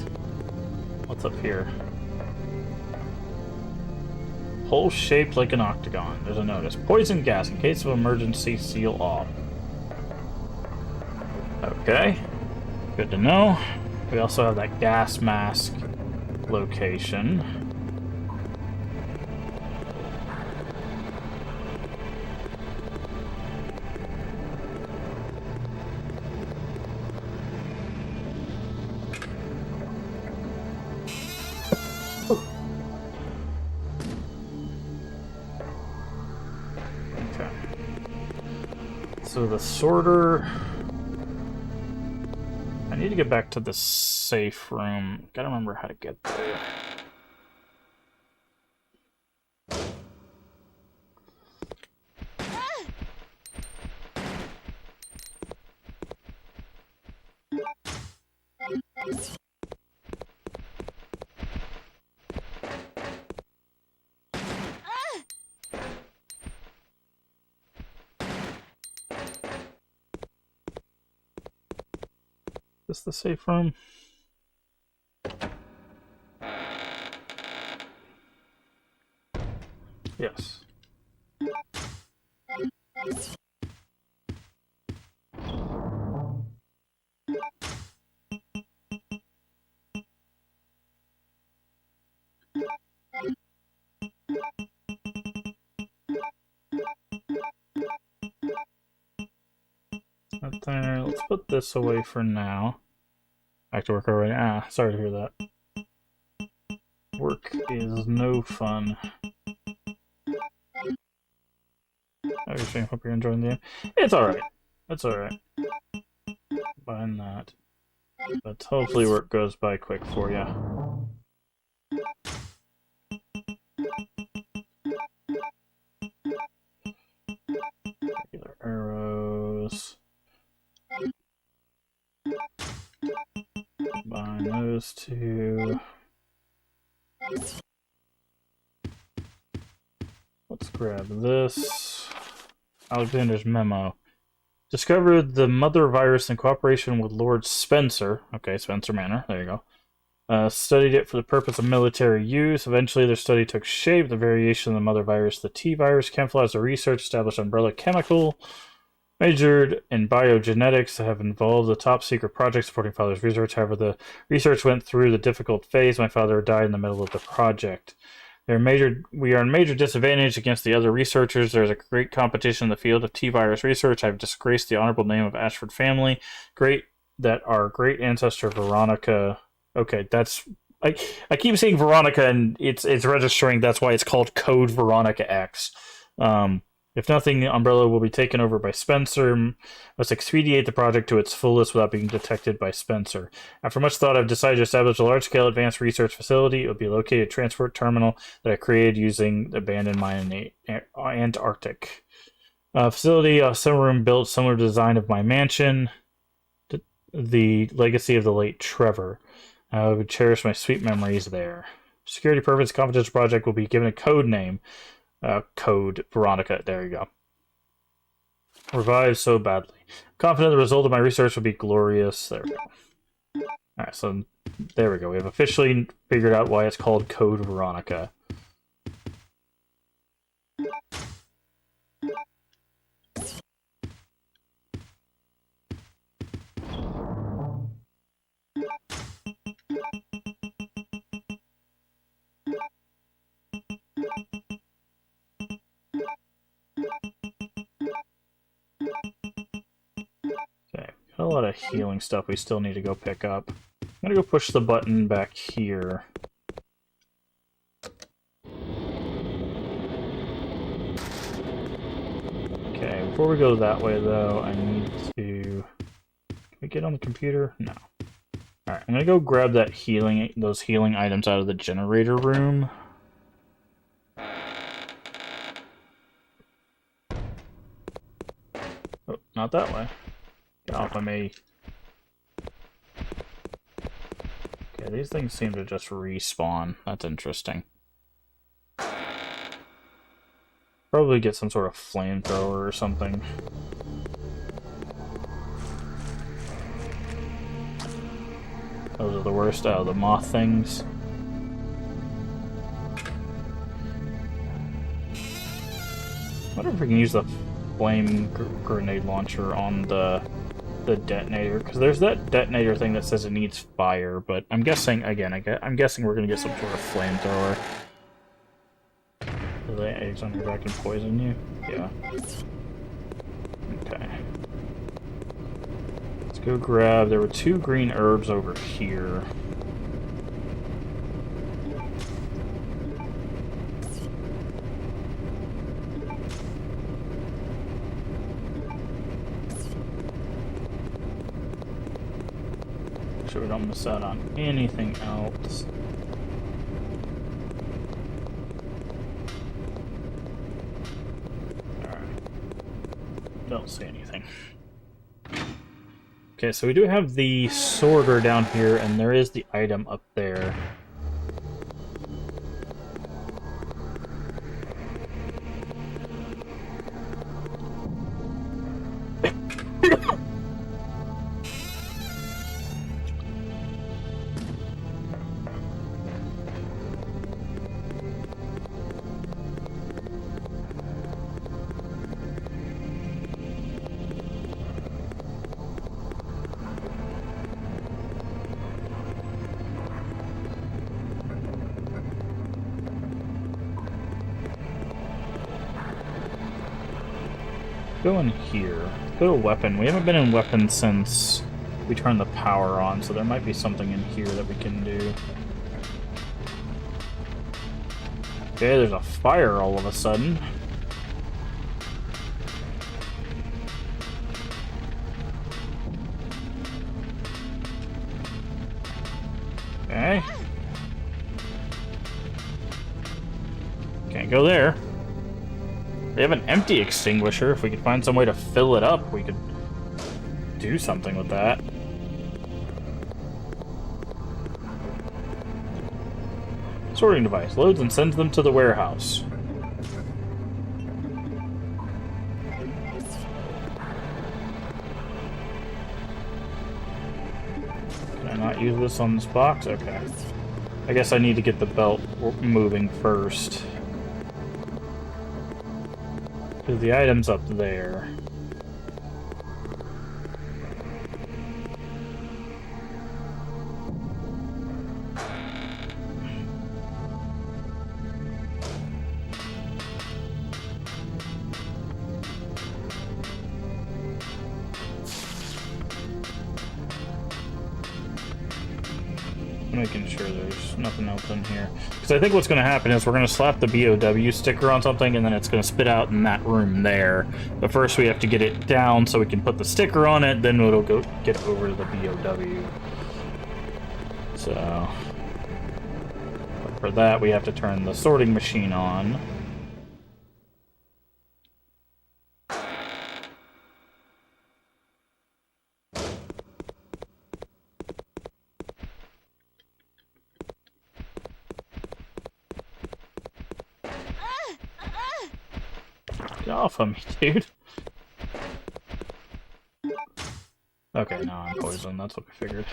What's up here? Hole shaped like an octagon. There's a notice. Poison gas. In case of emergency, seal off. Okay. Good to know. We also have that gas mask location. Okay. So the sorter... I need to get back to the safe room. Gotta remember how to get there. Is this the safe room? Yes. Right there. Let's put this away for now. Back to work already. Ah, sorry to hear that. Work is no fun. I hope you're enjoying the game. It's alright. It's alright. Behind that. But hopefully work goes by quick for you. Regular arrows. Combine those two. Let's grab this. Alexander's memo. Discovered the mother virus in cooperation with Lord Spencer. Okay, Spencer Manor. There you go. Studied it for the purpose of military use. Eventually, their study took shape. The variation of the mother virus, the T virus, camouflaged the research, established umbrella chemical, majored in biogenetics, have involved the top secret project supporting father's research. However, the research went through the difficult phase. My father died in the middle of the project. We are in major disadvantage against the other researchers. There is a great competition in the field of T-virus research. I have disgraced the honorable name of Ashford family. Our great ancestor Veronica. Okay, that's I keep saying Veronica, and it's registering. That's why it's called Code Veronica X. If nothing, Umbrella will be taken over by Spencer. Must expedite the project to its fullest without being detected by Spencer. After much thought, I've decided to establish a large-scale advanced research facility. It will be located at a transport terminal that I created using the abandoned mine in the Antarctic. Facility, a summer room built similar to the design of my mansion. The legacy of the late Trevor. I would cherish my sweet memories there. For security purpose, confidential project will be given a code name. Code Veronica. There you go. Revived so badly. Confident the result of my research will be glorious. There we go. Alright, so there we go. We have officially figured out why it's called Code Veronica. Okay, got a lot of healing stuff we still need to go pick up. I'm gonna go push the button back here. Okay, before we go that way though, I need to... Can we get on the computer? No. Alright, I'm gonna go grab those healing items out of the generator room. Oh, not that way. Get off of me. Okay, these things seem to just respawn. That's interesting. Probably get some sort of flamethrower or something. Those are the worst out of the moth things. I wonder if we can use the flame grenade launcher on the the detonator, because there's that detonator thing that says it needs fire, but I'm guessing, again, I'm guessing we're going to get some sort of flamethrower. Are the eggs on your back can poison you? Yeah. Okay. Let's go grab... There were 2 green herbs over here. Make sure we don't miss out on anything else. Don't see anything. Okay, so we do have the sorter down here, and there is the item up there. Go in here. Go to weapon. We haven't been in weapon since we turned the power on, so there might be something in here that we can do. Okay, there's a fire all of a sudden. Okay. Can't go there. They have an empty extinguisher. If we could find some way to fill it up, we could do something with that. Sorting device. Loads and sends them to the warehouse. Can I not use this on this box? Okay. I guess I need to get the belt moving first. Because the item's up there. Making sure there's nothing else in here. Because I think what's going to happen is we're going to slap the BOW sticker on something, and then it's going to spit out in that room there. But first we have to get it down so we can put the sticker on it, then it'll go get over to the BOW. So... But for that, we have to turn the sorting machine on. Get off of me, dude. Okay, now I'm poisoned. That's what I figured.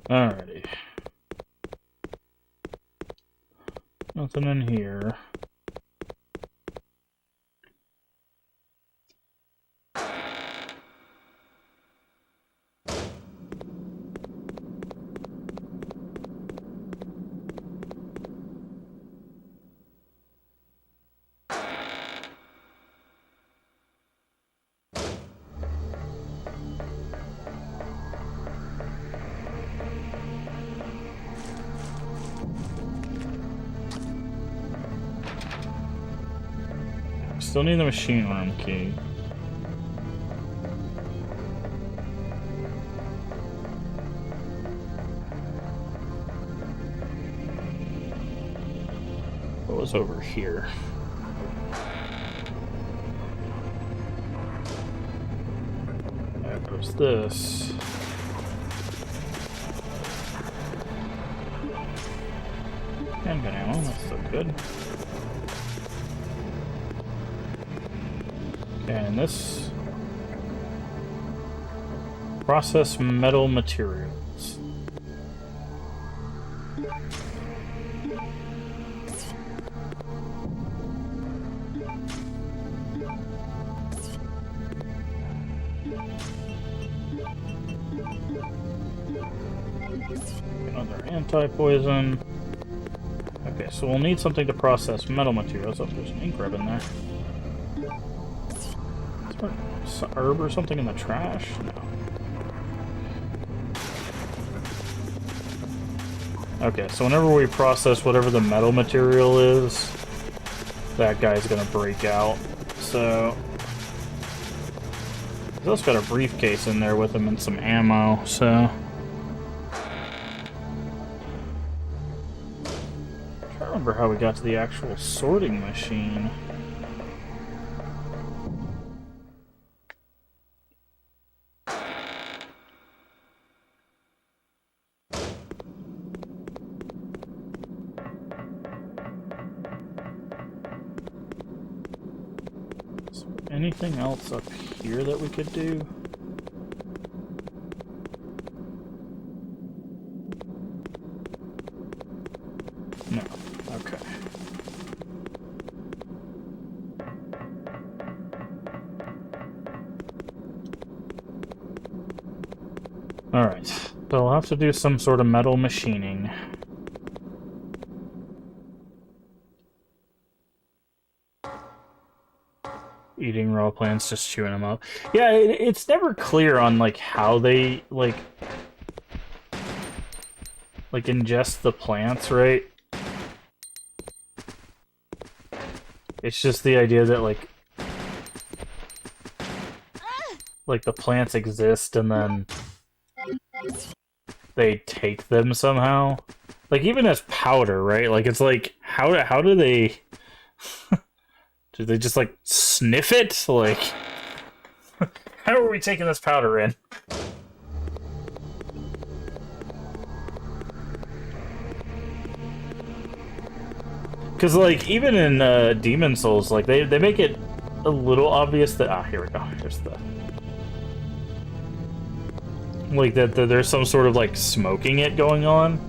Alrighty. Nothing in here. Still need the machine room key. What was over here? this? Handgun ammo, that's still good. Okay, and this... Process metal materials. Another anti-poison. Okay, so we'll need something to process metal materials. Oh, there's an ink rub in there. Is there a herb or something in the trash? No. Okay, so whenever we process whatever the metal material is, that guy's gonna break out. So... he's also got a briefcase in there with him and some ammo, so... I don't remember how we got to the actual sorting machine. Is there anything else up here that we could do? No. Okay. Alright. So I'll have to do some sort of metal machining. Eating raw plants, just chewing them up. Yeah, it's never clear on, like, how they, like ingest the plants, right? It's just the idea that, like, the plants exist and then they take them somehow. Like, even as powder, right? Like, it's like, how do they... do they just, like, sniff it? Like, how are we taking this powder in? Because, like, even in Demon Souls, like, they make it a little obvious that... ah, here we go. Here's the... like, that there's some sort of, like, smoking it going on.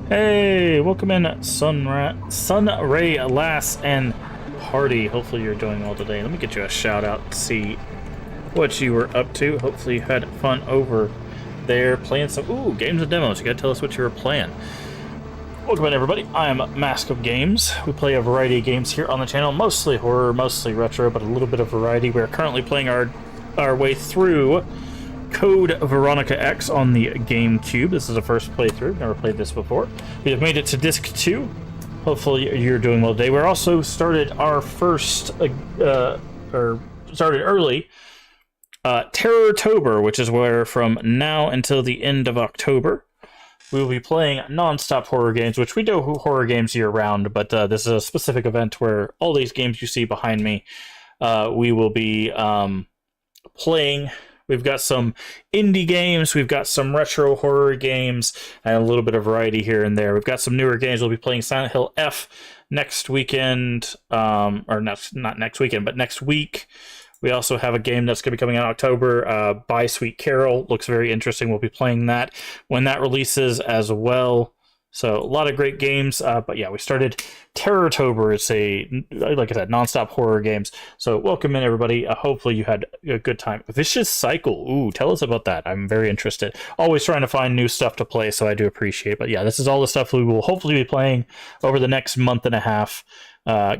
Hey, welcome in, Sunray, Lass, and Hardy. Hopefully you're doing well today. Let me get you a shout out to see what you were up to. Hopefully you had fun over there playing some games and demos. You gotta tell us what you were playing. Welcome in, everybody. I am Mask of Games. We play a variety of games here on the channel, mostly horror, mostly retro, but a little bit of variety. We're currently playing our way through Code Veronica X on the GameCube. This is the first playthrough. Never played this before. We have made it to Disc 2. Hopefully you're doing well today. We're also started our first, started early, Terrortober, which is where from now until the end of October, we will be playing non-stop horror games, which we do horror games year-round, but this is a specific event where all these games you see behind me, we will be playing. We've got some indie games, we've got some retro horror games, and a little bit of variety here and there. We've got some newer games. We'll be playing Silent Hill F next weekend, or not next weekend, but next week. We also have a game that's going to be coming out in October, By Sweet Carol. Looks very interesting. We'll be playing that when that releases as well. So a lot of great games, but yeah, we started Terrortober. It's like I said, non-stop horror games. So welcome in, everybody. Hopefully you had a good time. Vicious Cycle. Ooh, tell us about that. I'm very interested. Always trying to find new stuff to play, so I do appreciate. But yeah, this is all the stuff we will hopefully be playing over the next month and a half.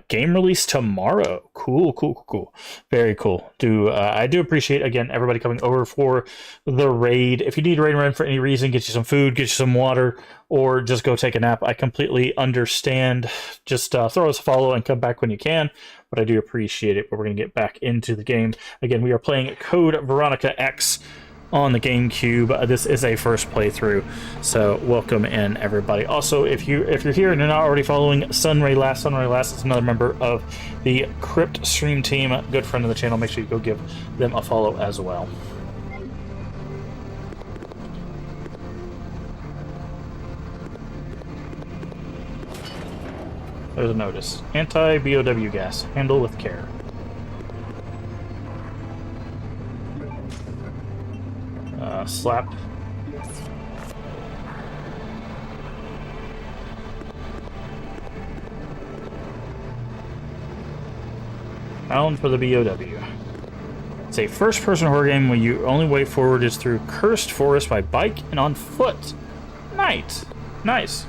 Game release tomorrow. Cool. Very cool. I do appreciate, again, everybody coming over for the raid. If you need raid run for any reason, get you some food, get you some water, or just go take a nap. I completely understand. Just throw us a follow and come back when you can. But I do appreciate it. But we're going to get back into the game. Again, we are playing Code Veronica X on the GameCube. This is a first playthrough, so welcome in, everybody. Also, if you're here and you're not already following Sunray Last is another member of the Crypt stream team, good friend of the channel. Make sure you go give them a follow as well. There's a notice. Anti-BOW gas. Handle with care. Slap. Bound for the BOW. It's a first-person horror game where your only way forward is through cursed forest by bike and on foot. Nice. Nice.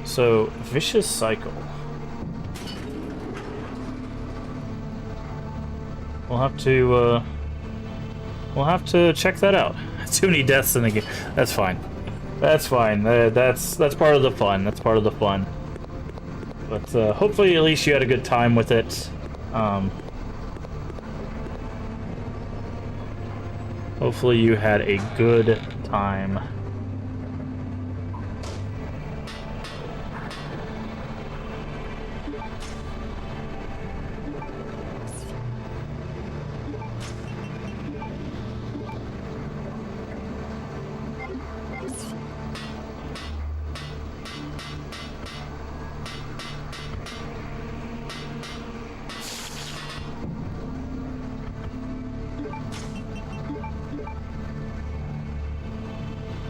So, vicious cycle. We'll have to check that out. Too many deaths in the game. That's fine. That's fine. That's part of the fun. That's part of the fun. But hopefully, at least you had a good time with it. Hopefully, you had a good time.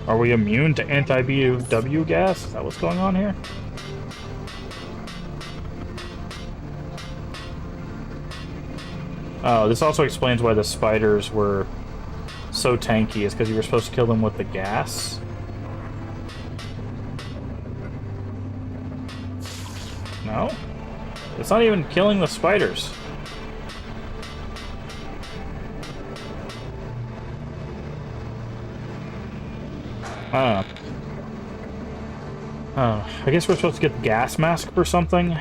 Are we immune to anti-BOW gas? Is that what's going on here? Oh, this also explains why the spiders were so tanky. Is because you were supposed to kill them with the gas. No? It's not even killing the spiders. I guess we're supposed to get the gas mask or something.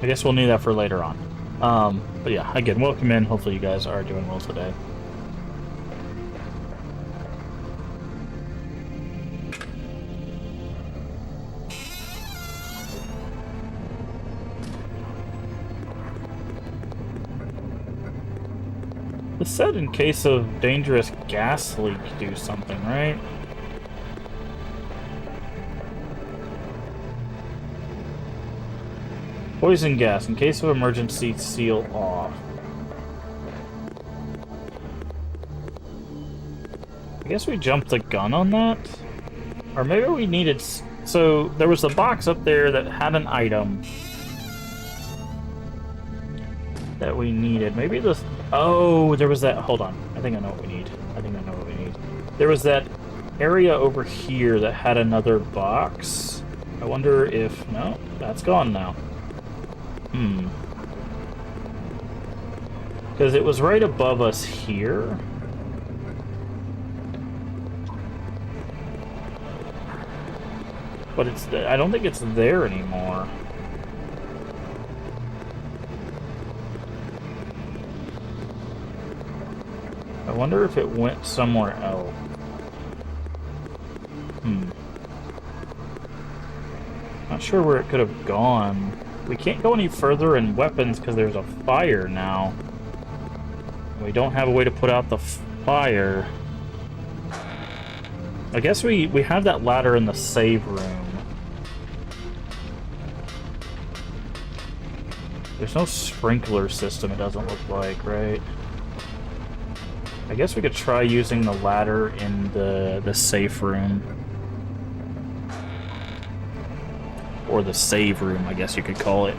I guess we'll need that for later on. But yeah, again, welcome in. Hopefully you guys are doing well today. It said in case of dangerous gas leak, do something, right? Poison gas. In case of emergency, seal off. I guess we jumped the gun on that? Or maybe we needed... So, there was a box up there that had an item that we needed. Maybe this... Oh, there was that... Hold on. I think I know what we need. There was that area over here that had another box. I wonder if... No, that's gone now. Because it was right above us here. But it's... I don't think it's there anymore. I wonder if it went somewhere else. Not sure where it could have gone. We can't go any further in weapons because there's a fire now. We don't have a way to put out the fire. I guess we have that ladder in the save room. There's no sprinkler system, it doesn't look like, right? I guess we could try using the ladder in the safe room. Or the save room, I guess you could call it.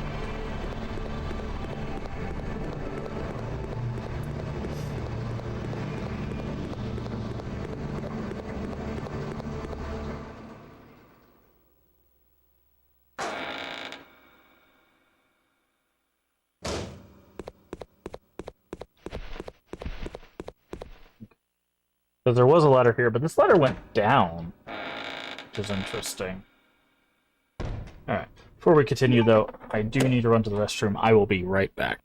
Because there was a ladder here, but this ladder went down. which is interesting. Alright. Before we continue, though, I do need to run to the restroom. I will be right back.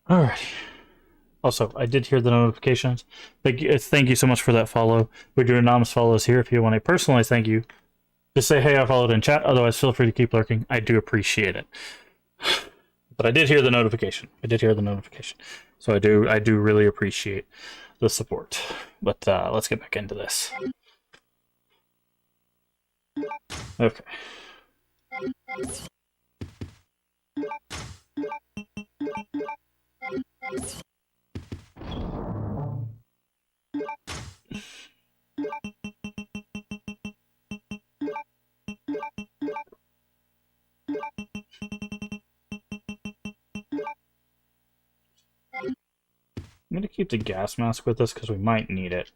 Alrighty. Also, I did hear the notifications. Thank you so much for that follow. We do anonymous follows here if you want a personalized thank you. Just say, hey, I followed in chat. Otherwise, feel free to keep lurking. I do appreciate it. But I did hear the notification. So I do really appreciate the support. But let's get back into this. Okay. I'm going to keep the gas mask with us because we might need it.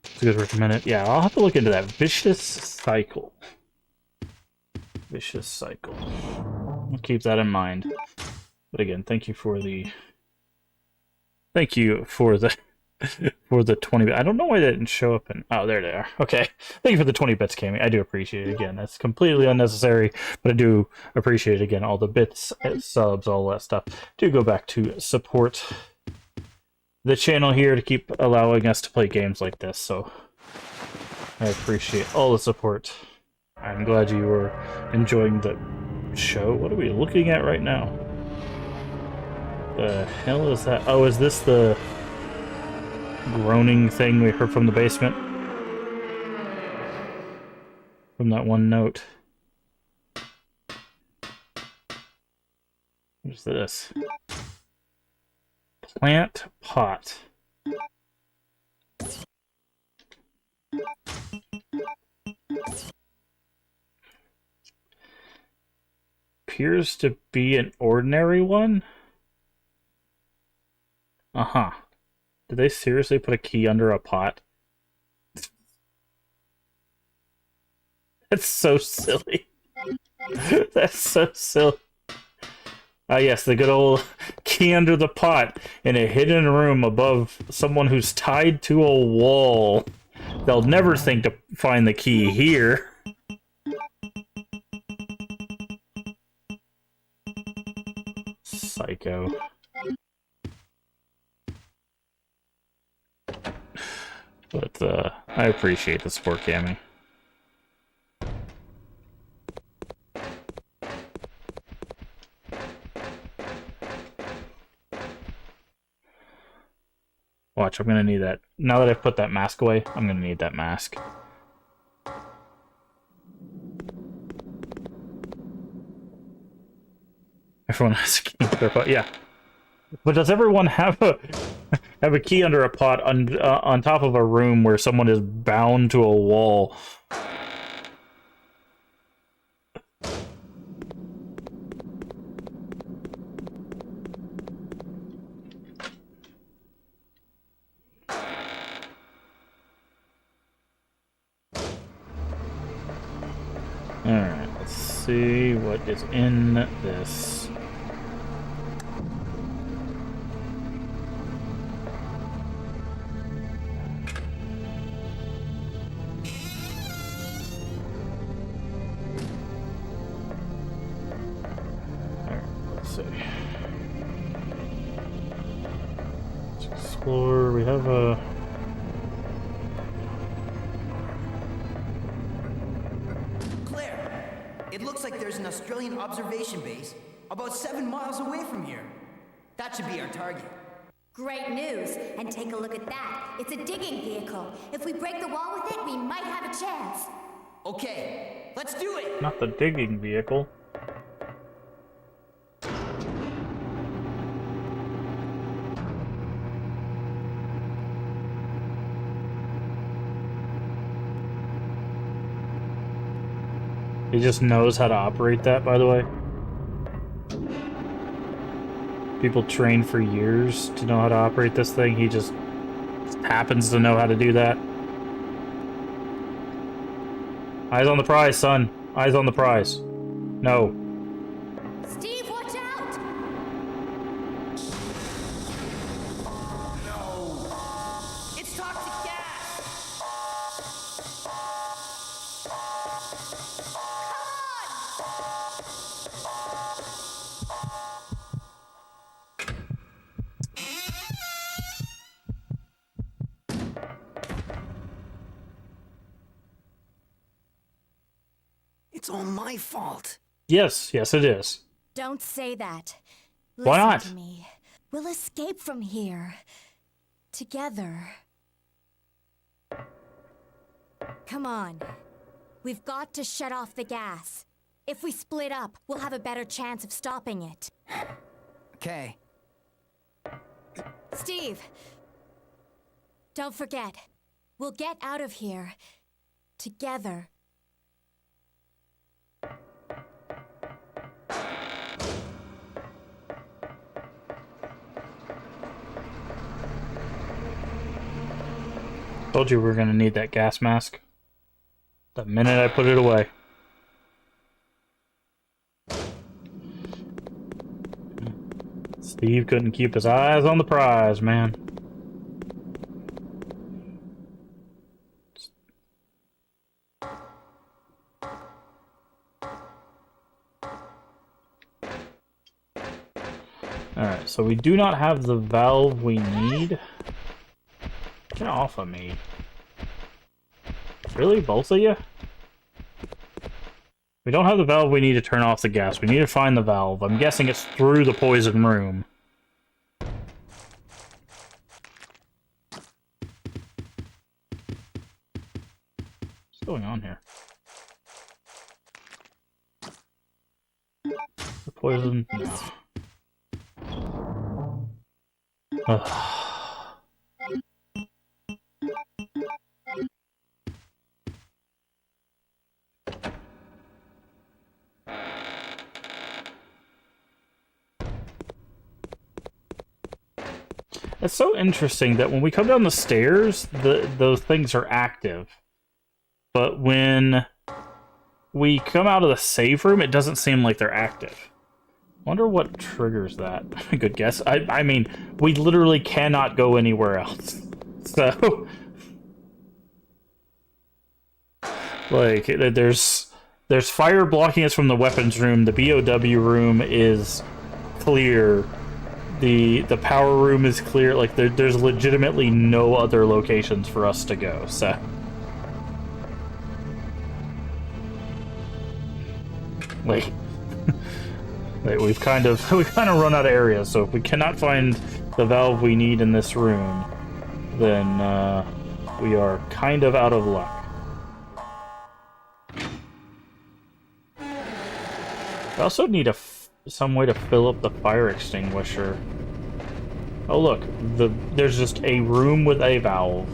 It's a good recommended. Yeah, I'll have to look into that. Vicious cycle. I'll keep that in mind. But again, thank you for the for the 20. I don't know why that didn't show up in. Oh, there they are. Okay. Thank you for the 20 bits, Cammy. I do appreciate it. Again, that's completely unnecessary, but I do appreciate it. Again, all the bits, subs, all that stuff. Do go back to support the channel here to keep allowing us to play games like this. So I appreciate all the support. I'm glad you were enjoying the show. What are we looking at right now? The hell is that? Oh, is this the groaning thing we heard from the basement? From that one note. What is this? Plant pot. Appears to be an ordinary one? Uh-huh. Did they seriously put a key under a pot? That's so silly. That's so silly. Ah, yes, the good old key under the pot in a hidden room above someone who's tied to a wall. They'll never think to find the key here. Psycho. But I appreciate the support, Cammy. Watch, I'm gonna need that. Now that I've put that mask away, I'm gonna need that mask. Everyone has a key under their pot. Yeah. But does everyone have a key under a pot on top of a room where someone is bound to a wall? Alright, let's see what is in this. Explore. We have a Claire, it looks like there's an Australian observation base about 7 miles away from here. That should be our target. Great news. And take a look at that. It's a digging vehicle. If we break the wall with it, we might have a chance. Okay, let's do it. not the digging vehicle. He just knows how to operate that, by the way. People train for years to know how to operate this thing. He just happens to know how to do that. Eyes on the prize, son. Eyes on the prize. No. Steve, watch out! It's toxic gas. It's all my fault. Yes, yes, it is. Don't say that. Why not? Listen to me. We'll escape from here. Together. Come on. We've got to shut off the gas. If we split up, we'll have a better chance of stopping it. Okay. Steve! Don't forget. We'll get out of here. Together. Told you we were gonna need that gas mask. The minute I put it away. Steve couldn't keep his eyes on the prize, man. Alright, so we do not have the valve we need. Get off of me. Really? Both of you? We don't have the valve we need to turn off the gas. We need to find the valve. I'm guessing it's through the poison room. What's going on here? The poison? No. Ugh. It's so interesting that when we come down the stairs, those things are active. But when we come out of the save room, it doesn't seem like they're active. Wonder what triggers that. Good guess. I mean, we literally cannot go anywhere else. So, like, there's fire blocking us from the weapons room. The BOW room is clear. The power room is clear. Like, there's legitimately no other locations for us to go, so. Like, we've kind of run out of areas, so if we cannot find the valve we need in this room, then we are kind of out of luck. I also need some way to fill up the fire extinguisher. Oh look, there's just a room with a valve.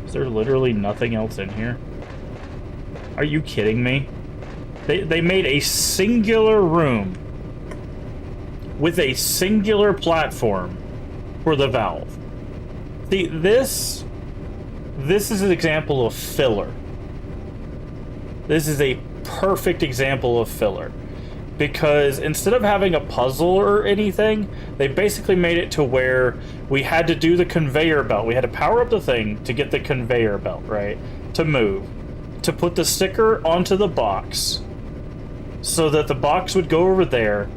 Is there literally nothing else in here? Are you kidding me? They made a singular room with a singular platform for the valve. See, this is an example of filler. This is a perfect example of filler. Because instead of having a puzzle or anything, they basically made it to where we had to do the conveyor belt. We had to power up the thing to get the conveyor belt, right? To move. To put the sticker onto the box. So that the box would go over there.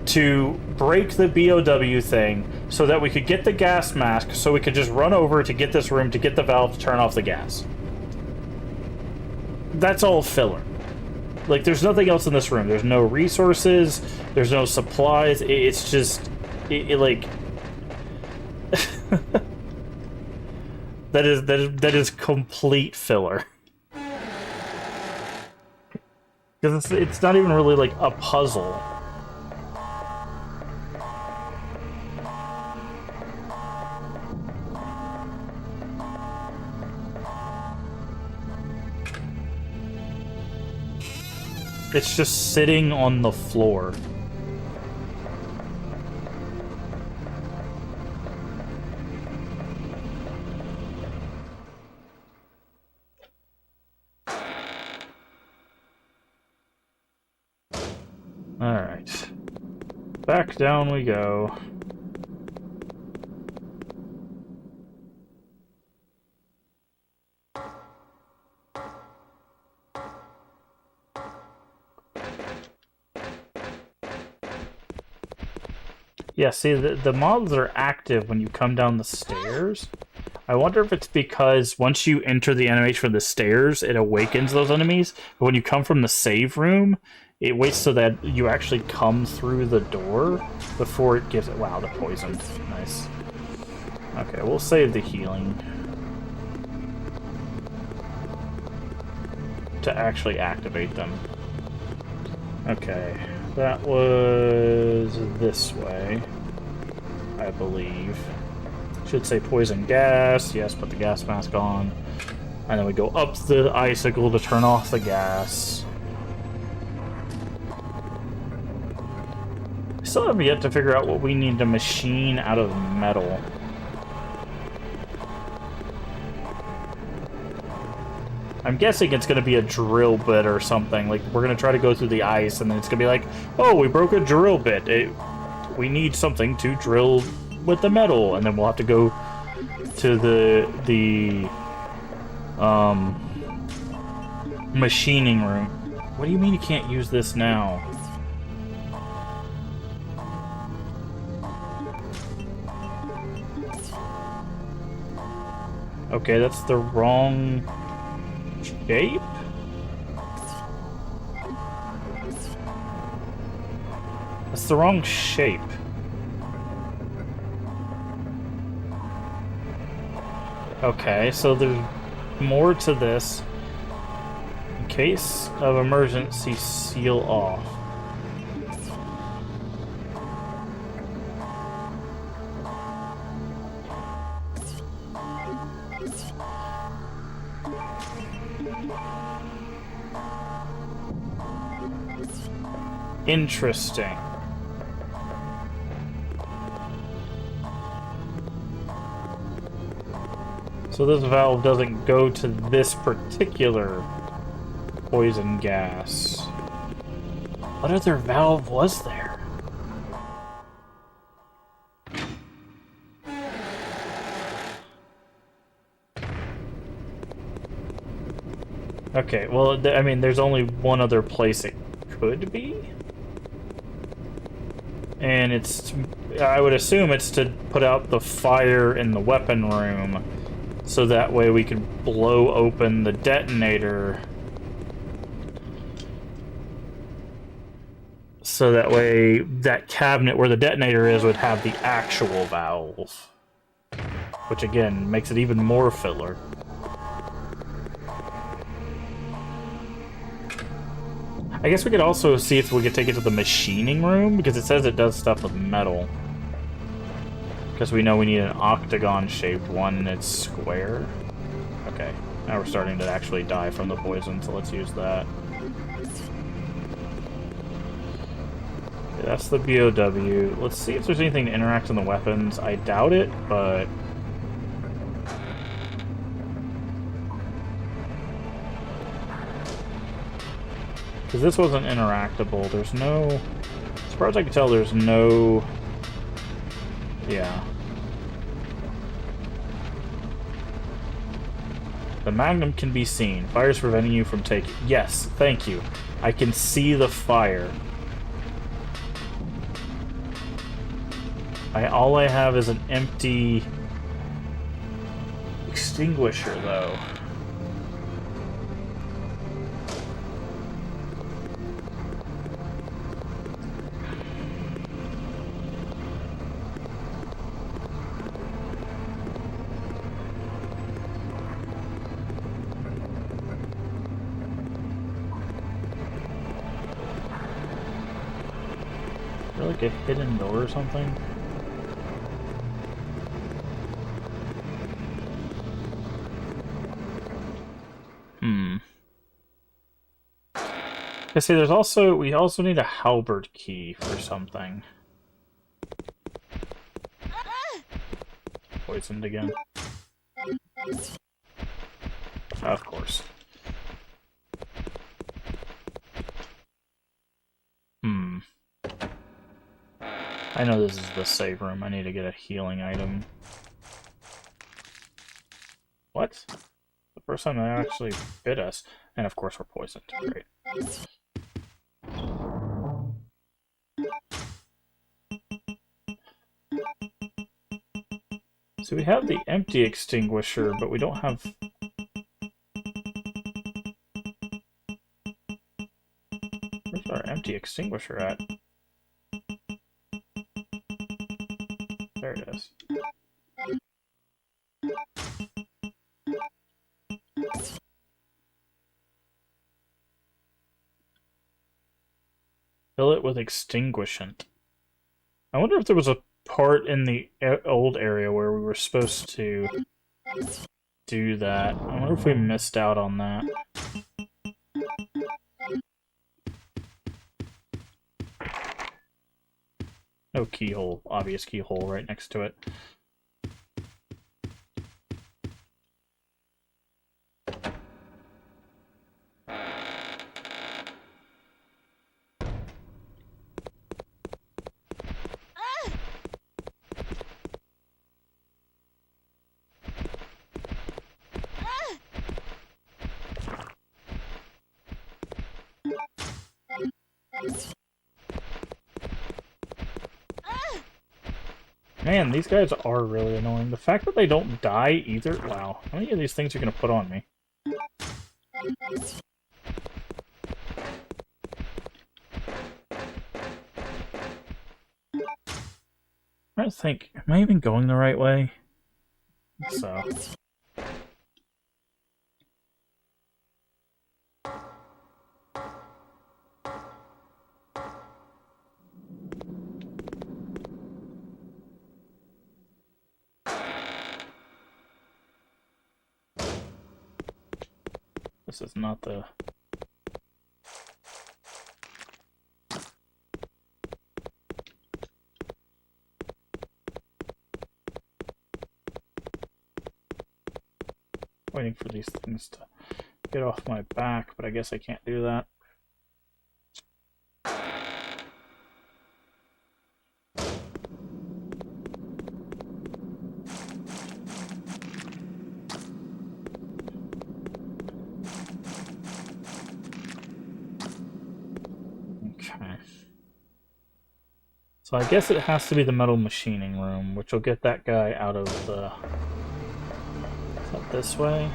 To break the BOW thing. So that we could get the gas mask. So we could just run over to get this room to get the valve to turn off the gas. That's all filler. Like, there's nothing else in this room. There's no resources. There's no supplies. It's just... like... that is complete filler. Because it's not even really, like, a puzzle. It's just sitting on the floor. Alright. Back down we go. Yeah, see, the mobs are active when you come down the stairs. I wonder if it's because once you enter the animation from the stairs, it awakens those enemies. But when you come from the save room, it waits so that you actually come through the door before it gives it... Wow, the poisoned. Nice. Okay, we'll save the healing to actually activate them. Okay, that was this way, I believe. Should say poison gas. Yes, put the gas mask on. And then we go up the icicle to turn off the gas. Still have yet to figure out what we need to machine out of metal. I'm guessing it's going to be a drill bit or something. Like, we're going to try to go through the ice, and then it's going to be like, oh, we broke a drill bit. We need something to drill with the metal, and then we'll have to go to the machining room. What do you mean you can't use this now? Okay, that's the wrong shape? That's the wrong shape. Okay, so there's more to this. In case of emergency, seal off. Interesting. So this valve doesn't go to this particular poison gas. What other valve was there? Okay, well, I mean, there's only one other place it could be. And it's... I would assume it's to put out the fire in the weapon room, so that way we can blow open the detonator. So that way that cabinet where the detonator is would have the actual valve. Which again, makes it even more filler. I guess we could also see if we could take it to the machining room, because it says it does stuff with metal. Because we know we need an octagon-shaped one, and it's square. Okay, now we're starting to actually die from the poison, so let's use that. Okay, that's the BOW. Let's see if there's anything to interact in the weapons. I doubt it, but... Because this wasn't interactable. There's no... As far as I can tell, there's no... Yeah. The Magnum can be seen. Fire is preventing you from taking... Yes, thank you. I can see the fire. All I have is an empty... extinguisher, though. Like a hidden door or something? I see there's also... We also need a halberd key for something. Poisoned again. Of course. I know this is the save room. I need to get a healing item. What? The person that actually bit us. And of course we're poisoned. Great. So we have the empty extinguisher, but we don't have... Where's our empty extinguisher at? There it is. Fill it with extinguishant. I wonder if there was a part in the old area where we were supposed to do that. I wonder if we missed out on that. No keyhole. Obvious keyhole right next to it. Man, these guys are really annoying. The fact that they don't die either... Wow. How many of these things are going to put on me? I think... Am I even going the right way? I think so. This is not the... Waiting for these things to get off my back, but I guess I can't do that. So I guess it has to be the metal machining room, which will get that guy out of the... Is that this way?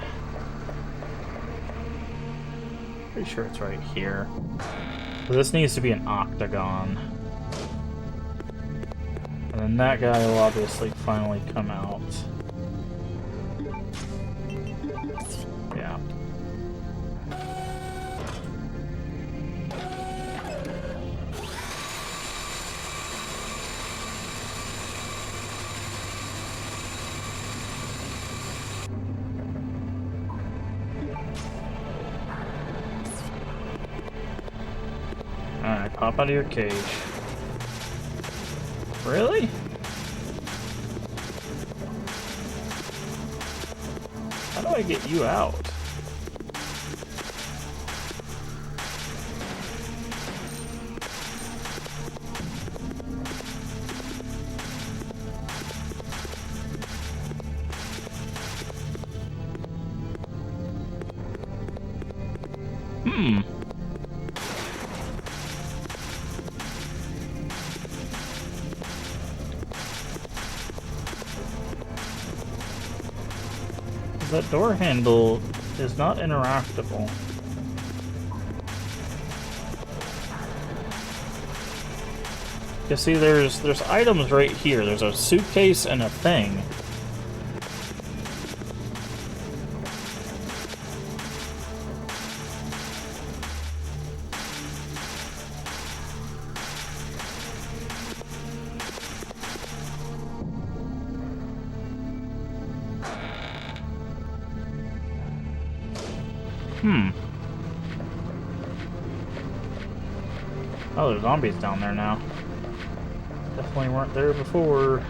Pretty sure it's right here. So this needs to be an octagon. And then that guy will obviously finally come out. Yeah. Alright, pop out of your cage. Really? How do I get you out? That door handle is not interactable. You see, there's items right here. There's a suitcase and a thing. Oh, there's zombies down there now. Definitely weren't there before.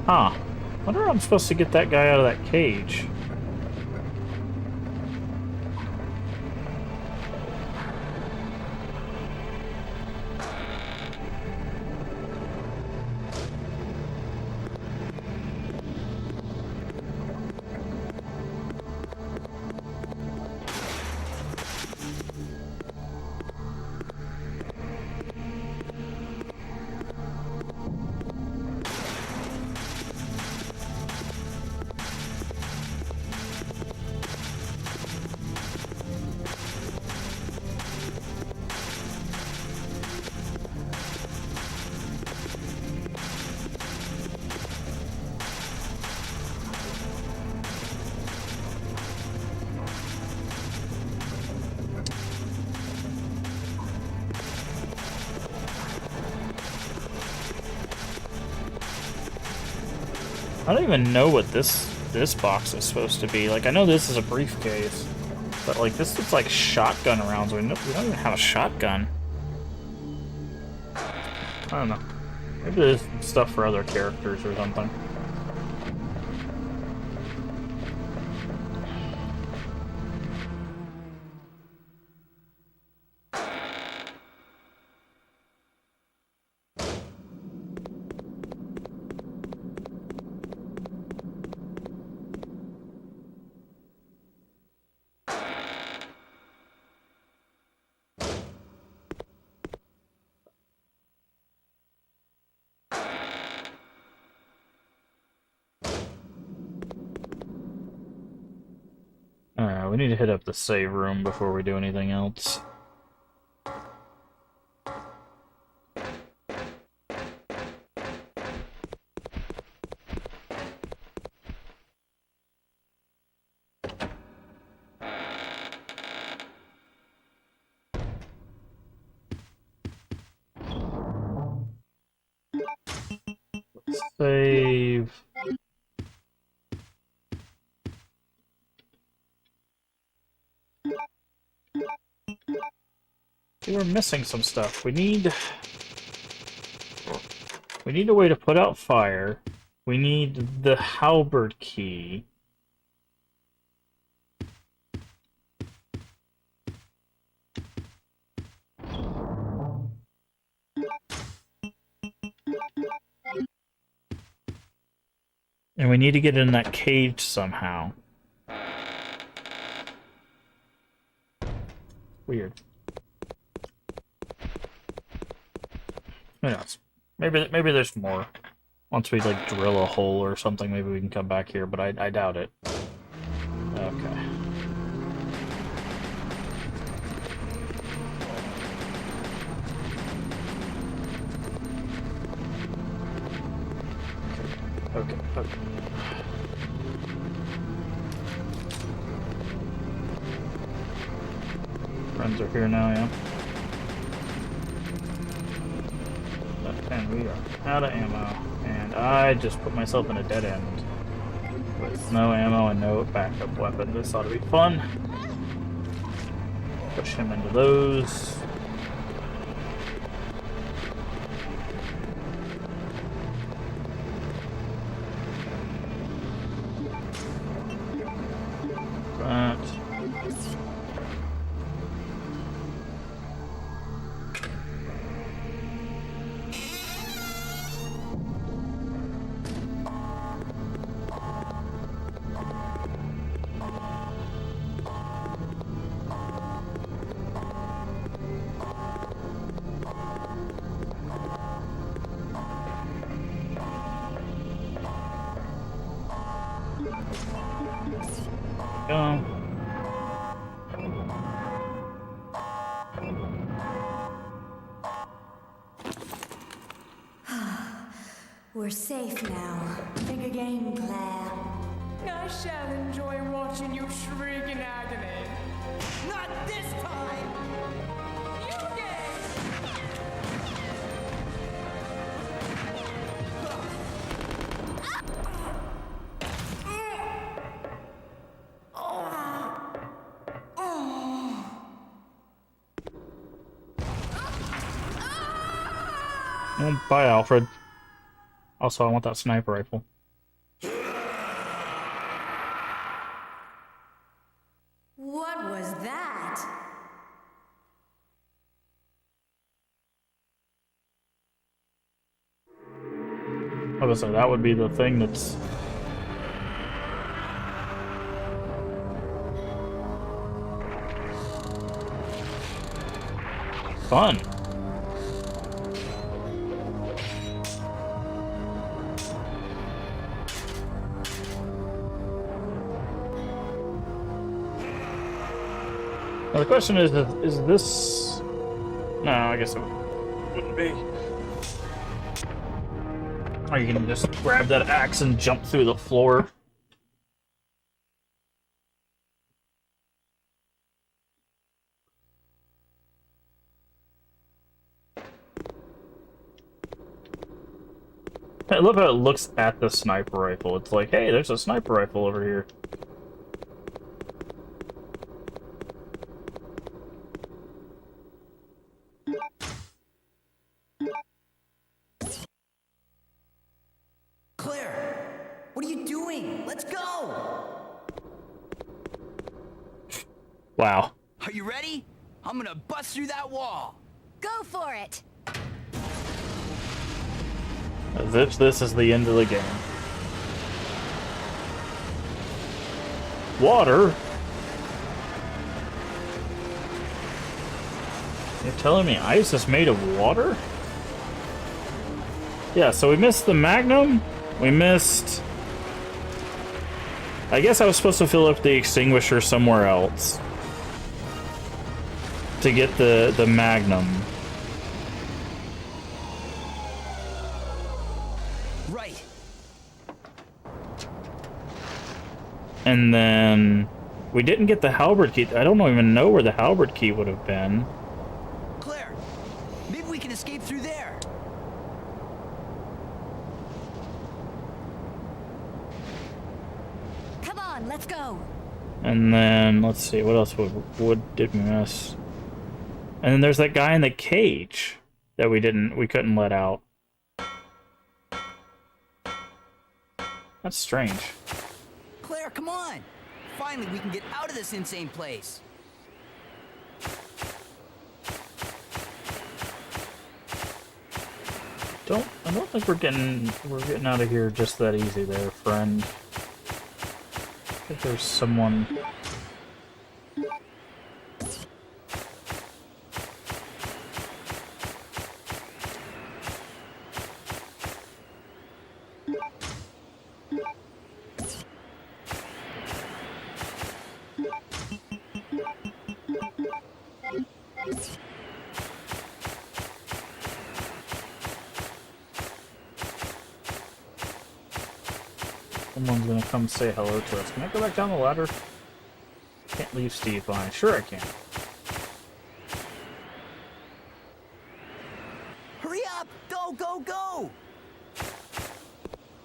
Huh. Wonder how I'm supposed to get that guy out of that cage. I don't even know what this box is supposed to be. Like, I know this is a briefcase, but like this looks like shotgun rounds. We don't even have a shotgun. I don't know. Maybe there's stuff for other characters or something. Alright, we need to hit up the save room before we do anything else. Save. We're missing some stuff. We need a way to put out fire. We need the halberd key. And we need to get in that cage somehow. Weird. Who knows? Maybe there's more. Once we like drill a hole or something, maybe we can come back here, but I doubt it. Okay. Okay. Friends are here now, yeah. And we are out of ammo. And I just put myself in a dead end. With no ammo and no backup weapon. This ought to be fun. Push him into those. That. Go. We're safe now. Think again, Claire. I shall enjoy watching you shriek in agony. Not this time! You gay! Well, bye, Alfred. Also, I want that sniper rifle. What was that? I was gonna say, that would be the thing that's... fun. Now the question is this... No, I guess it wouldn't be. Or you can just grab that axe and jump through the floor. I love how it looks at the sniper rifle. It's like, hey, there's a sniper rifle over here. Claire, what are you doing? Let's go! Wow. Are you ready? I'm gonna bust through that wall. Go for it! As if this is the end of the game. Water? You're telling me ice is made of water? Yeah, so we missed the Magnum. We missed... I guess I was supposed to fill up the extinguisher somewhere else to get the Magnum. Right. And then we didn't get the halberd key. I don't even know where the halberd key would have been. Claire, maybe we can escape through there. Come on, let's go! And then let's see, what else did we miss? And then there's that guy in the cage that we couldn't let out. That's strange. Claire, come on! Finally, we can get out of this insane place. I don't think we're getting out of here just that easy there, friend. I think there's someone. Someone's gonna come say hello to us. Can I go back down the ladder? Can't leave Steve behind. Sure I can. Hurry up! Go, go, go!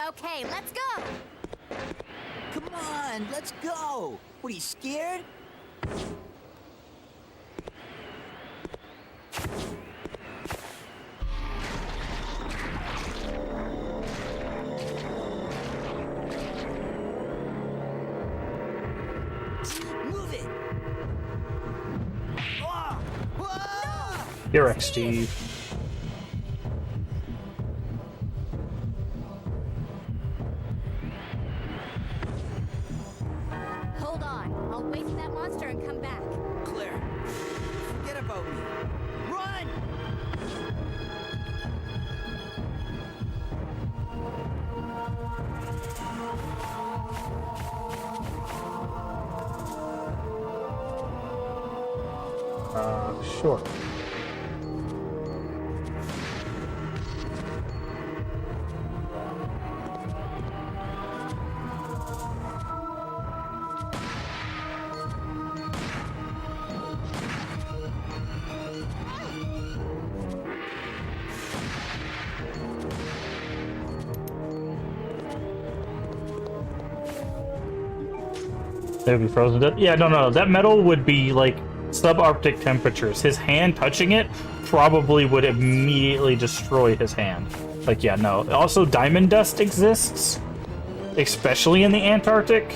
Okay, let's go! Come on, let's go! What, are you scared? Move it! Ah! Ah! You're right, Steve. Hold on, I'll wait for that monster and come back. Claire, forget about me. Run! Sure. They would be frozen to death? Yeah, no. That metal would be like subarctic temperatures. His hand touching it probably would immediately destroy his hand. Like, yeah, no. Also, diamond dust exists, especially in the Antarctic.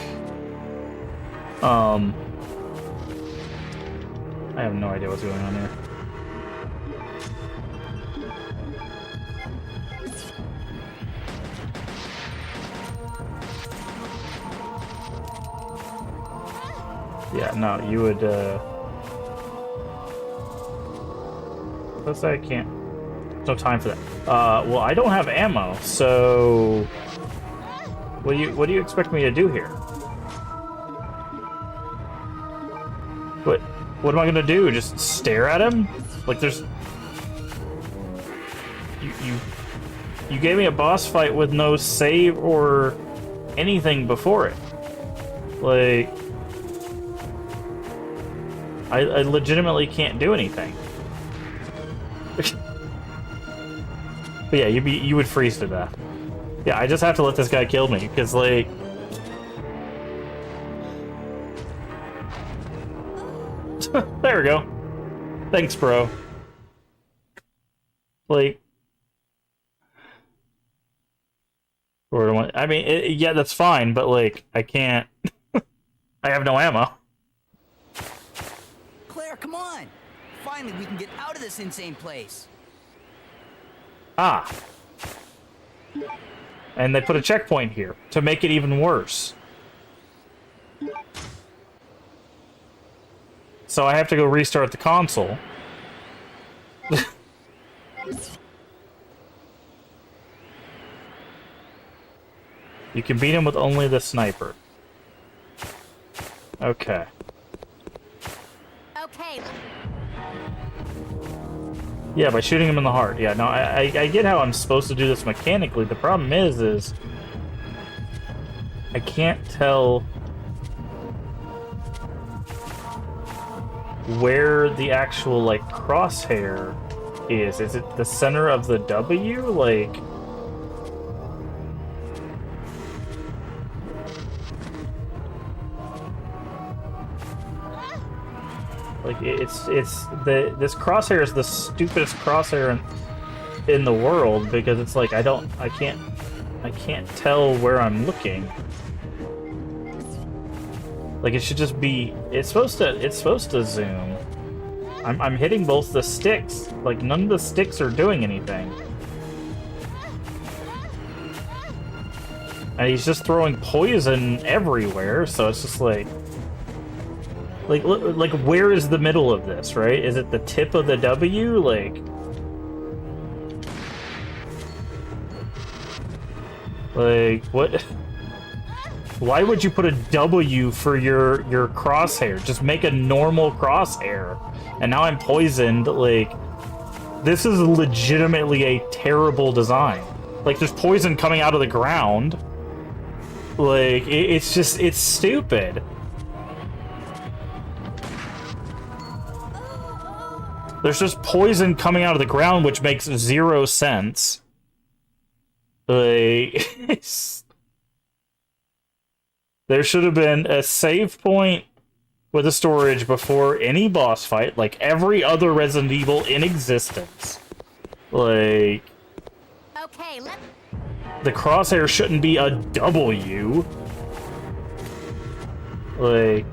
I have no idea what's going on here. Yeah, no, you would, let's say I can't. No time for that. Well, I don't have ammo, so what do you expect me to do here? What am I gonna do? Just stare at him? Like there's you gave me a boss fight with no save or anything before it. Like I legitimately can't do anything. But yeah, you would freeze to death. Yeah, I just have to let this guy kill me, because, like... There we go. Thanks, bro. Like... I mean, yeah, that's fine, but, like, I can't... I have no ammo. Claire, come on! Finally, we can get out of this insane place. Ah. And they put a checkpoint here to make it even worse. So I have to go restart the console. You can beat him with only the sniper. Okay. Okay. Yeah, by shooting him in the heart. Yeah, no, I get how I'm supposed to do this mechanically. The problem is I can't tell where the actual, like, crosshair is. Is it the center of the W? Like, this crosshair is the stupidest crosshair in the world, because it's like I can't tell where I'm looking. Like, it should just be, it's supposed to zoom. I'm hitting both the sticks. Like, none of the sticks are doing anything. And he's just throwing poison everywhere, so it's just like, where is the middle of this, right? Is it the tip of the W? Like, what? Why would you put a W for your crosshair? Just make a normal crosshair. And now I'm poisoned. Like, this is legitimately a terrible design. Like, there's poison coming out of the ground. Like, it's just, it's stupid. There's just poison coming out of the ground, which makes 0 sense. Like, there should have been a save point with a storage before any boss fight, like every other Resident Evil in existence. Like, Okay, the crosshair shouldn't be a W. Like,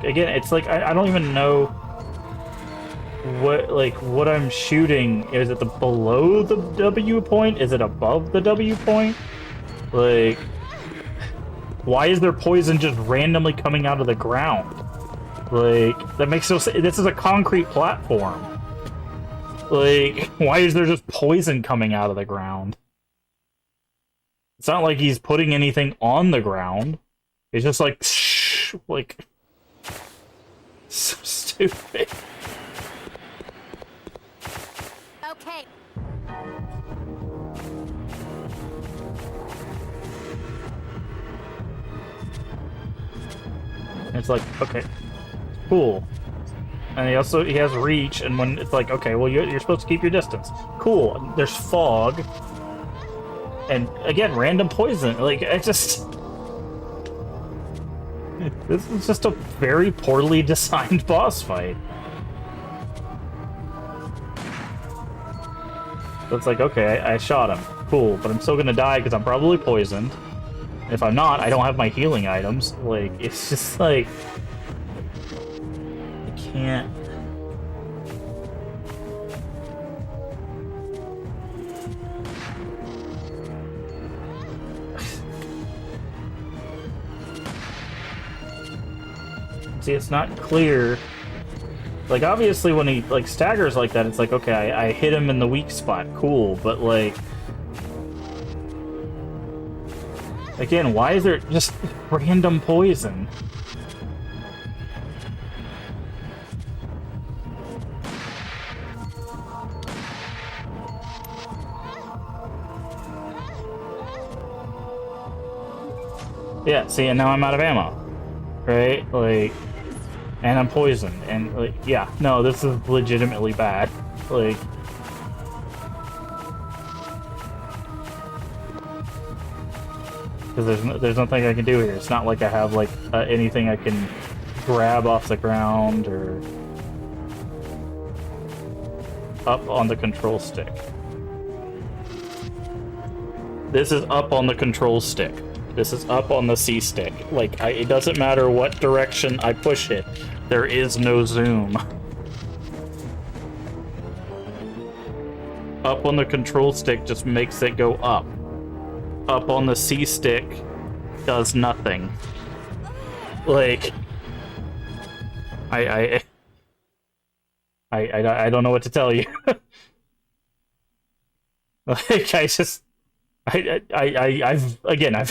again, it's like, I don't even know what I'm shooting. Is it below the W point? Is it above the W point? Like, why is there poison just randomly coming out of the ground? Like, that makes no sense. This is a concrete platform. Like, why is there just poison coming out of the ground? It's not like he's putting anything on the ground. It's just like, shh, like, so stupid. okay. It's like, okay, cool. And he has reach, and when it's like, okay, well, you're supposed to keep your distance. Cool. There's fog. And again, random poison. Like, I just... This is just a very poorly designed boss fight. So it's like, okay, I shot him. Cool, but I'm still gonna die because I'm probably poisoned. If I'm not, I don't have my healing items. Like, it's just like... I can't... See, it's not clear. Like, obviously when he, like, staggers like that, it's like, okay, I hit him in the weak spot. Cool, but, like... Again, why is there just random poison? Yeah, see, and now I'm out of ammo. Right? Like... and I'm poisoned, and like, yeah, no, this is legitimately bad. Like, because there's nothing I can do here. It's not like I have like anything I can grab off the ground or up on the control stick. This is up on the control stick. This is up on the C stick. Like, it doesn't matter what direction I push it. There is no zoom. Up on the control stick just makes it go up. Up on the C stick does nothing. Like, I don't know what to tell you. Like, I've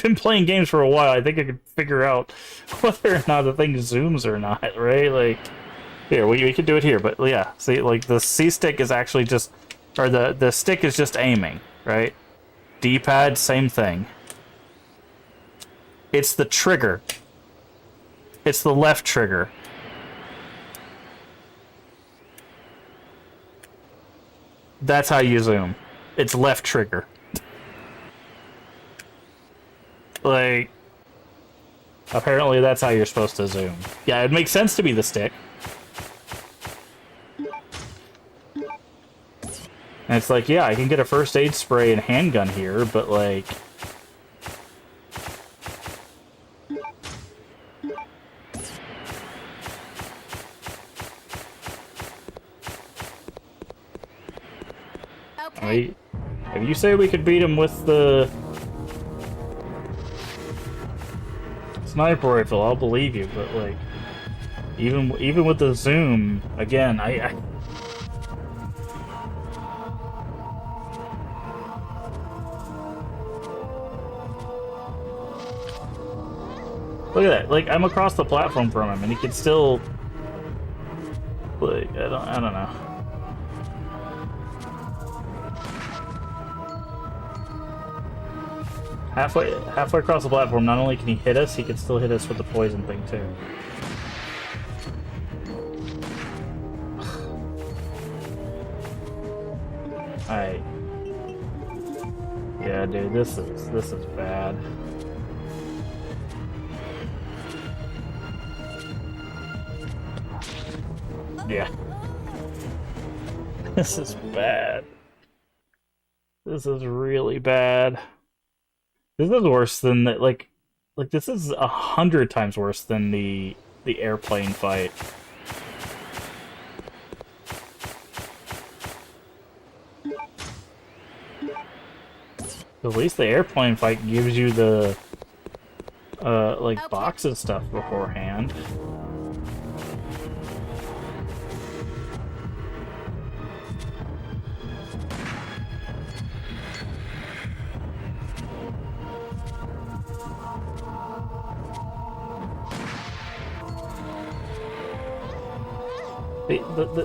been playing games for a while. I think I could figure out whether or not the thing zooms or not, right? Like, here, we can do it here, but yeah, see, like, the C stick is actually just, or the stick is just aiming, right? D-pad, same thing. It's the trigger. It's the left trigger. That's how you zoom. It's left trigger. Like, apparently that's how you're supposed to zoom. Yeah, it makes sense to be the stick. And it's like, yeah, I can get a first aid spray and handgun here, but like... Okay. If you say we could beat him with the sniper rifle, I'll believe you, but like, even with the zoom, again, I look at that. Like, I'm across the platform from him, and he can still, like, I don't know. Halfway across the platform, not only can he hit us, he can still hit us with the poison thing too. Alright. Yeah, dude, this is bad. Yeah. This is bad. This is really bad. This is worse than the, like this is 100 times worse than the airplane fight. At least the airplane fight gives you the like box and stuff beforehand.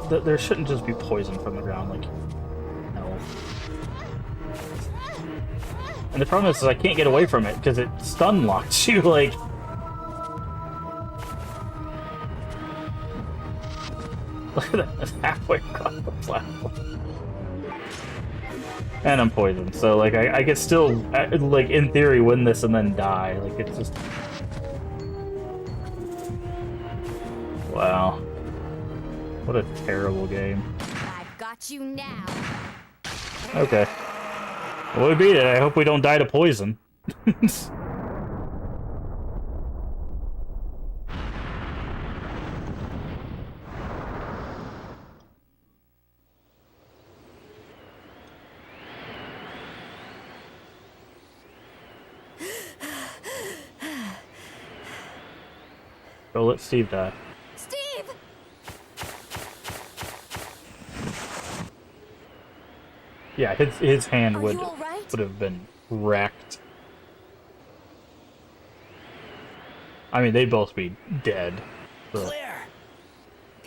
There shouldn't just be poison from the ground, like, no. And the problem is I can't get away from it, because it stun locks you, like... Look at that, that's halfway across the platform. And I'm poisoned, so, like, I could still, like, in theory, win this and then die. Like, it's just... Wow. What a terrible game. I've got you now. Okay. Well, we beat it. I hope we don't die to poison. Go let Steve die. Steve! Yeah, his hand would you all right? have been wrecked. I mean, they'd both be dead. But... Claire!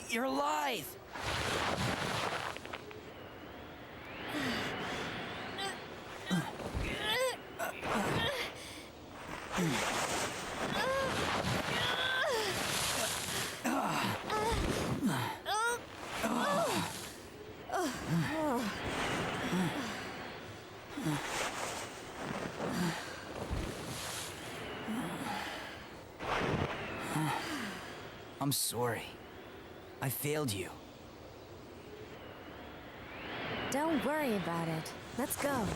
You're alive! I'm sorry. I failed you. Don't worry about it. Let's go.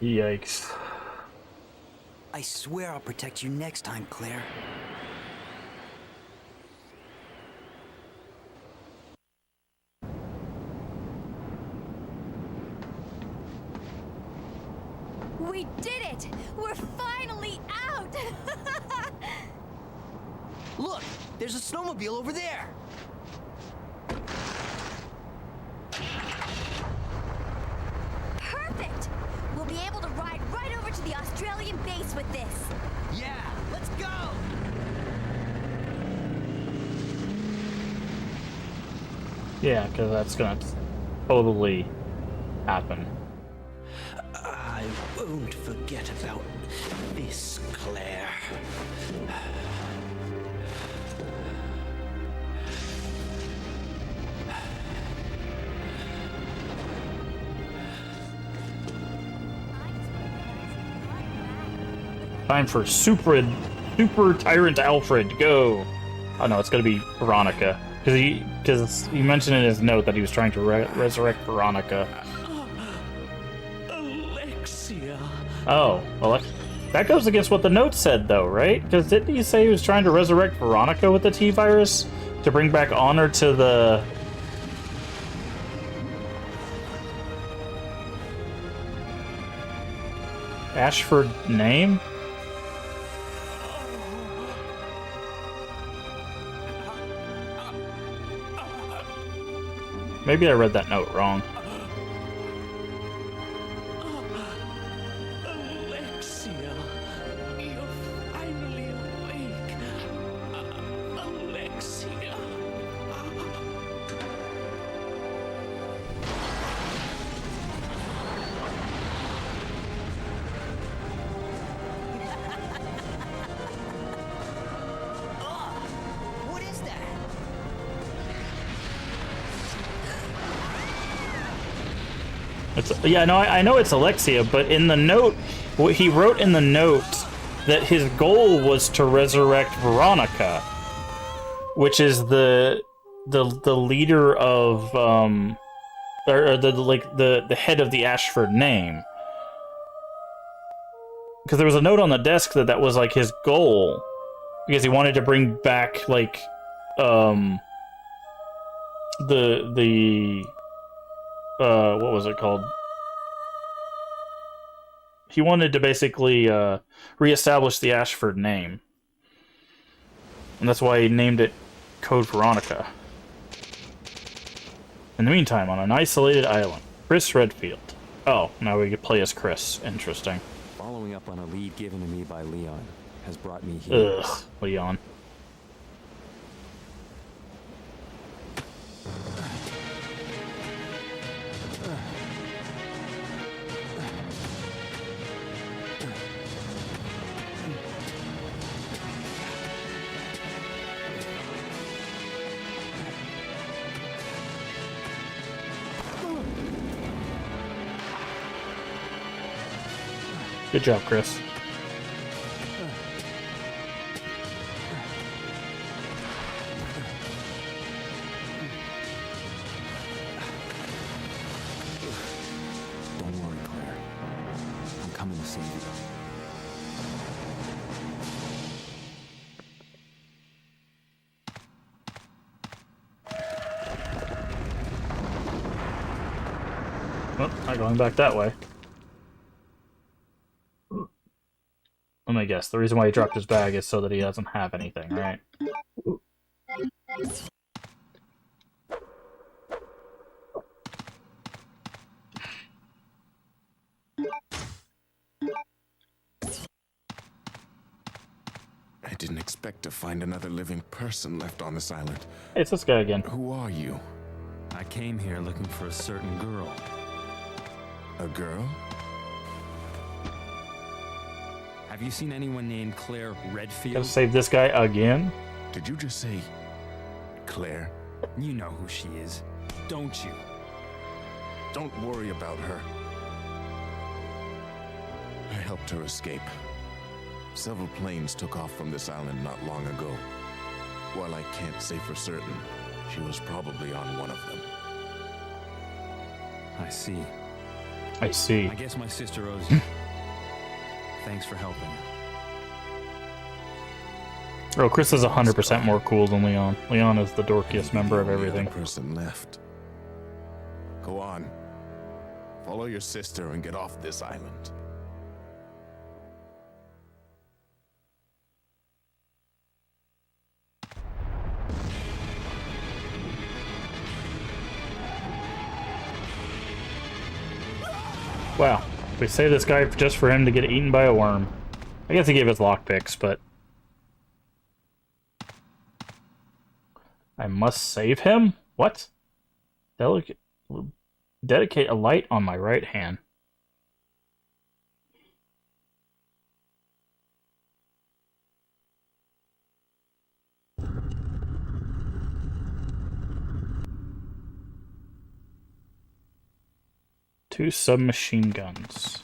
Yikes. I swear I'll protect you next time, Claire. We did it! We're finally out! Look, there's a snowmobile over there. Perfect! We'll be able to ride right over to the Australian base with this. Yeah, let's go. Yeah, because that's gonna totally happen. I won't forget about this, Claire. Time for Super Tyrant Alfred, go! Oh no, it's gonna be Veronica. Because he mentioned in his note that he was trying to resurrect Veronica. Alexia. Oh, well, that goes against what the note said, though, right? Because didn't he say he was trying to resurrect Veronica with the T-Virus? To bring back honor to the... Ashford name? Maybe I read that note wrong. Alexia, you're finally awake. Alexia. What is that? Yeah, no, I know it's Alexia, but in the note, what he wrote in the note that his goal was to resurrect Veronica, which is the leader of or the head of the Ashford name. Because there was a note on the desk that was like his goal, because he wanted to bring back like the what was it called? He wanted to basically reestablish the Ashford name. And that's why he named it Code Veronica. In the meantime, on an isolated island, Chris Redfield. Oh, now we get play as Chris. Interesting. Following up on a lead given to me by Leon has brought me here. Ugh, Leon. Good job, Chris. Don't worry, Claire. I'm coming to save you. Oh, not going back that way. Let me guess. The reason why he dropped his bag is so that he doesn't have anything, right? I didn't expect to find another living person left on this island. Hey, it's this guy again. Who are you? I came here looking for a certain girl. A girl? Have Have you seen anyone named Claire Gotta Redfield? save this guy again. Did you just say Claire? You know who she is, don't you? Don't worry about her. I helped her escape. Several planes took off from this island not long ago. While I can't say for certain, she was probably on one of them. I see. I see. I guess my sister owes you. Thanks for helping. Oh, Chris is 100% more cool than Leon. Leon is the dorkiest member of The only everything. other person left. Go on. Follow your sister and get off this island. Wow. We saved this guy just for him to get eaten by a worm. I guess he gave us lockpicks, but... I must save him? What? Dedicate a light on my right hand. Two submachine guns.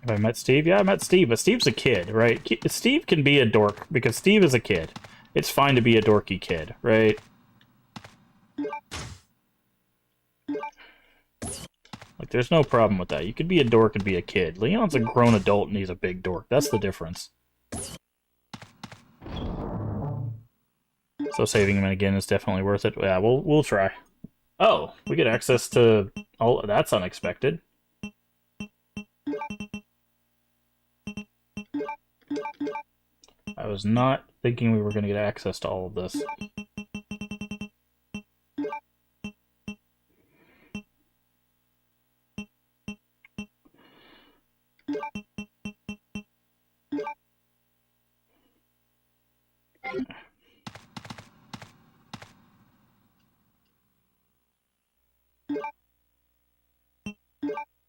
Have I met Steve? Yeah, I met Steve, but Steve's a kid, right? Steve can be a dork, because Steve is a kid. It's fine to be a dorky kid, right? Like, there's no problem with that. You could be a dork and be a kid. Leon's a grown adult and he's a big dork. That's the difference. So saving him again is definitely worth it. Yeah, we'll try. Oh, we get access to... Oh, that's unexpected. I was not thinking we were going to get access to all of this.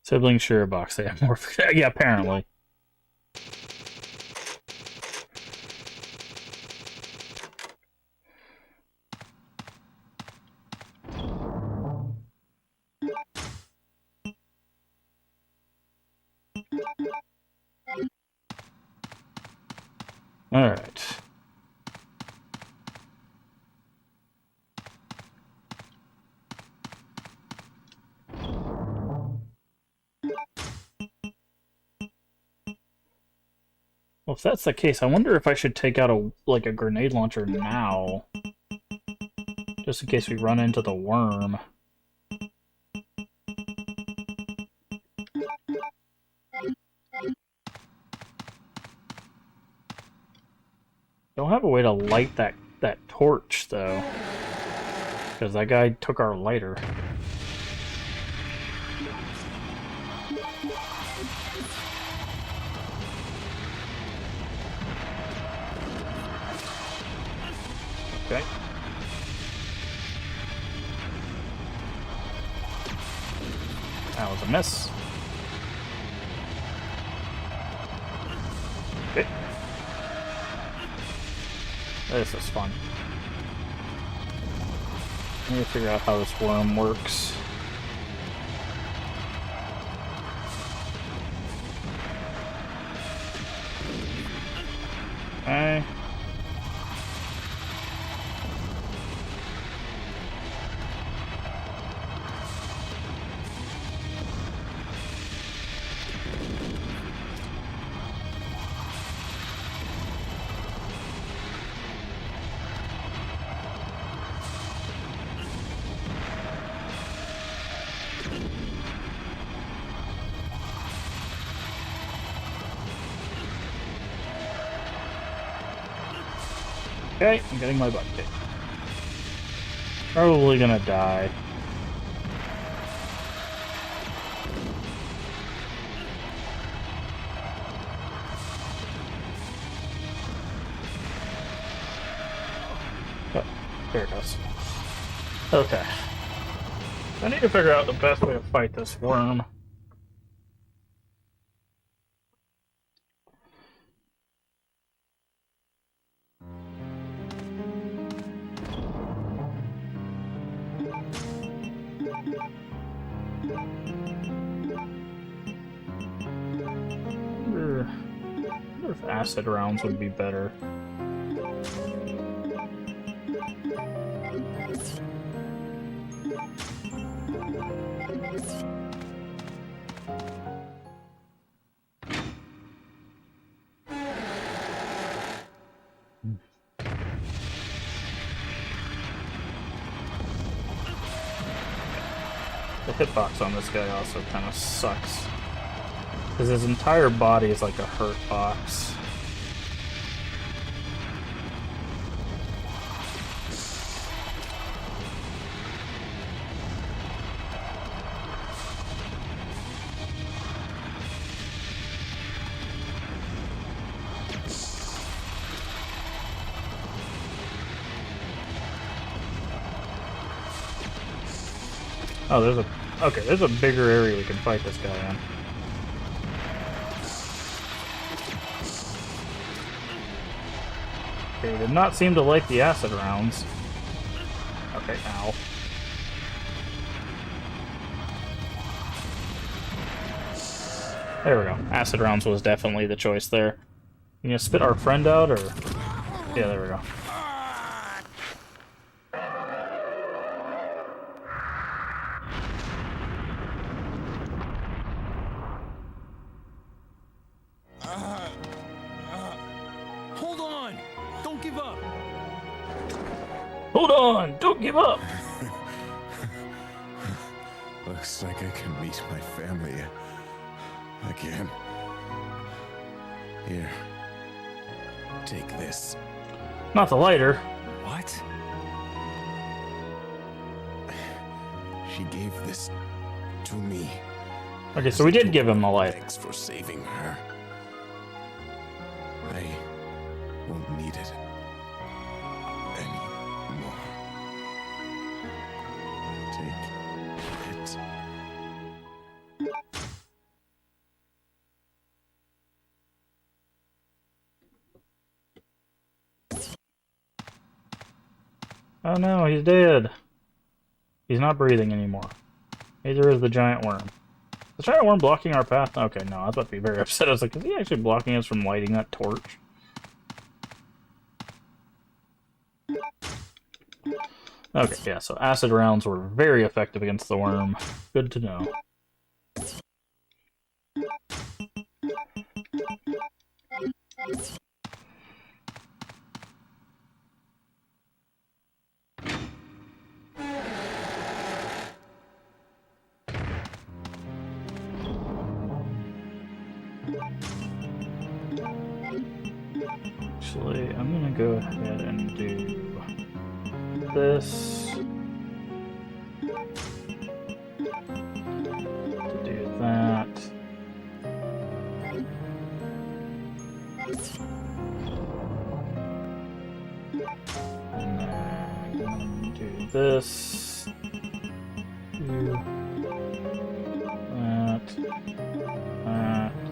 Sibling share box. They have more. Yeah, apparently. All right. Well, if that's the case, I wonder if I should take out a grenade launcher now, just in case we run into the worm. Don't have a way to light that torch though, because that guy took our lighter. Okay. That was a miss. Okay. This is fun. I need to figure out how this worm works. Okay. Okay, I'm getting my butt kicked. Probably gonna die. Oh, there it goes. Okay. I need to figure out the best way to fight this worm. I wonder if acid rounds would be better. The hitbox on this guy also kind of sucks. Because his entire body is like a hurt box. Oh, there's a bigger area we can fight this guy in. Okay, he did not seem to like the acid rounds. Okay, ow. There we go. Acid rounds was definitely the choice there. You gonna spit our friend out, or? Yeah, there we go. Hold on! Don't give up! Hold on! Don't give up! Looks like I can meet my family again. Here. Take this. Not the lighter. What? She gave this to me. Okay, so we did give him the lighter. Thanks for saving her. I won't need it anymore. Take it. Oh no, he's dead. He's not breathing anymore. Neither is the giant worm. The giant worm blocking our path? Okay, no, I was about to be very upset. I was like, is he actually blocking us from lighting that torch? Okay, yeah, so acid rounds were very effective against the worm. Good to know. Actually, I'm gonna go ahead and do this. To do that. And then do this. Do that. That.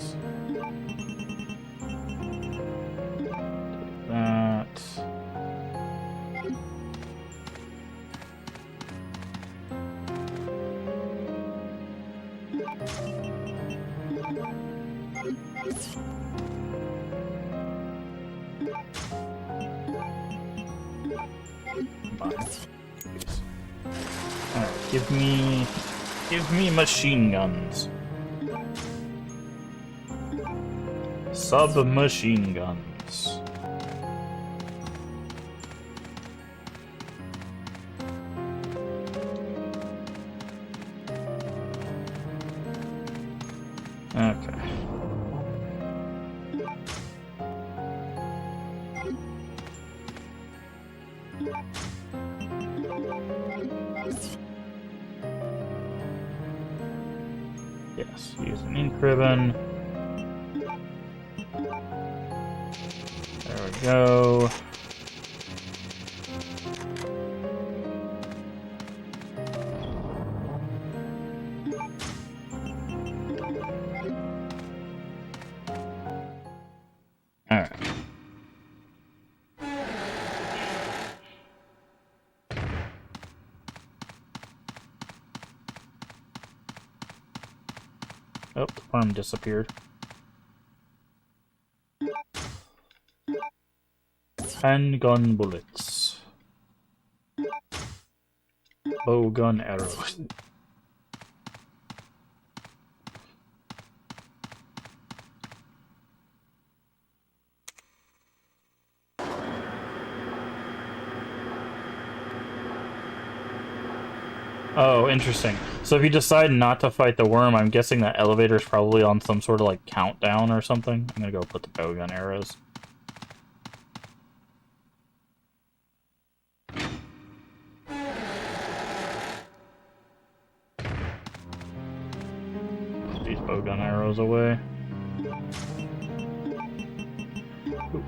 That. Alright, give me machine guns. Submachine guns. Okay. Yes, use an ink ribbon. There we go. Alright. Oh, the worm disappeared. Handgun bullets. Bowgun arrows. Oh, interesting. So if you decide not to fight the worm, I'm guessing that elevator is probably on some sort of like countdown or something. I'm gonna go put the bowgun arrows. Put these bowgun arrows away. Oop.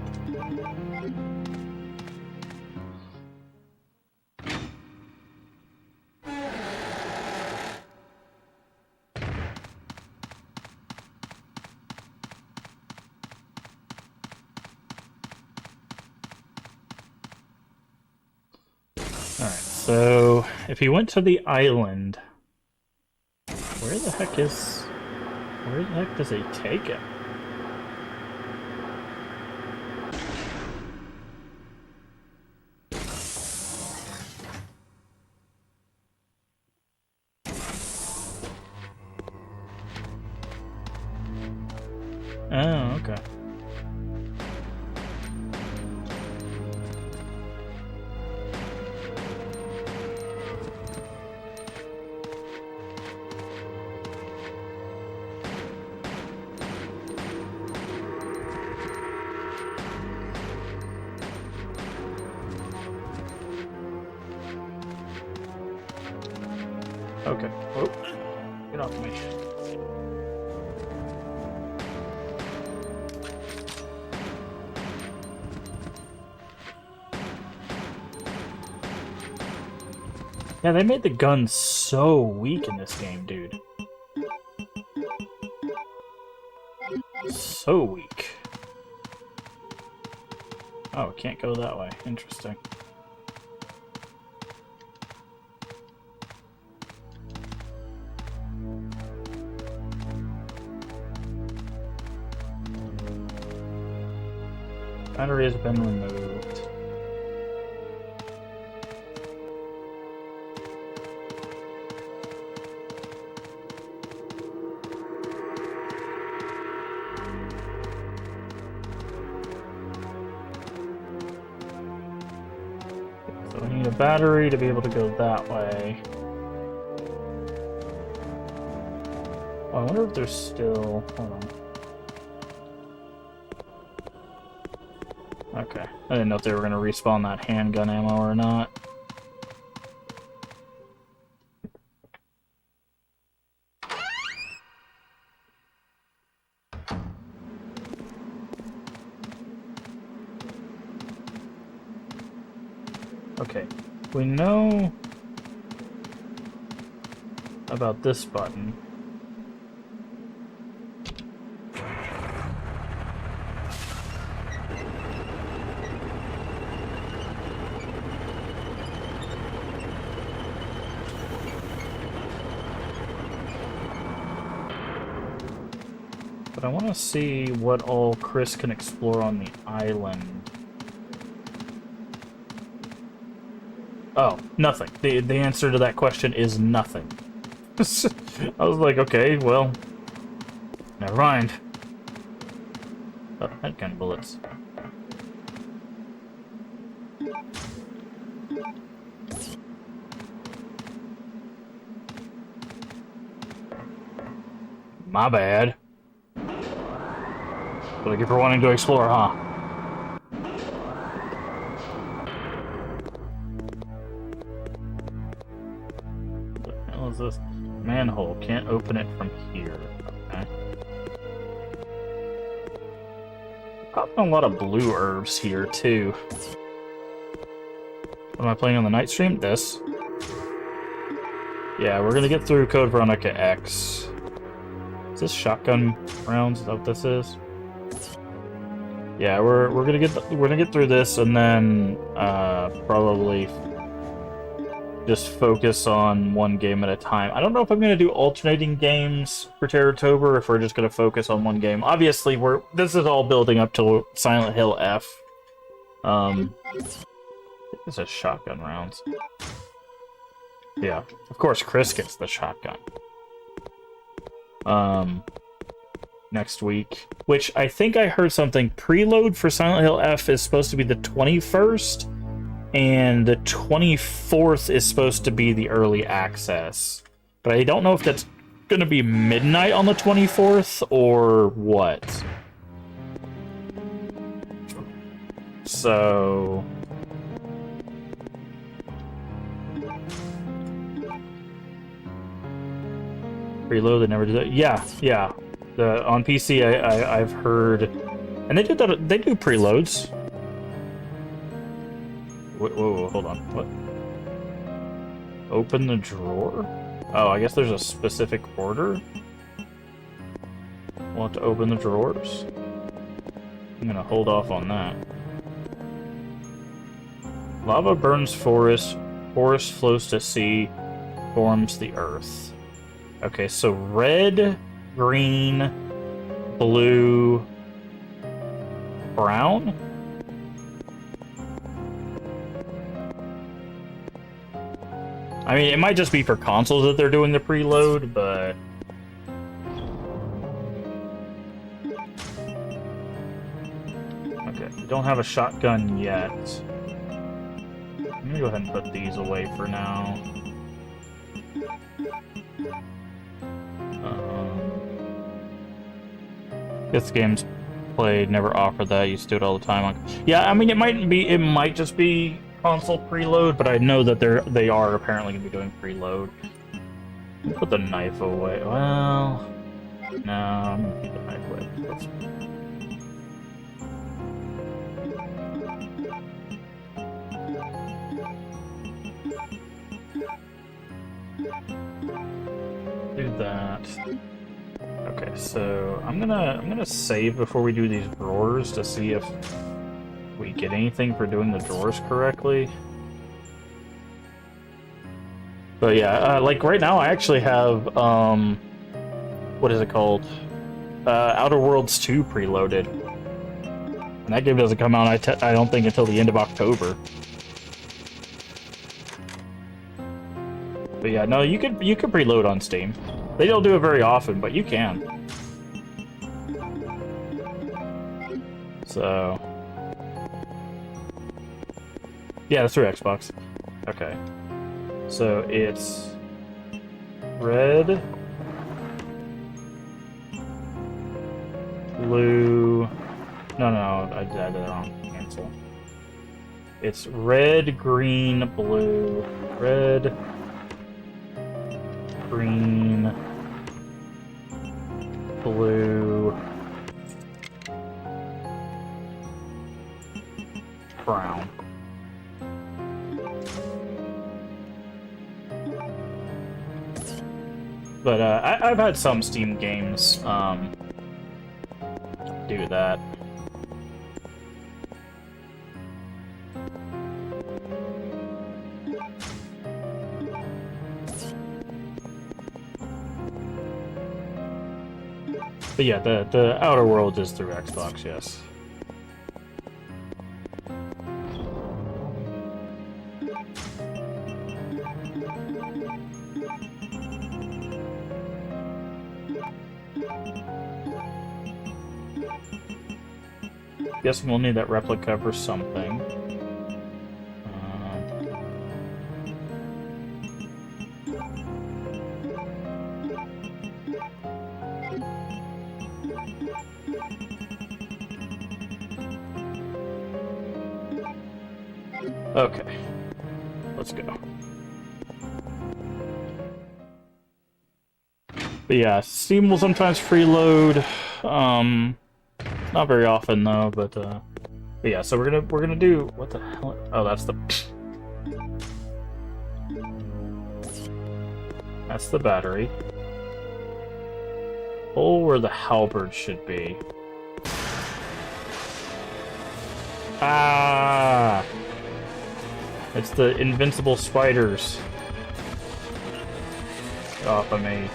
Alright, so if he went to the island, where the heck does he take him? Oh, okay. Okay. Oh, get off me. Yeah, they made the gun so weak in this game, dude. So weak. Oh, it can't go that way. Interesting. Battery has been removed. So we need a battery to be able to go that way. Oh, I wonder if there's still... Hold on. Okay. I didn't know if they were going to respawn that handgun ammo or not. Okay. We know about this button. But I want to see what all Chris can explore on the island. Oh, nothing. The answer to that question is nothing. I was like, okay, well, never mind. Oh, handgun bullets. My bad. Thank you for wanting to explore, huh? What the hell is this? Manhole. Can't open it from here. Okay. Popping a lot of blue herbs here, too. What am I playing on the night stream? This. Yeah, we're gonna get through Code Veronica X. Is this shotgun rounds? Is that what this is? Yeah, we're gonna get through this and then probably just focus on one game at a time. I don't know if I'm going to do alternating games for Terratober, if we're just going to focus on one game. Obviously, this is all building up to Silent Hill F. This is shotgun rounds. Yeah, of course Chris gets the shotgun. Next week, which I think I heard something. Preload for Silent Hill F is supposed to be the 21st, and the 24th is supposed to be the early access. But I don't know if that's going to be midnight on the 24th or what. So... Preload, they never do that. Yeah. On PC, I've heard, and they do that. They do preloads. Whoa, hold on. What? Open the drawer? Oh, I guess there's a specific order. Want to open the drawers? I'm gonna hold off on that. Lava burns forest. Forest flows to sea. Forms the earth. Okay, so red, green, blue, brown? I mean, it might just be for consoles that they're doing the preload, but... Okay, we don't have a shotgun yet. Let me go ahead and put these away for now. This game's played, never offered that. Used to do it all the time. Yeah, I mean, it might just be console preload, but I know that they are apparently gonna be doing preload. Put the knife away. Well, no, I'm gonna keep the knife away. Do that. Okay, so I'm gonna save before we do these drawers to see if we get anything for doing the drawers correctly. But yeah, like right now I actually have what is it called? Outer Worlds 2 preloaded, and that game doesn't come out I don't think until the end of October. But yeah, no, you could preload on Steam. They don't do it very often, but you can. So... yeah, that's through Xbox. Okay. So it's... red... blue... No, I did it wrong. Cancel. It's red, green, blue... red... green... blue... brown. But I've had some Steam games do that. But yeah, the Outer Worlds is through Xbox, yes. Guessing we'll need that replica for something. Okay, let's go. But yeah, Steam will sometimes freeload. Not very often though, but yeah. So we're gonna do what the hell? Oh, that's the battery. Pull where the halberd should be. Ah! It's the invincible spiders. off of me.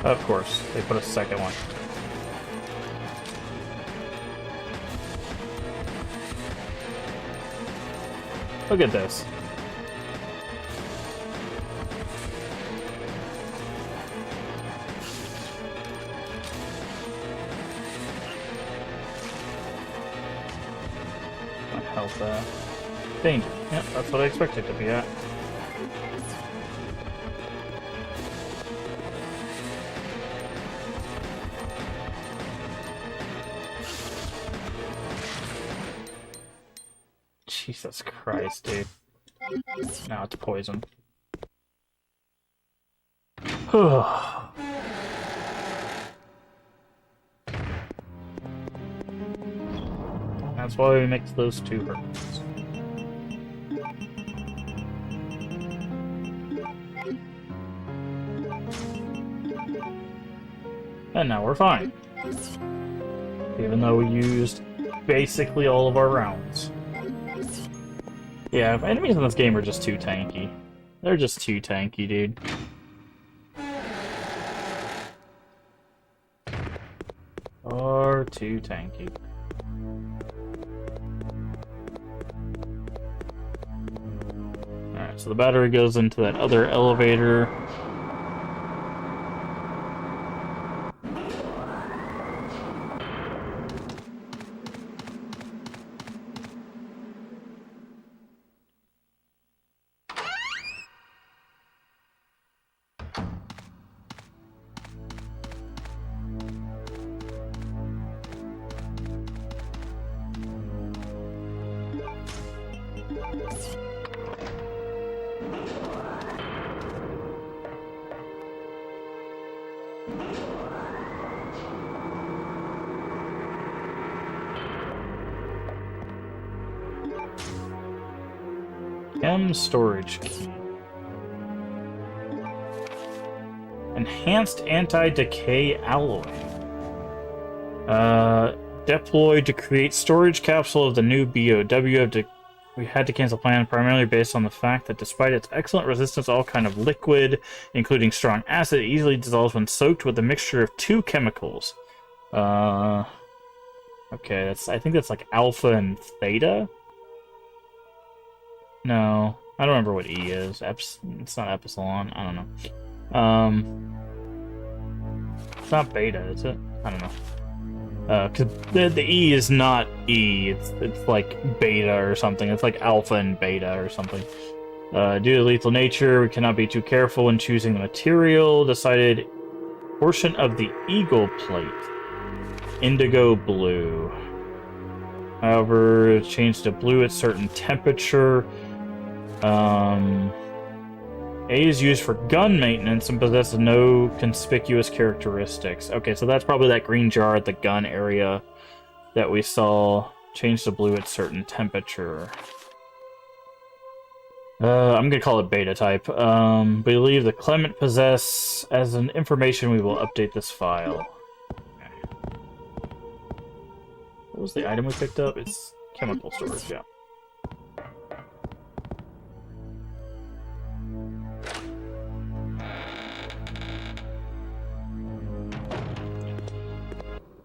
Of course, they put a second one. Look at this. My health, danger. Yep, that's what I expected to be at. Jesus Christ, dude. Now it's poison. That's why we mix those two herbs. And now we're fine. Even though we used basically all of our rounds. Yeah, enemies in this game are just too tanky. They're just too tanky, dude. Are too tanky. Alright, so the battery goes into that other elevator. Storage key. Enhanced anti-decay alloy. Deployed to create storage capsule of the new BOW. We had to cancel plan primarily based on the fact that despite its excellent resistance to all kind of liquid, including strong acid, it easily dissolves when soaked with a mixture of two chemicals. Okay, I think that's like alpha and theta? No, I don't remember what E is. It's not epsilon. I don't know. It's not beta, is it? I don't know. Cause the E is not E. It's like beta or something. It's like alpha and beta or something. Due to lethal nature, we cannot be too careful when choosing the material. Decided portion of the eagle plate, indigo blue. However, it's changed to blue at certain temperature. A is used for gun maintenance and possesses no conspicuous characteristics. Okay, so that's probably that green jar at the gun area that we saw. Changed to blue at certain temperature. I'm gonna call it beta type. Believe the Clement possess as an information. We will update this file. Okay. What was the item we picked up? It's chemical storage, yeah.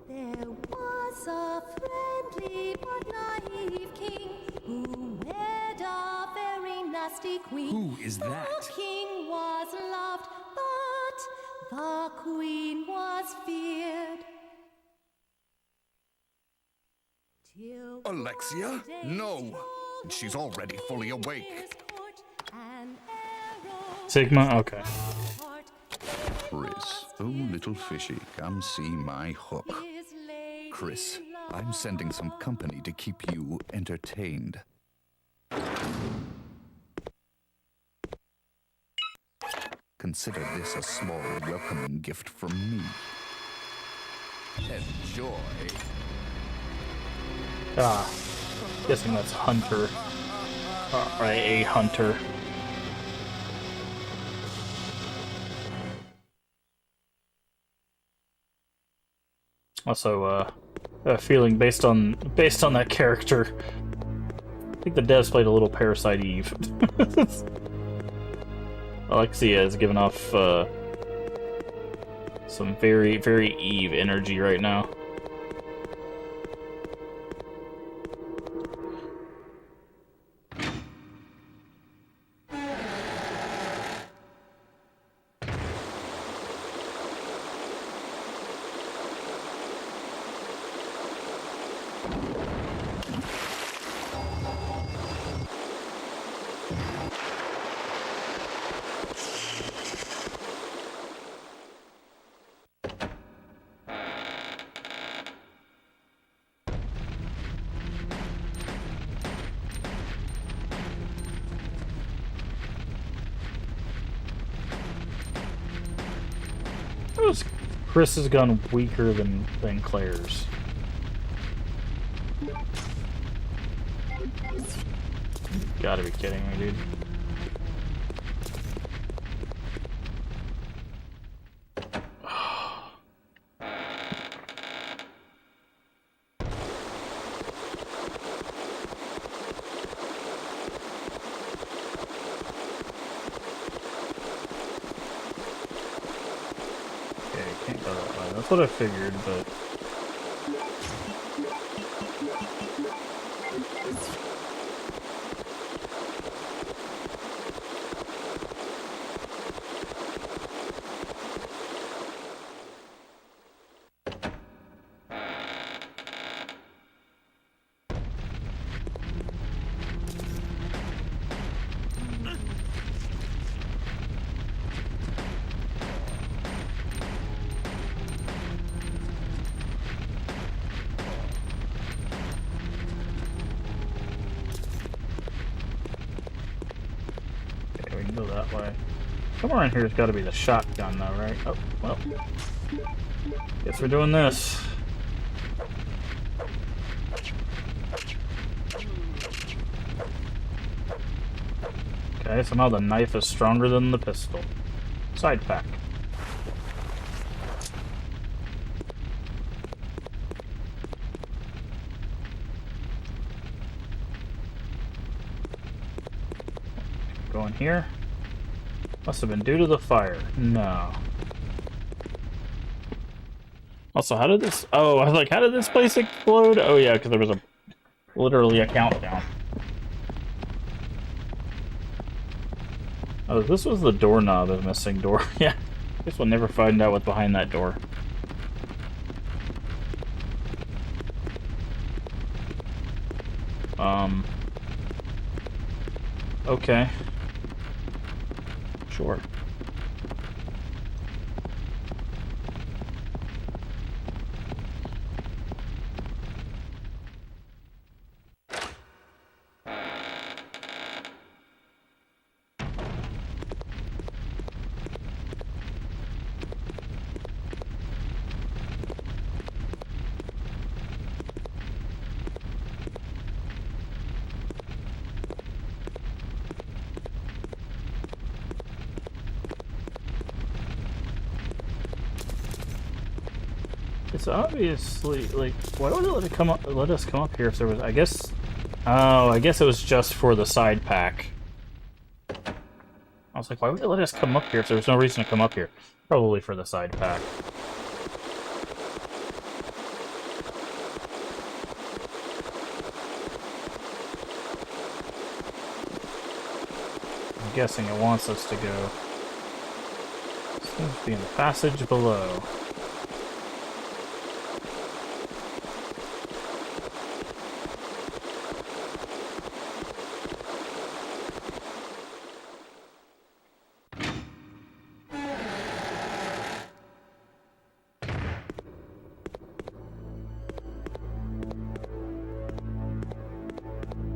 There was a friendly but naive king who wed a very nasty queen. Who is that? The king was loved, but the queen was feared. Till Alexia? one day No! She's already fully awake. an arrow Sigma? Okay. heart Chris, oh little fishy, come see my hook. is laid Chris, I'm sending some company to keep you entertained. Consider this a small welcoming gift from me. Enjoy. Ah, guessing that's Hunter. Or a Hunter. Also, a feeling based on that character. I think the devs played a little Parasite Eve. Alexia is giving off some very, very Eve energy right now. Chris's gun weaker than Claire's. Gotta be kidding me, dude. That's what I figured, but... Go that way. Somewhere in here's got to be the shotgun, though, right? Oh, well. Guess we're doing this. Okay, somehow the knife is stronger than the pistol. Side pack. Go in here. Must have been due to the fire. No. Also, how did this... Oh, I was like, how did this place explode? Oh, yeah, because there was literally a countdown. Oh, this was the doorknob of missing door. Yeah. Guess we'll never find out what's behind that door. Okay. Sure. It's obviously, like, why would it let us come up here if there was, I guess, oh, I guess it was just for the side pack. I was like, why would it let us come up here if there was no reason to come up here? Probably for the side pack. I'm guessing it wants us to go. Seems to be in the passage below.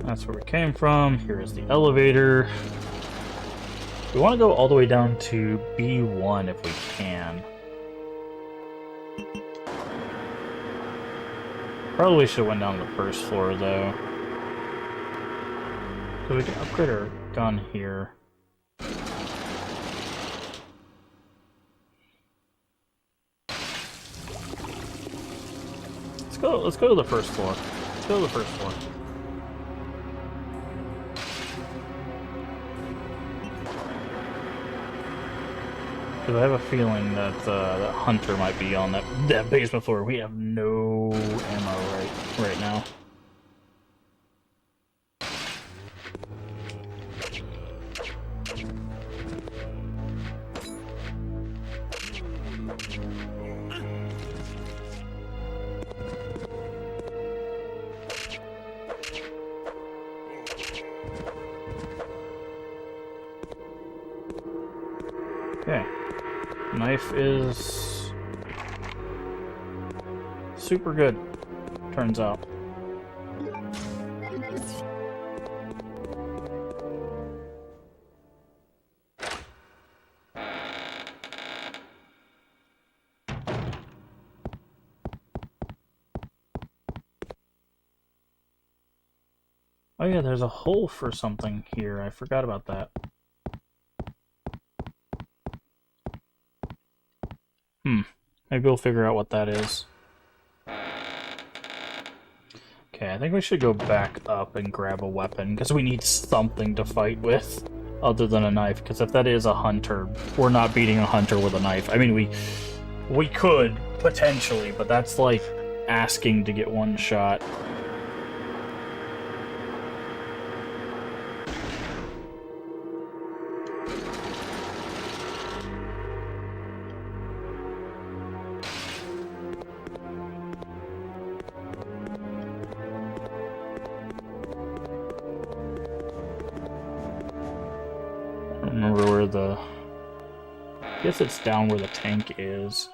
That's where we came from. Here is the elevator. We want to go all the way down to B1 if we can. Probably should have went down to the first floor though. So we can upgrade our gun here. Let's go to the first floor. Let's go to the first floor. Because I have a feeling that that hunter might be on that basement floor. We have no ammo right now. Okay. Knife is super good, turns out. Oh yeah, there's a hole for something here. I forgot about that. Maybe we'll figure out what that is. Okay, I think we should go back up and grab a weapon, because we need something to fight with other than a knife, because if that is a hunter, we're not beating a hunter with a knife. I mean, we could, potentially, but that's like asking to get one shot. Remember where the... I guess it's down where the tank is.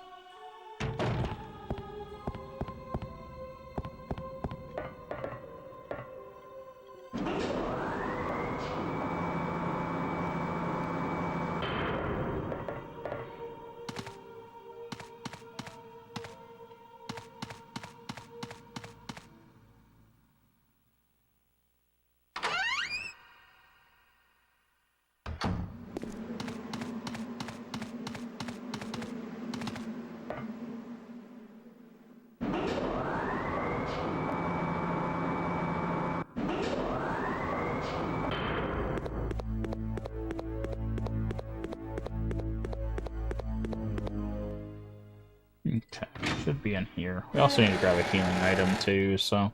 Okay, should be in here. We also need to grab a healing item too, so...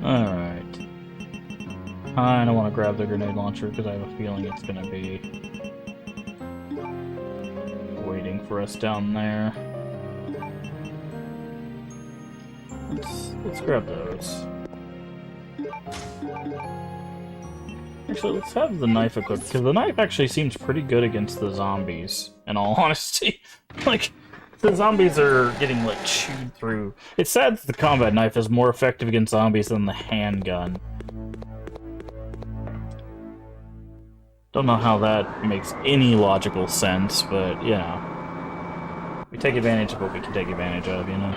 Alright. I don't want to grab the grenade launcher because I have a feeling it's going to be waiting for us down there. Let's grab those. Actually, let's have the knife equipped, because the knife actually seems pretty good against the zombies, in all honesty. Like, the zombies are getting, like, chewed through. It's sad that the combat knife is more effective against zombies than the handgun. Don't know how that makes any logical sense, but, you know. We take advantage of what we can take advantage of, you know?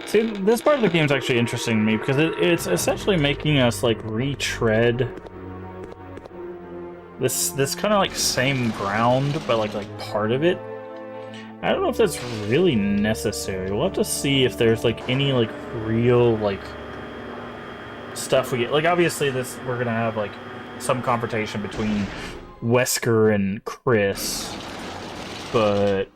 See, this part of the game is actually interesting to me because it's essentially making us like retread this kind of like same ground, but like part of it. I don't know if that's really necessary. We'll have to see if there's like any like real like stuff we get. Like obviously we're gonna have like some confrontation between Wesker and Chris, but.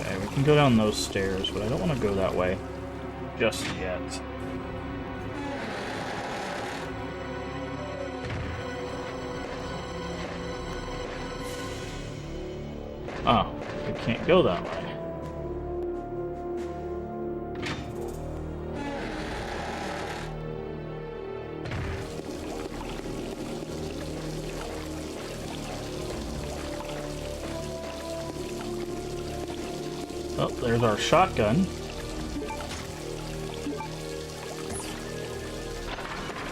I can go down those stairs, but I don't want to go that way just yet. Oh, we can't go that way. there's our shotgun.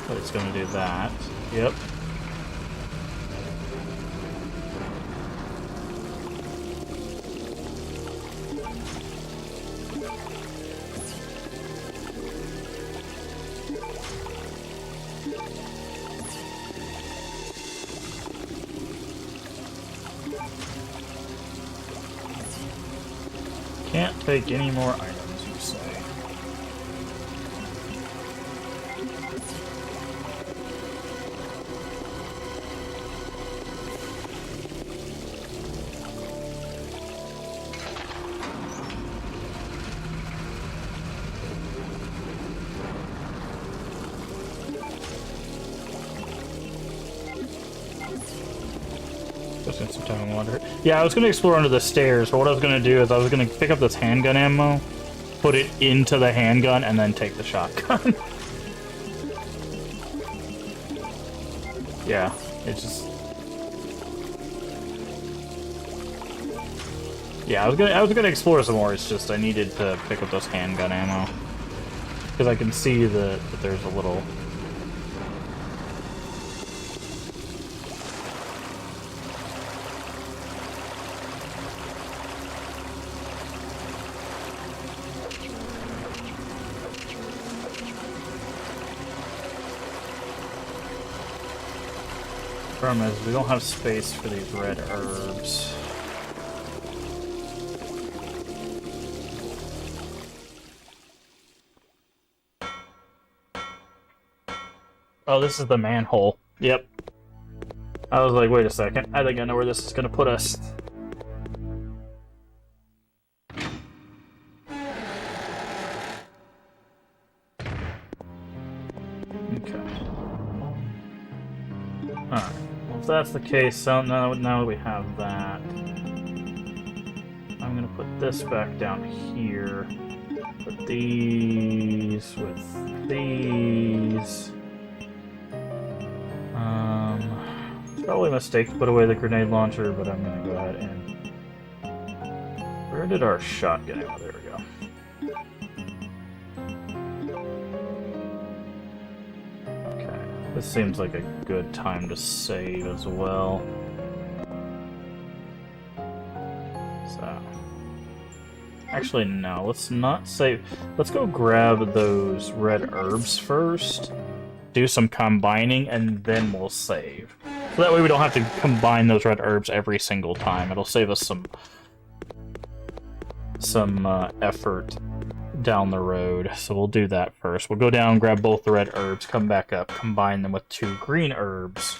But it's going to do that. Yep. Can't take any more items, you say. Some time in water. Yeah, I was going to explore under the stairs, but what I was going to do is I was going to pick up this handgun ammo, put it into the handgun, and then take the shotgun. Yeah, it's just... Yeah, I was gonna explore some more, it's just I needed to pick up this handgun ammo. Because I can see that there's a little... Problem is, we don't have space for these red herbs. Oh, this is the manhole. Yep. I was like, wait a second. I think I know where this is gonna put us. Okay. Alright. If that's the case, so now that we have that, I'm gonna put this back down here. Put these with these. It's probably a mistake to put away the grenade launcher, but I'm gonna go ahead and... Where did our shotgun go? There we go. This seems like a good time to save as well. So... Actually, no, let's not save. Let's go grab those red herbs first, do some combining, and then we'll save. So that way we don't have to combine those red herbs every single time. It'll save us some effort down the road, so we'll do that first. We'll go down, grab both the red herbs, come back up, combine them with 2 green herbs.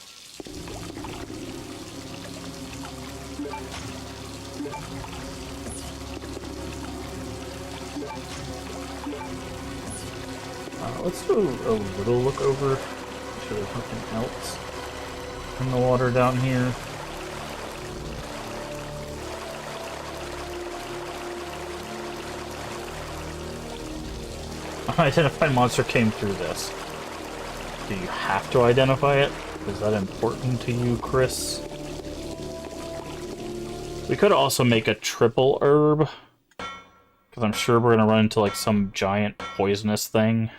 Let's do a little look over. Make sure there's nothing else in the water down here. Identified monster came through this. Do you have to identify it? Is that important to you, Chris? We could also make a triple herb, because I'm sure we're going to run into like some giant poisonous thing.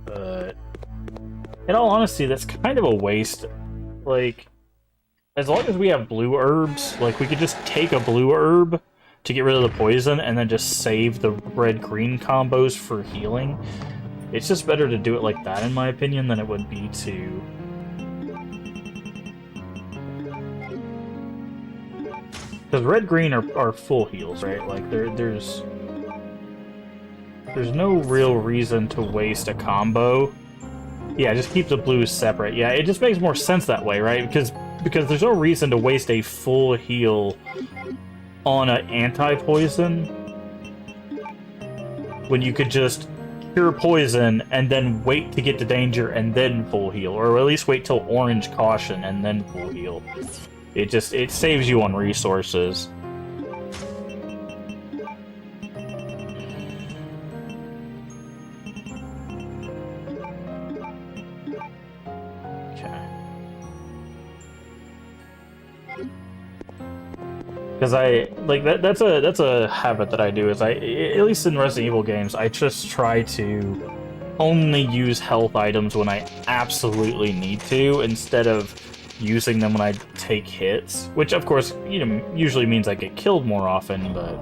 But in all honesty, that's kind of a waste. Like, as long as we have blue herbs, like we could just take a blue herb to get rid of the poison, and then just save the red-green combos for healing. It's just better to do it like that, in my opinion, than it would be to... Because red-green are full heals, right? Like, there's no real reason to waste a combo. Yeah, just keep the blues separate. Yeah, it just makes more sense that way, right? Because there's no reason to waste a full heal on an anti-poison when you could just cure poison and then wait to get to danger and then full heal, or at least wait till orange caution and then full heal. It saves you on resources. because I like that's a habit that I do. Is I, at least in Resident Evil games, I just try to only use health items when I absolutely need to, instead of using them when I take hits, which of course, you know, usually means I get killed more often, but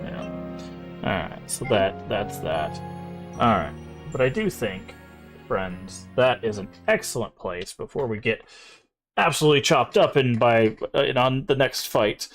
yeah. Alright, so that's that. Alright. But I do think, friends, that is an excellent place before we get absolutely chopped up on the next fight.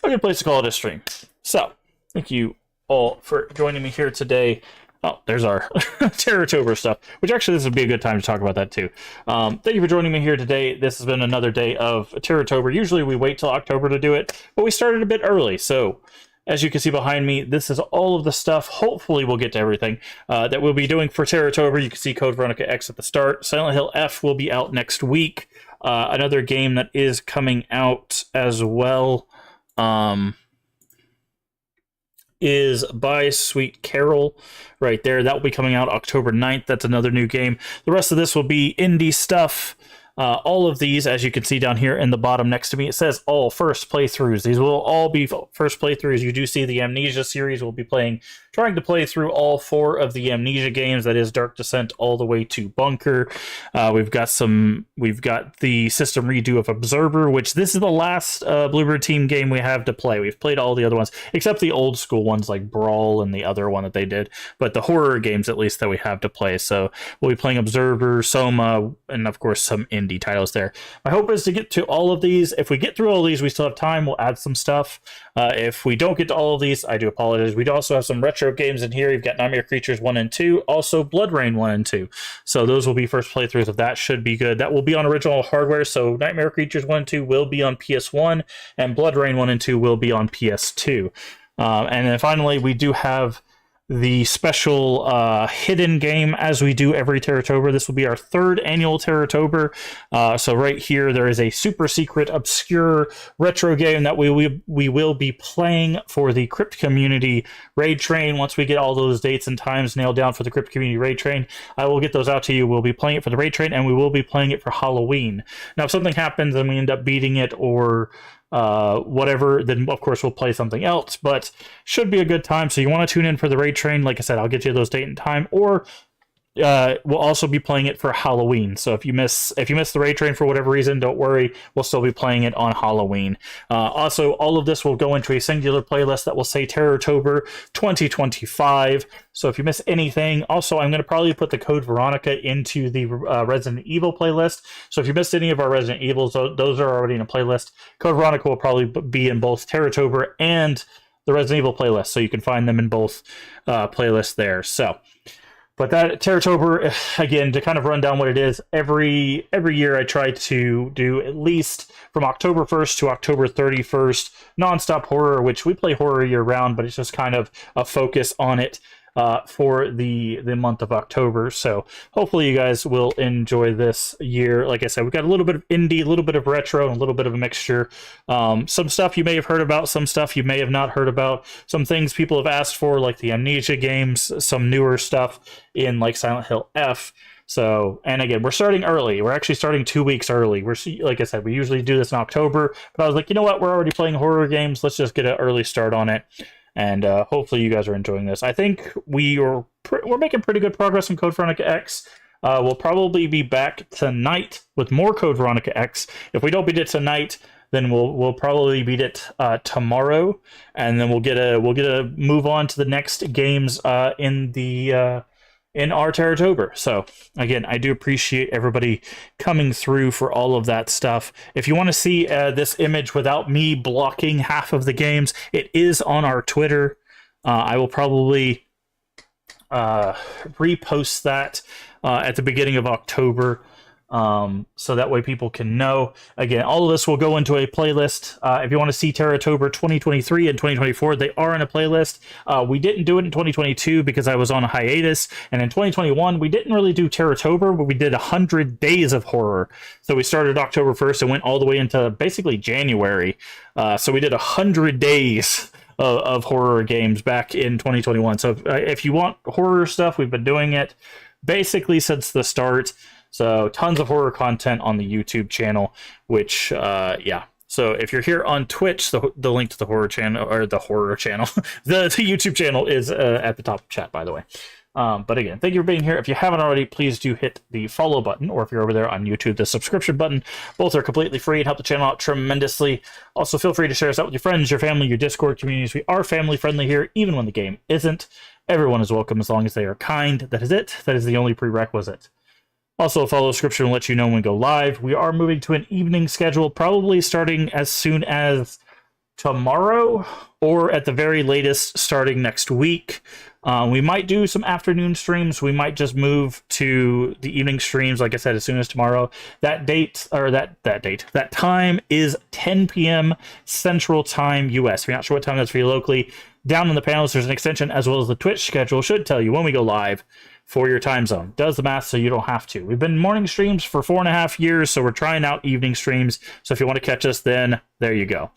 A good place to call it a stream. So, thank you all for joining me here today. Oh, there's our Terratober stuff, which actually this would be a good time to talk about that too. Thank you for joining me here today. This has been another day of Terratober. Usually we wait till October to do it, but we started a bit early. So as you can see behind me, this is all of the stuff. Hopefully we'll get to everything that we'll be doing for Terratober. You can see Code Veronica X at the start. Silent Hill F will be out next week. Another game that is coming out as well is By Sweet Carol right there. That will be coming out October 9th. That's another new game. The rest of this will be indie stuff. All of these, as you can see down here in the bottom next to me, it says all first playthroughs. These will all be first playthroughs. You do see the Amnesia series. We'll be trying to play through all 4 of the Amnesia games. That is Dark Descent all the way to Bunker. We've got the system redo of Observer, which this is the last Bluebird Team game we have to play. We've played all the other ones, except the old school ones like Brawl and the other one that they did, but the horror games at least that we have to play. So we'll be playing Observer, Soma, and of course some indie titles there. My hope is to get to all of these. If we get through all of these, we still have time. We'll add some stuff. If we don't get to all of these, I do apologize. We also have some retro games in here. You've got Nightmare Creatures 1 and 2, also Blood Rain 1 and 2. So those will be first playthroughs of that. Should be good. That will be on original hardware, so Nightmare Creatures 1 and 2 will be on PS1, and Blood Rain 1 and 2 will be on PS2. And then finally, we do have the special hidden game, as we do every Terratober. This will be our 3rd annual Terratober. So right here, there is a super secret, obscure retro game that we will be playing for the Crypt Community Raid Train. Once we get all those dates and times nailed down for the Crypt Community Raid Train, I will get those out to you. We'll be playing it for the Raid Train, and we will be playing it for Halloween. Now, if something happens and we end up beating it or whatever, then of course we'll play something else, but should be a good time. So you want to tune in for the Raid Train. Like I said, I'll get you those date and time, or we'll also be playing it for Halloween. So if you miss the Raid Train for whatever reason, don't worry, we'll still be playing it on Halloween. Also, all of this will go into a singular playlist that will say Terratober 2025. So if you miss anything, also I'm going to probably put the Code Veronica into the Resident Evil playlist. So if you missed any of our Resident Evils, those are already in a playlist. Code Veronica will probably be in both Terratober and the Resident Evil playlist, so you can find them in both playlists there. So, but that Terratober, again, to kind of run down what it is, every year I try to do at least from October 1st to October 31st nonstop horror, which we play horror year round, but it's just kind of a focus on it for the month of October. So hopefully you guys will enjoy this year. Like I said, we've got a little bit of indie, a little bit of retro, and a little bit of a mixture. Some stuff you may have heard about, some stuff you may have not heard about, some things people have asked for, like the Amnesia games, some newer stuff in like Silent Hill F. So, and again, we're starting early. We're actually starting 2 weeks early. Like I said, we usually do this in October, but I was like, you know what? We're already playing horror games. Let's just get an early start on it. And hopefully you guys are enjoying this. I think we're making pretty good progress on Code Veronica X. We'll probably be back tonight with more Code Veronica X. If we don't beat it tonight, then we'll probably beat it tomorrow, and then we'll get a move on to the next games in our Terratober. So again, I do appreciate everybody coming through for all of that stuff. If you want to see this image without me blocking half of the games, it is on our Twitter. I will probably repost that at the beginning of October. So that way people can know. Again, all of this will go into a playlist. If you want to see Terratober 2023 and 2024, they are in a playlist. We didn't do it in 2022 because I was on a hiatus, and in 2021 we didn't really do Terratober, but we did 100 days of horror. So we started October 1st and went all the way into basically January. So we did 100 days of horror games back in 2021. So if you want horror stuff, we've been doing it basically since the start. So tons of horror content on the YouTube channel, which, yeah. So if you're here on Twitch, the link to the horror channel, or the horror channel, the YouTube channel is at the top of chat, by the way. But again, thank you for being here. If you haven't already, please do hit the follow button, or if you're over there on YouTube, the subscription button. Both are completely free and help the channel out tremendously. Also, feel free to share us out with your friends, your family, your Discord communities. We are family friendly here, even when the game isn't. Everyone is welcome as long as they are kind. That is it. That is the only prerequisite. Also, a follow description will let you know when we go live. We are moving to an evening schedule, probably starting as soon as tomorrow, or at the very latest, starting next week. We might do some afternoon streams. We might just move to the evening streams, like I said, as soon as tomorrow. That time is 10 p.m. Central Time, US. If you're not sure what time that's for you locally, down in the panels, there's an extension, as well as the Twitch schedule should tell you when we go live for your time zone. Does the math so you don't have to. We've been morning streams for 4.5 years, so we're trying out evening streams. So if you want to catch us, then there you go.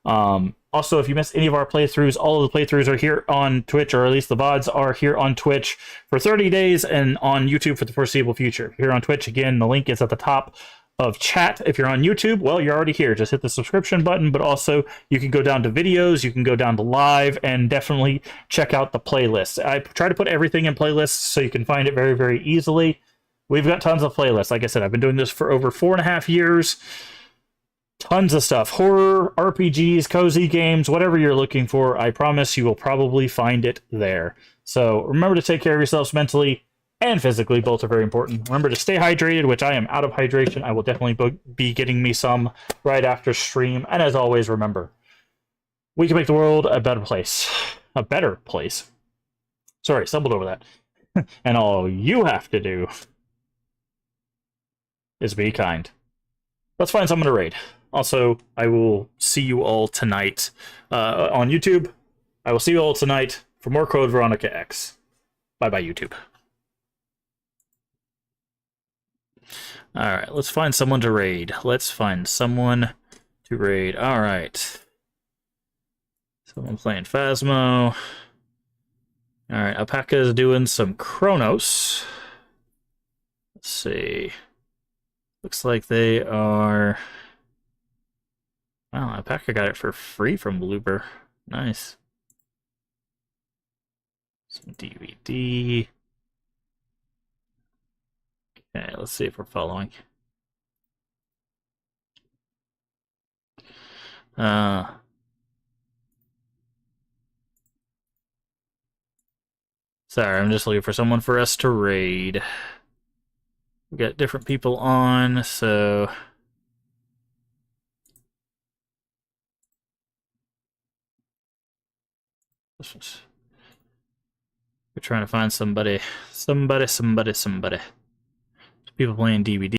Also, if you missed any of our playthroughs, all of the playthroughs are here on Twitch, or at least the VODs are here on Twitch for 30 days and on YouTube for the foreseeable future. Here on Twitch, again, the link is at the top of chat. If you're on YouTube, well, you're already here. Just hit the subscription button, but also you can go down to videos, you can go down to live, and definitely check out the playlist. I try to put everything in playlists so you can find it very, very easily. We've got tons of playlists. Like I said, I've been doing this for over 4.5 years. Tons of stuff. Horror, RPGs, cozy games, whatever you're looking for, I promise you will probably find it there. So remember to take care of yourselves mentally and physically. Both are very important. Remember to stay hydrated, which I am out of hydration. I will definitely be getting me some right after stream. And as always, remember, we can make the world a better place. A better place. Sorry, stumbled over that. And all you have to do is be kind. Let's find someone to raid. Also, I will see you all tonight on YouTube. I will see you all tonight for more Code Veronica X. Bye-bye, YouTube. Alright, let's find someone to raid. Let's find someone to raid. Alright. Someone playing Phasmo. Alright, Alpaca is doing some Chronos. Let's see. Looks like they are... Wow, Alpaca got it for free from Bloober. Nice. Some DVD. Okay, let's see if we're following. Sorry, I'm just looking for someone for us to raid. We got different people on, so... We're trying to find somebody. People playing DVD.